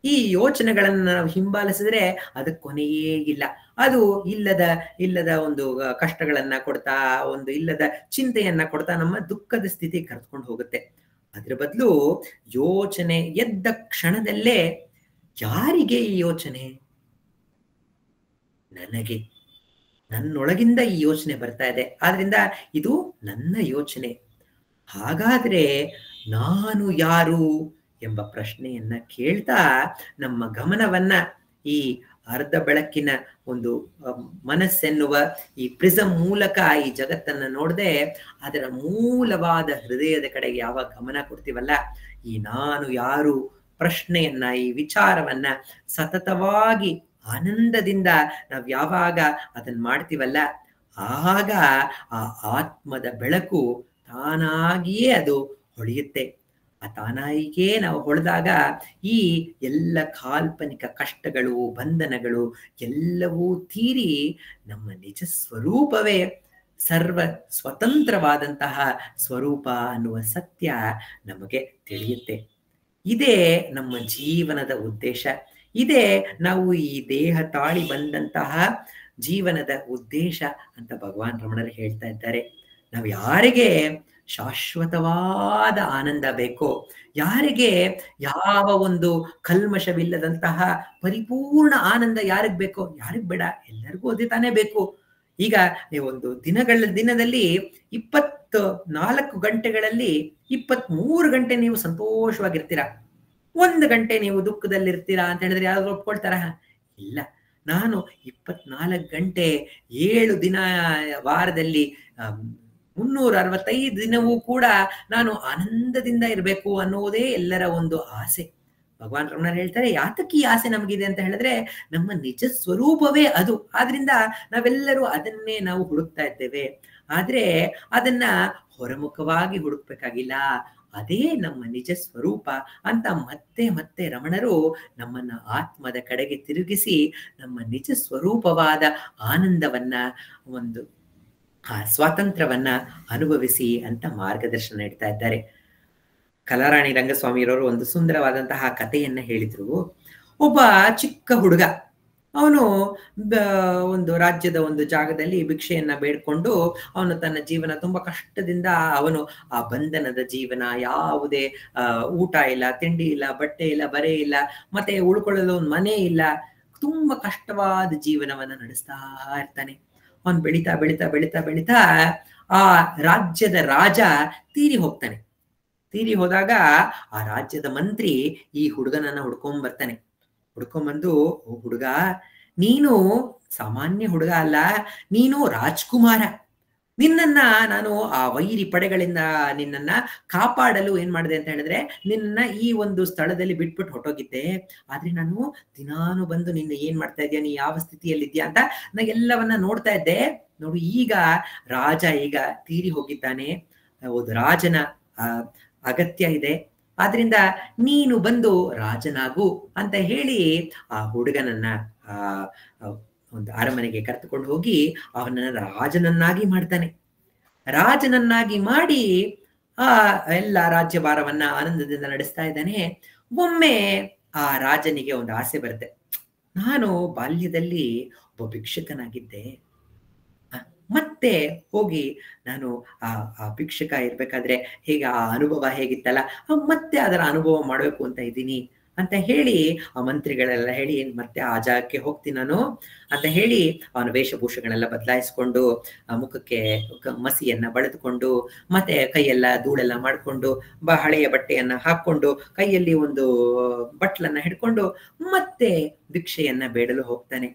ಈ ಯೋಚನೆಗಳನ್ನ ನಾವು ಹಿಂಬಾಲಿಸಿದ್ರೆ ಅದಕ್ಕೆ ಕೊನೆಯೇ ಇಲ್ಲ. ಅದು ಇಲ್ಲದ ಒಂದು ಕಷ್ಟಗಳನ್ನ ಕೊಡ್ತಾ, ಒಂದು ಇಲ್ಲದ ಚಿಂತೆಯನ್ನ ಕೊಡ್ತಾ ನಮ್ಮ ದುಃಖದ ಸ್ಥಿತಿ ಕರೆದುಕೊಂಡು ಹೋಗುತ್ತೆ. ಅದ್ರ ಬದಲು ಯೋಚನೆ ಎದ್ದ ಕ್ಷಣದಲ್ಲೇ ಯಾರಿಗೆ ಈ ಯೋಚನೆ? ನನಗೆ, ನನ್ನೊಳಗಿಂದ ಈ ಯೋಚನೆ ಬರ್ತಾ ಇದೆ, ಆದ್ರಿಂದ ಇದು ನನ್ನ ಯೋಚನೆ. ಹಾಗಾದ್ರೆ ನಾನು ಯಾರು ಎಂಬ ಪ್ರಶ್ನೆಯನ್ನ ಕೇಳ್ತಾ ನಮ್ಮ ಗಮನವನ್ನ ಈ ಅರ್ಧ ಬೆಳಕಿನ ಒಂದು ಮನಸ್ಸೆನ್ನುವ ಈ ಪ್ರಿಸಮ್ ಮೂಲಕ ಈ ಜಗತ್ತನ್ನ ನೋಡದೆ ಅದರ ಮೂಲವಾದ ಹೃದಯದ ಕಡೆಗೆ ಯಾವಾಗ ಗಮನ ಕೊಡ್ತೀವಲ್ಲ, ಈ ನಾನು ಯಾರು ಪ್ರಶ್ನೆಯನ್ನ, ಈ ವಿಚಾರವನ್ನ ಸತತವಾಗಿ ಆನಂದದಿಂದ ನಾವ್ ಯಾವಾಗ ಅದನ್ನ ಮಾಡ್ತೀವಲ್ಲ, ಆಗ ಆ ಆತ್ಮದ ಬೆಳಕು ತಾನಾಗಿಯೇ ಅದು ಹೊಳೆಯುತ್ತೆ. ಆ ತಾನಾಗಿಯೇ ನಾವು ಹೊಳೆದಾಗ ಈ ಎಲ್ಲ ಕಾಲ್ಪನಿಕ ಕಷ್ಟಗಳು, ಬಂಧನಗಳು ಎಲ್ಲವೂ ತೀರಿ ನಮ್ಮ ನಿಜ ಸ್ವರೂಪವೇ ಸರ್ವ ಸ್ವತಂತ್ರವಾದಂತಹ ಸ್ವರೂಪ ಅನ್ನುವ ಸತ್ಯ ನಮಗೆ ತಿಳಿಯುತ್ತೆ. ಇದೇ ನಮ್ಮ ಜೀವನದ ಉದ್ದೇಶ. ಇದೇ ನಾವು ಈ ದೇಹ ತಾಳಿ ಬಂದಂತಹ ಜೀವನದ ಉದ್ದೇಶ ಅಂತ ಭಗವಾನ್ ರಮಣರು ಹೇಳ್ತಾ ಇದ್ದಾರೆ. ನಾವು ಯಾರಿಗೆ ಶಾಶ್ವತವಾದ ಆನಂದ ಬೇಕೋ, ಯಾರಿಗೆ ಯಾವ ಒಂದು ಕಲ್ಮಶವಿಲ್ಲದಂತಹ ಪರಿಪೂರ್ಣ ಆನಂದ ಯಾರಿಗ್ ಬೇಕೋ, ಯಾರಿಗ್ ಬೇಡ, ಎಲ್ಲರಿಗೂ ಅದೇ ತಾನೇ ಬೇಕು. ಈಗ ಒಂದು ದಿನದಲ್ಲಿ 24 ಗಂಟೆಗಳಲ್ಲಿ 23 ಗಂಟೆ ನೀವು ಸಂತೋಷವಾಗಿರ್ತೀರಾ, 1 ಗಂಟೆ ನೀವು ದುಃಖದಲ್ಲಿರ್ತೀರಾ ಅಂತ ಹೇಳಿದ್ರೆ ಯಾರಾದ್ರೂ ಒಪ್ಕೊಳ್ತಾರ? ಇಲ್ಲ. ನಾನು 24 ಗಂಟೆ 7 ದಿನ ವಾರದಲ್ಲಿ 365 ದಿನವೂ ಕೂಡ ನಾನು ಆನಂದದಿಂದ ಇರಬೇಕು ಅನ್ನೋದೇ ಎಲ್ಲರ ಒಂದು ಆಸೆ. ಭಗವಾನ್ ರಮಣರು ಹೇಳ್ತಾರೆ, ಯಾತಕ್ಕೆ ಈ ಆಸೆ ನಮಗಿದೆ ಅಂತ ಹೇಳಿದ್ರೆ ನಮ್ಮ ನಿಜ ಸ್ವರೂಪವೇ ಅದು. ಆದ್ರಿಂದ ನಾವೆಲ್ಲರೂ ಅದನ್ನೇ ನಾವು ಹುಡುಕ್ತಾ ಇದ್ದೇವೆ. ಆದ್ರೆ ಅದನ್ನ ಹೊರಮುಖವಾಗಿ ಹುಡುಕ್ಬೇಕಾಗಿಲ್ಲ, ಅದೇ ನಮ್ಮ ನಿಜ ಸ್ವರೂಪ ಅಂತ ಮತ್ತೆ ಮತ್ತೆ ರಮಣರು ನಮ್ಮನ್ನ ಆತ್ಮದ ಕಡೆಗೆ ತಿರುಗಿಸಿ ನಮ್ಮ ನಿಜ ಸ್ವರೂಪವಾದ ಆನಂದವನ್ನ, ಒಂದು ಸ್ವಾತಂತ್ರ್ಯವನ್ನ ಅನುಭವಿಸಿ ಅಂತ ಮಾರ್ಗದರ್ಶನ ನೀಡ್ತಾ ಇದ್ದಾರೆ. ಕಲಾರಾಣಿ ರಂಗಸ್ವಾಮಿಯರವರು ಒಂದು ಸುಂದರವಾದಂತಹ ಕಥೆಯನ್ನ ಹೇಳಿದ್ರು. ಒಬ್ಬ ಚಿಕ್ಕ ಹುಡುಗ, ಅವನು ಒಂದು ರಾಜ್ಯದ ಒಂದು ಜಾಗದಲ್ಲಿ ಭಿಕ್ಷೆಯನ್ನ ಬೇಡ್ಕೊಂಡು ಅವನು ತನ್ನ ಜೀವನ ತುಂಬಾ ಕಷ್ಟದಿಂದ, ಅವನು ಆ ಬಂಧನದ ಜೀವನ, ಯಾವುದೇ ಊಟ ಇಲ್ಲ, ತಿಂಡಿ ಇಲ್ಲ, ಬಟ್ಟೆ ಇಲ್ಲ, ಬರೆ ಇಲ್ಲ, ಮತ್ತೆ ಉಳ್ಕೊಳ್ಳಲು ಒಂದು ಮನೆ ಇಲ್ಲ, ತುಂಬಾ ಕಷ್ಟವಾದ ಜೀವನವನ್ನ ನಡೆಸ್ತಾ ಇರ್ತಾನೆ. ಅವನು ಬೆಳೀತಾ ಬೆಳೀತಾ ಬೆಳೀತಾ ಬೆಳೀತಾ ಆ ರಾಜ್ಯದ ರಾಜ ತೀರಿ ಹೋಗ್ತಾನೆ. ತೀರಿ ಹೋದಾಗ ಆ ರಾಜ್ಯದ ಮಂತ್ರಿ ಈ ಹುಡುಗನನ್ನ ಹುಡ್ಕೊಂಡ್ ಬರ್ತಾನೆ. ಹುಡ್ಕೊಂಡ್ಬಂದು, ಓ ಹುಡುಗ, ನೀನು ಸಾಮಾನ್ಯ ಹುಡುಗ ಅಲ್ಲ, ನೀನು ರಾಜ್ಕುಮಾರ. ನಿನ್ನನ್ನ ನಾನು ಆ ವೈರಿ ಪಡೆಗಳಿಂದ ನಿನ್ನನ್ನ ಕಾಪಾಡಲು ಏನ್ ಮಾಡಿದೆ ಅಂತ ಹೇಳಿದ್ರೆ, ನಿನ್ನ ಈ ಒಂದು ಸ್ಥಳದಲ್ಲಿ ಬಿಟ್ಬಿಟ್ಟು ಹೊಟ್ಟೋಗಿದ್ದೆ. ಆದ್ರೆ ನಾನು ದಿನಾನು ಬಂದು ನಿನ್ನ ಏನ್ ಮಾಡ್ತಾ ಇದೀಯ, ನೀ ಯಾವ ಸ್ಥಿತಿಯಲ್ಲಿದ್ಯಾ ಅಂತ ನಾ ಎಲ್ಲವನ್ನ ನೋಡ್ತಾ ಇದ್ದೆ. ನೋಡು, ಈಗ ರಾಜ ಈಗ ತೀರಿ ಹೋಗಿದ್ದಾನೆ, ಒಂದು ರಾಜನ ಅಗತ್ಯ ಇದೆ, ಆದ್ರಿಂದ ನೀನು ಬಂದು ರಾಜನಾಗು ಅಂತ ಹೇಳಿ ಆ ಹುಡುಗನನ್ನ ಒಂದು ಅರಮನೆಗೆ ಕರೆದುಕೊಂಡು ಹೋಗಿ ಅವನನ್ನ ರಾಜನನ್ನಾಗಿ ಮಾಡ್ತಾನೆ. ರಾಜನನ್ನಾಗಿ ಮಾಡಿ ಆ ಎಲ್ಲ ರಾಜ್ಯಭಾರವನ್ನ ಆನಂದದಿಂದ ನಡೆಸ್ತಾ ಇದ್ದಾನೆ. ಒಮ್ಮೆ ಆ ರಾಜನಿಗೆ ಒಂದು ಆಸೆ ಬರುತ್ತೆ, ನಾನು ಬಾಲ್ಯದಲ್ಲಿ ಒಬ್ಬ ಭಿಕ್ಷುಕನಾಗಿದ್ದೆ, ಮತ್ತೆ ಹೋಗಿ ನಾನು ಆ ಭಿಕ್ಷುಕ ಇರ್ಬೇಕಾದ್ರೆ ಹೇಗೆ ಆ ಅನುಭವ ಹೇಗಿತ್ತಲ್ಲ, ಮತ್ತೆ ಅದರ ಅನುಭವ ಮಾಡ್ಬೇಕು ಅಂತ ಇದ್ದೀನಿ ಅಂತ ಹೇಳಿ ಆ ಮಂತ್ರಿಗಳೆಲ್ಲ ಹೇಳಿ ಮತ್ತೆ ಆ ಜಾಗಕ್ಕೆ ಹೋಗ್ತೀನಿ ನಾನು ಅಂತ ಹೇಳಿ ಅವನ ವೇಷಭೂಷೆಗಳೆಲ್ಲ ಬದಲಾಯಿಸ್ಕೊಂಡು, ಮುಖಕ್ಕೆ ಮಸಿಯನ್ನ ಬಳಿದುಕೊಂಡು, ಮತ್ತೆ ಕೈಯೆಲ್ಲ ಧೂಳೆಲ್ಲ ಮಾಡ್ಕೊಂಡು, ಹಳೆಯ ಬಟ್ಟೆಯನ್ನ ಹಾಕೊಂಡು, ಕೈಯಲ್ಲಿ ಒಂದು ಬಟ್ಲನ್ನ ಹಿಡ್ಕೊಂಡು ಮತ್ತೆ ಭಿಕ್ಷೆಯನ್ನ ಬೇಡಲು ಹೋಗ್ತಾನೆ.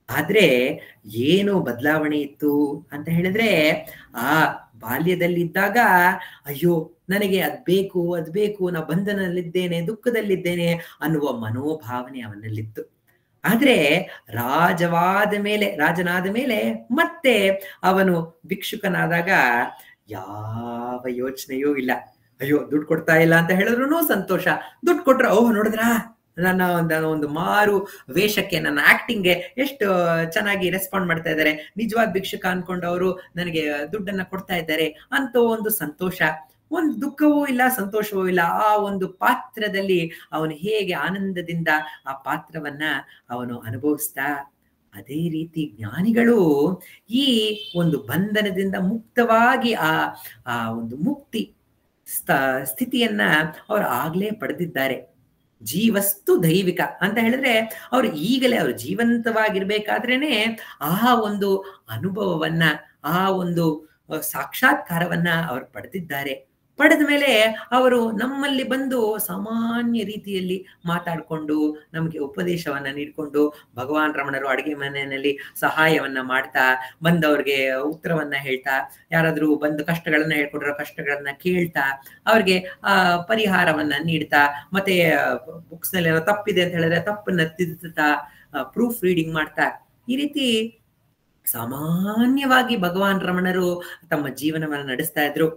ಆದ್ರೆ ಏನು ಬದಲಾವಣೆ ಇತ್ತು ಅಂತ ಹೇಳಿದ್ರೆ, ಆ ಬಾಲ್ಯದಲ್ಲಿದ್ದಾಗ ಅಯ್ಯೋ ನನಗೆ ಅದ್ ಬೇಕು, ನಾ ಬಂಧನದಲ್ಲಿದ್ದೇನೆ, ದುಃಖದಲ್ಲಿದ್ದೇನೆ ಅನ್ನುವ ಮನೋಭಾವನೆ ಅವನಲ್ಲಿತ್ತು. ಆದ್ರೆ ರಾಜನಾದ ಮೇಲೆ ಮತ್ತೆ ಅವನು ಭಿಕ್ಷುಕನಾದಾಗ ಯಾವ ಯೋಚನೆಯೂ ಇಲ್ಲ. ಅಯ್ಯೋ ದುಡ್ಡು ಕೊಡ್ತಾ ಇಲ್ಲ ಅಂತ ಹೇಳಿದ್ರು ಸಂತೋಷ, ದುಡ್ಡು ಕೊಟ್ರ ಓಹ್ ನೋಡಿದ್ರಾ ನನ್ನ ಒಂದು ಮಾರು ವೇಷಕ್ಕೆ, ನನ್ನ ಆಕ್ಟಿಂಗ್ಗೆ ಎಷ್ಟು ಚೆನ್ನಾಗಿ ರೆಸ್ಪಾಂಡ್ ಮಾಡ್ತಾ ಇದ್ದಾರೆ, ನಿಜವಾದ ಭಿಕ್ಷುಕ ಅನ್ಕೊಂಡು ಅವರು ನನಗೆ ದುಡ್ಡನ್ನ ಕೊಡ್ತಾ ಇದ್ದಾರೆ ಅಂತ ಒಂದು ಸಂತೋಷ. ಒಂದು ದುಃಖವೂ ಇಲ್ಲ, ಸಂತೋಷವೂ ಇಲ್ಲ. ಆ ಒಂದು ಪಾತ್ರದಲ್ಲಿ ಅವನು ಹೇಗೆ ಆನಂದದಿಂದ ಆ ಪಾತ್ರವನ್ನ ಅವನು ಅನುಭವಿಸ್ತಾ, ಅದೇ ರೀತಿ ಜ್ಞಾನಿಗಳು ಈ ಒಂದು ಬಂಧನದಿಂದ ಮುಕ್ತವಾಗಿ ಆ ಒಂದು ಮುಕ್ತಿ ಸ್ಥಿತಿಯನ್ನ ಅವರು ಆಗ್ಲೇ ಪಡೆದಿದ್ದಾರೆ. ಜೀವಸ್ತು ದೈವಿಕ ಅಂತ ಹೇಳಿದ್ರೆ ಅವರು ಈಗಲೇ ಅವರು ಜೀವಂತವಾಗಿರ್ಬೇಕಾದ್ರೇನೆ ಆ ಒಂದು ಅನುಭವವನ್ನ, ಆ ಒಂದು ಸಾಕ್ಷಾತ್ಕಾರವನ್ನ ಅವರು ಪಡೆದಿದ್ದಾರೆ. ಪಡೆದ ಮೇಲೆ ಅವರು ನಮ್ಮಲ್ಲಿ ಬಂದು ಸಾಮಾನ್ಯ ರೀತಿಯಲ್ಲಿ ಮಾತಾಡಿಕೊಂಡು ನಮಗೆ ಉಪದೇಶವನ್ನ ನೀಡಿಕೊಂಡು, ಭಗವಾನ್ ರಮಣರು ಅಡುಗೆ ಮನೆಯಲ್ಲಿ ಸಹಾಯವನ್ನ ಮಾಡ್ತಾ, ಬಂದವ್ರಿಗೆ ಉತ್ತರವನ್ನ ಹೇಳ್ತಾ, ಯಾರಾದ್ರೂ ಬಂದು ಕಷ್ಟಗಳನ್ನ ಹೇಳ್ಕೊಟ್ರೋ ಕಷ್ಟಗಳನ್ನ ಕೇಳ್ತಾ, ಅವ್ರಿಗೆ ಪರಿಹಾರವನ್ನ ನೀಡ್ತಾ, ಮತ್ತೆ ಬುಕ್ಸ್ ನಲ್ಲಿ ಏನೋ ತಪ್ಪಿದೆ ಅಂತ ಹೇಳಿದ್ರೆ ತಪ್ಪನ್ನ ತಿದ್ದುತ್ತಾ, ಪ್ರೂಫ್ ರೀಡಿಂಗ್ ಮಾಡ್ತಾ, ಈ ರೀತಿ ಸಾಮಾನ್ಯವಾಗಿ ಭಗವಾನ್ ರಮಣರು ತಮ್ಮ ಜೀವನವನ್ನ ನಡೆಸ್ತಾ ಇದ್ರು.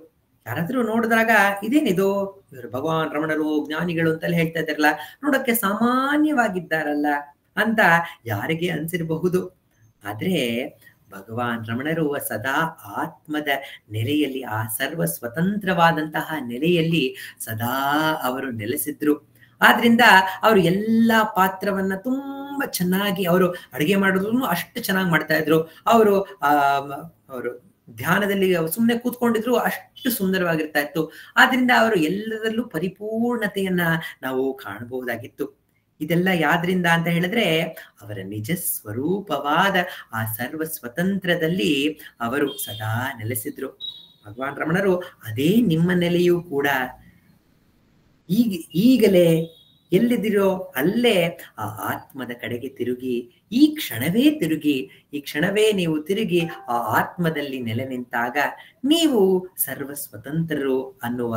ಯಾರಾದ್ರೂ ನೋಡಿದಾಗ ಇದೇನಿದು, ಇವರು ಭಗವಾನ್ ರಮಣರು ಜ್ಞಾನಿಗಳು ಅಂತೆಲ್ಲ ಹೇಳ್ತಾ ಇದ್ದಾರಲ್ಲ, ನೋಡಕ್ಕೆ ಸಾಮಾನ್ಯವಾಗಿದ್ದಾರಲ್ಲ ಅಂತ ಯಾರಿಗೆ ಅನ್ಸಿರಬಹುದು. ಆದ್ರೆ ಭಗವಾನ್ ರಮಣರು ಸದಾ ಆತ್ಮದ ನೆಲೆಯಲ್ಲಿ, ಆ ಸರ್ವ ಸ್ವತಂತ್ರವಾದಂತಹ ನೆಲೆಯಲ್ಲಿ ಸದಾ ಅವರು ನೆಲೆಸಿದ್ರು. ಆದ್ರಿಂದ ಅವರು ಎಲ್ಲಾ ಪಾತ್ರವನ್ನ ತುಂಬಾ ಚೆನ್ನಾಗಿ, ಅವರು ಅಡುಗೆ ಮಾಡೋದನ್ನು ಅಷ್ಟು ಚೆನ್ನಾಗಿ ಮಾಡ್ತಾ ಇದ್ರು. ಅವರು ಧ್ಯಾನದಲ್ಲಿ ಸುಮ್ಮನೆ ಕೂತ್ಕೊಂಡಿದ್ರು, ಅಷ್ಟು ಸುಂದರವಾಗಿರ್ತಾ ಇತ್ತು. ಆದ್ರಿಂದ ಅವರು ಎಲ್ಲದರಲ್ಲೂ ಪರಿಪೂರ್ಣತೆಯನ್ನ ನಾವು ಕಾಣಬಹುದಾಗಿತ್ತು. ಇದೆಲ್ಲ ಯಾದ್ರಿಂದ ಅಂತ ಹೇಳಿದ್ರೆ ಅವರ ನಿಜ ಸ್ವರೂಪವಾದ ಆ ಸರ್ವ ಸ್ವತಂತ್ರದಲ್ಲಿ ಅವರು ಸದಾ ನೆಲೆಸಿದ್ರು. ಭಗವಾನ್ ರಮಣರು ಅದೇ ನಿಮ್ಮ ನೆಲೆಯೂ ಕೂಡ. ಈಗಲೇ ಎಲ್ಲಿದಿರೋ ಅಲ್ಲೇ ಆ ಆತ್ಮದ ಕಡೆಗೆ ತಿರುಗಿ, ಈ ಕ್ಷಣವೇ ತಿರುಗಿ, ಈ ಕ್ಷಣವೇ ನೀವು ತಿರುಗಿ ಆ ಆತ್ಮದಲ್ಲಿ ನೆಲೆ ನಿಂತಾಗ ನೀವು ಸರ್ವ ಸ್ವತಂತ್ರರು ಅನ್ನುವ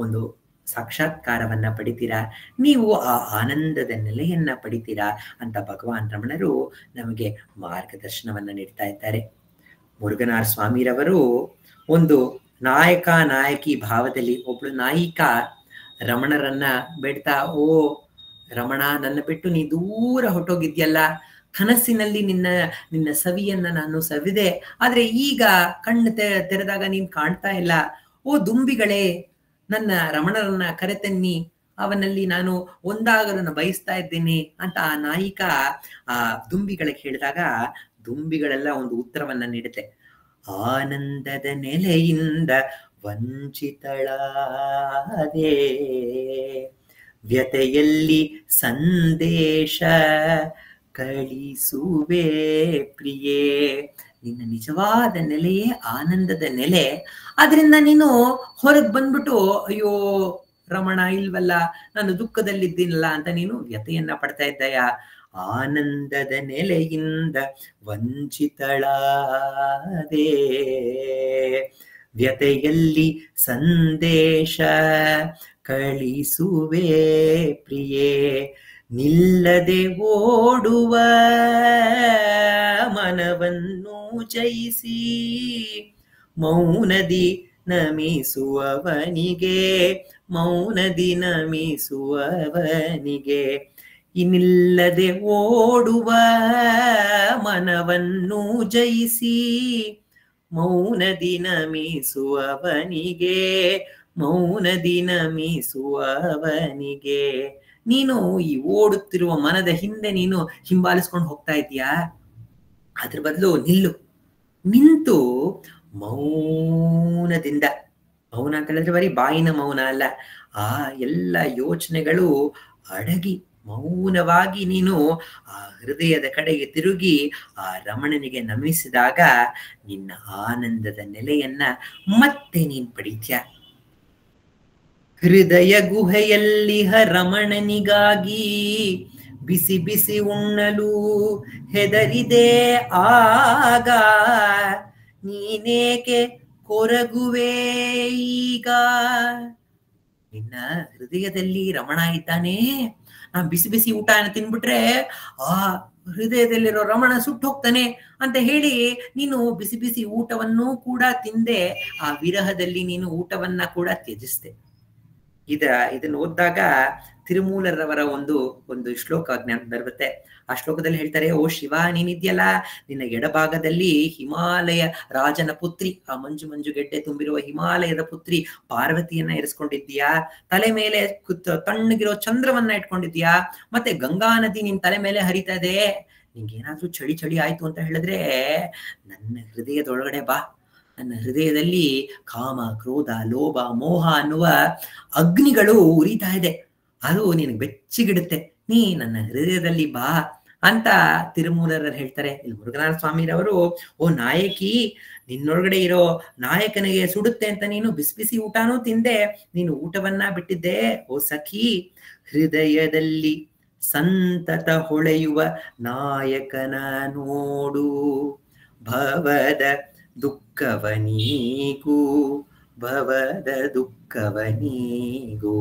ಒಂದು ಸಾಕ್ಷಾತ್ಕಾರವನ್ನ ಪಡಿತೀರಾ, ನೀವು ಆ ಆನಂದದ ನೆಲೆಯನ್ನ ಪಡಿತೀರಾ ಅಂತ ಭಗವಾನ್ ರಮಣರು ನಮಗೆ ಮಾರ್ಗದರ್ಶನವನ್ನ ನೀಡ್ತಾ ಇದ್ದಾರೆ. ಮುರುಗನಾರ್ ಸ್ವಾಮಿರವರು ಒಂದು ನಾಯಕ ನಾಯಕಿ ಭಾವದಲ್ಲಿ, ಒಬ್ಳು ನಾಯಿಕಾ ರಮಣರನ್ನ ಬೇಡ್ತಾ, ಓ ರಮಣ, ನನ್ನ ಬಿಟ್ಟು ನೀ ದೂರ ಹೊಟ್ಟೋಗಿದ್ಯಲ್ಲ, ಕನಸಿನಲ್ಲಿ ನಿನ್ನ ಸವಿಯನ್ನ ನಾನು ಸವಿದೆ, ಆದ್ರೆ ಈಗ ಕಣ್ಣು ತೆರೆದಾಗ ನೀನ್ ಕಾಣ್ತಾ ಇಲ್ಲ. ಓ ದುಂಬಿಗಳೇ, ನನ್ನ ರಮಣರನ್ನ ಕರೆತನ್ನಿ, ಅವನಲ್ಲಿ ನಾನು ಒಂದಾಗಲನ್ನು ಬಯಸ್ತಾ ಇದ್ದೇನೆ ಅಂತ ಆ ನಾಯಿಕ ಆ ದುಂಬಿಗಳಿಗೆ ಹೇಳಿದಾಗ ದುಂಬಿಗಳೆಲ್ಲ ಒಂದು ಉತ್ತರವನ್ನ ನೀಡುತ್ತೆ. ಆನಂದದ ನೆಲೆಯಿಂದ ವಂಚಿತಳಾದೆ, ವ್ಯತೆಯಲ್ಲಿ ಸಂದೇಶ ಕಳಿಸುವೆ ಪ್ರಿಯೇ. ನಿನ್ನ ನಿಜವಾದ ನೆಲೆಯೇ ಆನಂದದ ನೆಲೆ. ಆದ್ರಿಂದ ನೀನು ಹೊರಗೆ ಬಂದ್ಬಿಟ್ಟು ಅಯ್ಯೋ ರಮಣ ಇಲ್ವಲ್ಲ, ನಾನು ದುಃಖದಲ್ಲಿದ್ದೀನಲ್ಲ ಅಂತ ನೀನು ವ್ಯತೆಯನ್ನ ಪಡ್ತಾ ಇದ್ದಾಯ. ಆನಂದದ ನೆಲೆಯಿಂದ ವಂಚಿತಳಾದೆ, ವ್ಯತೆಯಲ್ಲಿ ಸಂದೇಶ ಕಳಿಸುವೆ ಪ್ರಿಯೇ. ನಿಲ್ಲದೆ ಓಡುವ ಮನವನ್ನು ಜಯಿಸಿ, ಮೌನದಿ ನಮಿಸುವವನಿಗೆ, ಮೌನದಿ ನಮಿಸುವವನಿಗೆ. ಇನ್ನಿಲ್ಲದೆ ಓಡುವ ಮನವನ್ನು ಜಯಿಸಿ, ಮೌನದಿ ನಮಿಸುವವನಿಗೆ, ಮೌನದಿ ನಮಿಸುವವನಿಗೆ. ನೀನು ಈ ಓಡುತ್ತಿರುವ ಮನದ ಹಿಂದೆ ನೀನು ಹಿಂಬಾಲಿಸ್ಕೊಂಡು ಹೋಗ್ತಾ ಇದೀಯಾ, ಅದ್ರ ಬದಲು ನಿಂತು ಮೌನದಿಂದ, ಮೌನ ಅಂತ ಹೇಳಿದ್ರೆ ಬರೀ ಬಾಯಿನ ಮೌನ ಅಲ್ಲ, ಆ ಎಲ್ಲ ಯೋಚನೆಗಳು ಅಡಗಿ ಮೌನವಾಗಿ ನೀನು ಆ ಹೃದಯದ ಕಡೆಗೆ ತಿರುಗಿ ಆ ರಮಣನಿಗೆ ನಮಿಸಿದಾಗ ನಿನ್ನ ಆನಂದದ ನೆಲೆಯನ್ನ ಮತ್ತೆ ನೀನ್ ಪಡಿತ್ಯ. ಹೃದಯ ಗುಹೆಯಲ್ಲಿ ರಮಣನಿಗಾಗಿ ಬಿಸಿ ಬಿಸಿ ಉಣ್ಣಲು ಹೆದರಿದೆ ಆಗ, ನೀನೇಕೆ ಕೊರಗುವೆ ಈಗ. ನಿನ್ನ ಹೃದಯದಲ್ಲಿ ರಮಣ ಇದ್ದಾನೆ, ನಾ ಬಿಸಿ ಬಿಸಿ ಊಟ ತಿನ್ಬಿಟ್ರೆ ಆ ಹೃದಯದಲ್ಲಿರೋ ರಮಣ ಸುಟ್ಟು ಹೋಗ್ತಾನೆ ಅಂತ ಹೇಳಿ ನೀನು ಬಿಸಿ ಬಿಸಿ ಊಟವನ್ನೂ ಕೂಡ ತಿಂದೆ, ಆ ವಿರಹದಲ್ಲಿ ನೀನು ಊಟವನ್ನ ಕೂಡ ತ್ಯಜಿಸ್ದೆ. ಇದನ್ನ ಓದಿದಾಗ ತಿರುಮೂಲರವರ ಒಂದು ಒಂದು ಶ್ಲೋಕ ಜ್ಞಾನ ಬರುತ್ತೆ. ಆ ಶ್ಲೋಕದಲ್ಲಿ ಹೇಳ್ತಾರೆ, ಓ ಶಿವ, ನೀನಿದ್ಯಲ್ಲ, ನಿನ್ನ ಎಡಭಾಗದಲ್ಲಿ ಹಿಮಾಲಯ ರಾಜನ ಪುತ್ರಿ, ಆ ಮಂಜು ಮಂಜು ಗೆಡ್ಡೆ ತುಂಬಿರುವ ಹಿಮಾಲಯದ ಪುತ್ರಿ ಪಾರ್ವತಿಯನ್ನ ಇರಿಸ್ಕೊಂಡಿದ್ದೀಯಾ, ತಲೆ ಮೇಲೆ ತಣ್ಣಗಿರೋ ಚಂದ್ರವನ್ನ ಇಟ್ಕೊಂಡಿದ್ಯಾ, ಮತ್ತೆ ಗಂಗಾ ನದಿ ನಿನ್ ತಲೆ ಮೇಲೆ ಹರಿತಾ ಇದೆ. ನಿಂಗೇನಾದ್ರೂ ಚಳಿ ಚಳಿ ಆಯ್ತು ಅಂತ ಹೇಳಿದ್ರೆ ನನ್ನ ಹೃದಯದೊಳಗಡೆ ಬಾ. ನನ್ನ ಹೃದಯದಲ್ಲಿ ಕಾಮ, ಕ್ರೋಧ, ಲೋಭ, ಮೋಹ ಅನ್ನುವ ಅಗ್ನಿಗಳು ಉರಿತಾ ಇದೆ. ಅದು ನಿನಗೆ ಬೆಚ್ಚಗಿಡುತ್ತೆ. ನೀ ನನ್ನ ಹೃದಯದಲ್ಲಿ ಬಾ ಅಂತ ತಿರುಮೂಲರರು ಹೇಳ್ತಾರೆ. ಇಲ್ಲಿ ಮುರುಘನಾಥ ಸ್ವಾಮಿರವರು, ಓ ನಾಯಕಿ, ನಿನ್ನೊಳಗಡೆ ಇರೋ ನಾಯಕನಿಗೆ ಸುಡುತ್ತೆ ಅಂತ ನೀನು ಬಿಸಿ ಬಿಸಿ ಊಟನೂ ತಿಂದೆ, ನೀನು ಊಟವನ್ನ ಬಿಟ್ಟಿದ್ದೆ. ಓ ಸಖಿ, ಹೃದಯದಲ್ಲಿ ಸಂತತ ಹೊಳೆಯುವ ನಾಯಕನ ನೋಡು, ಭವದ ದುಃಖವನೀಗೂ, ಭವದ ದುಃಖವನೀಗೂ.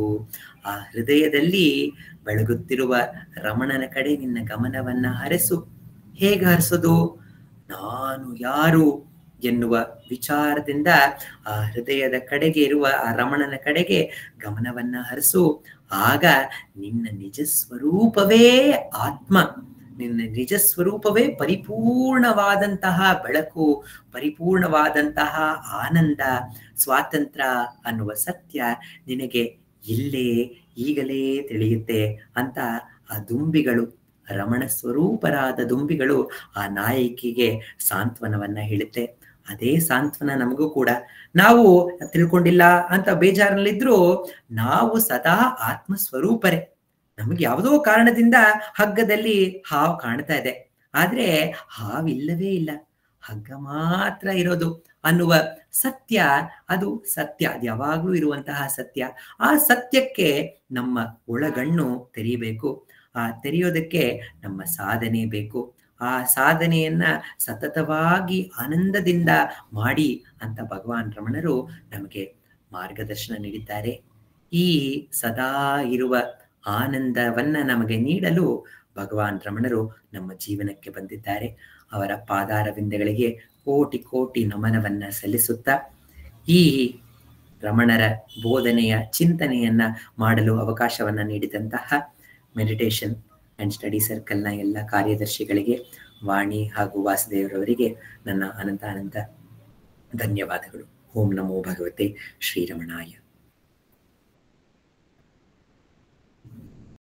ಆ ಹೃದಯದಲ್ಲಿ ಬೆಳಗುತ್ತಿರುವ ರಮಣನ ಕಡೆ ನಿನ್ನ ಗಮನವನ್ನ ಹರಿಸು. ಹೇಗೆ ಹರಿಸೋದು? ನಾನು ಯಾರು ಎನ್ನುವ ವಿಚಾರದಿಂದ ಆ ಹೃದಯದ ಕಡೆಗೆ ಇರುವ ಆ ರಮಣನ ಕಡೆಗೆ ಗಮನವನ್ನ ಹರಿಸು. ಆಗ ನಿನ್ನ ನಿಜ ಸ್ವರೂಪವೇ ಆತ್ಮ, ನಿನ್ನ ನಿಜ ಸ್ವರೂಪವೇ ಪರಿಪೂರ್ಣವಾದಂತಹ ಬೆಳಕು, ಪರಿಪೂರ್ಣವಾದಂತಹ ಆನಂದ, ಸ್ವಾತಂತ್ರ್ಯ ಅನ್ನುವ ಸತ್ಯ ನಿನಗೆ ಇಲ್ಲೇ ಈಗಲೇ ತಿಳಿಯುತ್ತೆ ಅಂತ ಆ ದುಂಬಿಗಳು, ರಮಣ ಸ್ವರೂಪರಾದ ದುಂಬಿಗಳು ಆ ನಾಯಕಿಗೆ ಸಾಂತ್ವನವನ್ನ ಹೇಳುತ್ತೆ. ಅದೇ ಸಾಂತ್ವನ ನಮಗೂ ಕೂಡ. ನಾವು ತಿಳ್ಕೊಂಡಿಲ್ಲ ಅಂತ ಬೇಜಾರಲ್ಲಿದ್ರು ನಾವು ಸದಾ ಆತ್ಮ ಸ್ವರೂಪರೇ. ನಮಗೆ ಯಾವುದೋ ಕಾರಣದಿಂದ ಹಗ್ಗದಲ್ಲಿ ಹಾವು ಕಾಣ್ತಾ ಇದೆ, ಆದ್ರೆ ಹಾವಿಲ್ಲವೇ ಇಲ್ಲ, ಹಗ್ಗ ಮಾತ್ರ ಇರೋದು ಅನ್ನುವ ಸತ್ಯ, ಅದು ಸತ್ಯ, ಅದು ಯಾವಾಗ್ಲೂ ಇರುವಂತಹ ಸತ್ಯ. ಆ ಸತ್ಯಕ್ಕೆ ನಮ್ಮ ಒಳಗಣ್ಣು ತೆರೀಬೇಕು. ಆ ತೆರೆಯೋದಕ್ಕೆ ನಮ್ಮ ಸಾಧನೆ ಬೇಕು. ಆ ಸಾಧನೆಯನ್ನ ಸತತವಾಗಿ ಆನಂದದಿಂದ ಮಾಡಿ ಅಂತ ಭಗವಾನ್ ರಮಣರು ನಮಗೆ ಮಾರ್ಗದರ್ಶನ ನೀಡಿದ್ದಾರೆ. ಈ ಸದಾ ಇರುವ ಆನಂದವನ್ನ ನಮಗೆ ನೀಡಲು ಭಗವಾನ್ ರಮಣರು ನಮ್ಮ ಜೀವನಕ್ಕೆ ಬಂದಿದ್ದಾರೆ. ಅವರ ಪಾದಾರವಿಂದಗಳಿಗೆ ಕೋಟಿ ಕೋಟಿ ನಮನವನ್ನ ಸಲ್ಲಿಸುತ್ತಾ ಈ ರಮಣರ ಬೋಧನೆಯ ಚಿಂತನೆಯನ್ನ ಮಾಡಲು ಅವಕಾಶವನ್ನ ನೀಡಿದಂತಹ ಮೆಡಿಟೇಷನ್ ಅಂಡ್ ಸ್ಟಡಿ ಸರ್ಕಲ್ನ ಎಲ್ಲ ಕಾರ್ಯದರ್ಶಿಗಳಿಗೆ, ವಾಣಿ ಹಾಗೂ ವಾಸುದೇವರವರಿಗೆ ನನ್ನ ಅನಂತ ಧನ್ಯವಾದಗಳು. ಓಂ ನಮೋ ಭಗವತೆ ಶ್ರೀರಮಣಾಯ.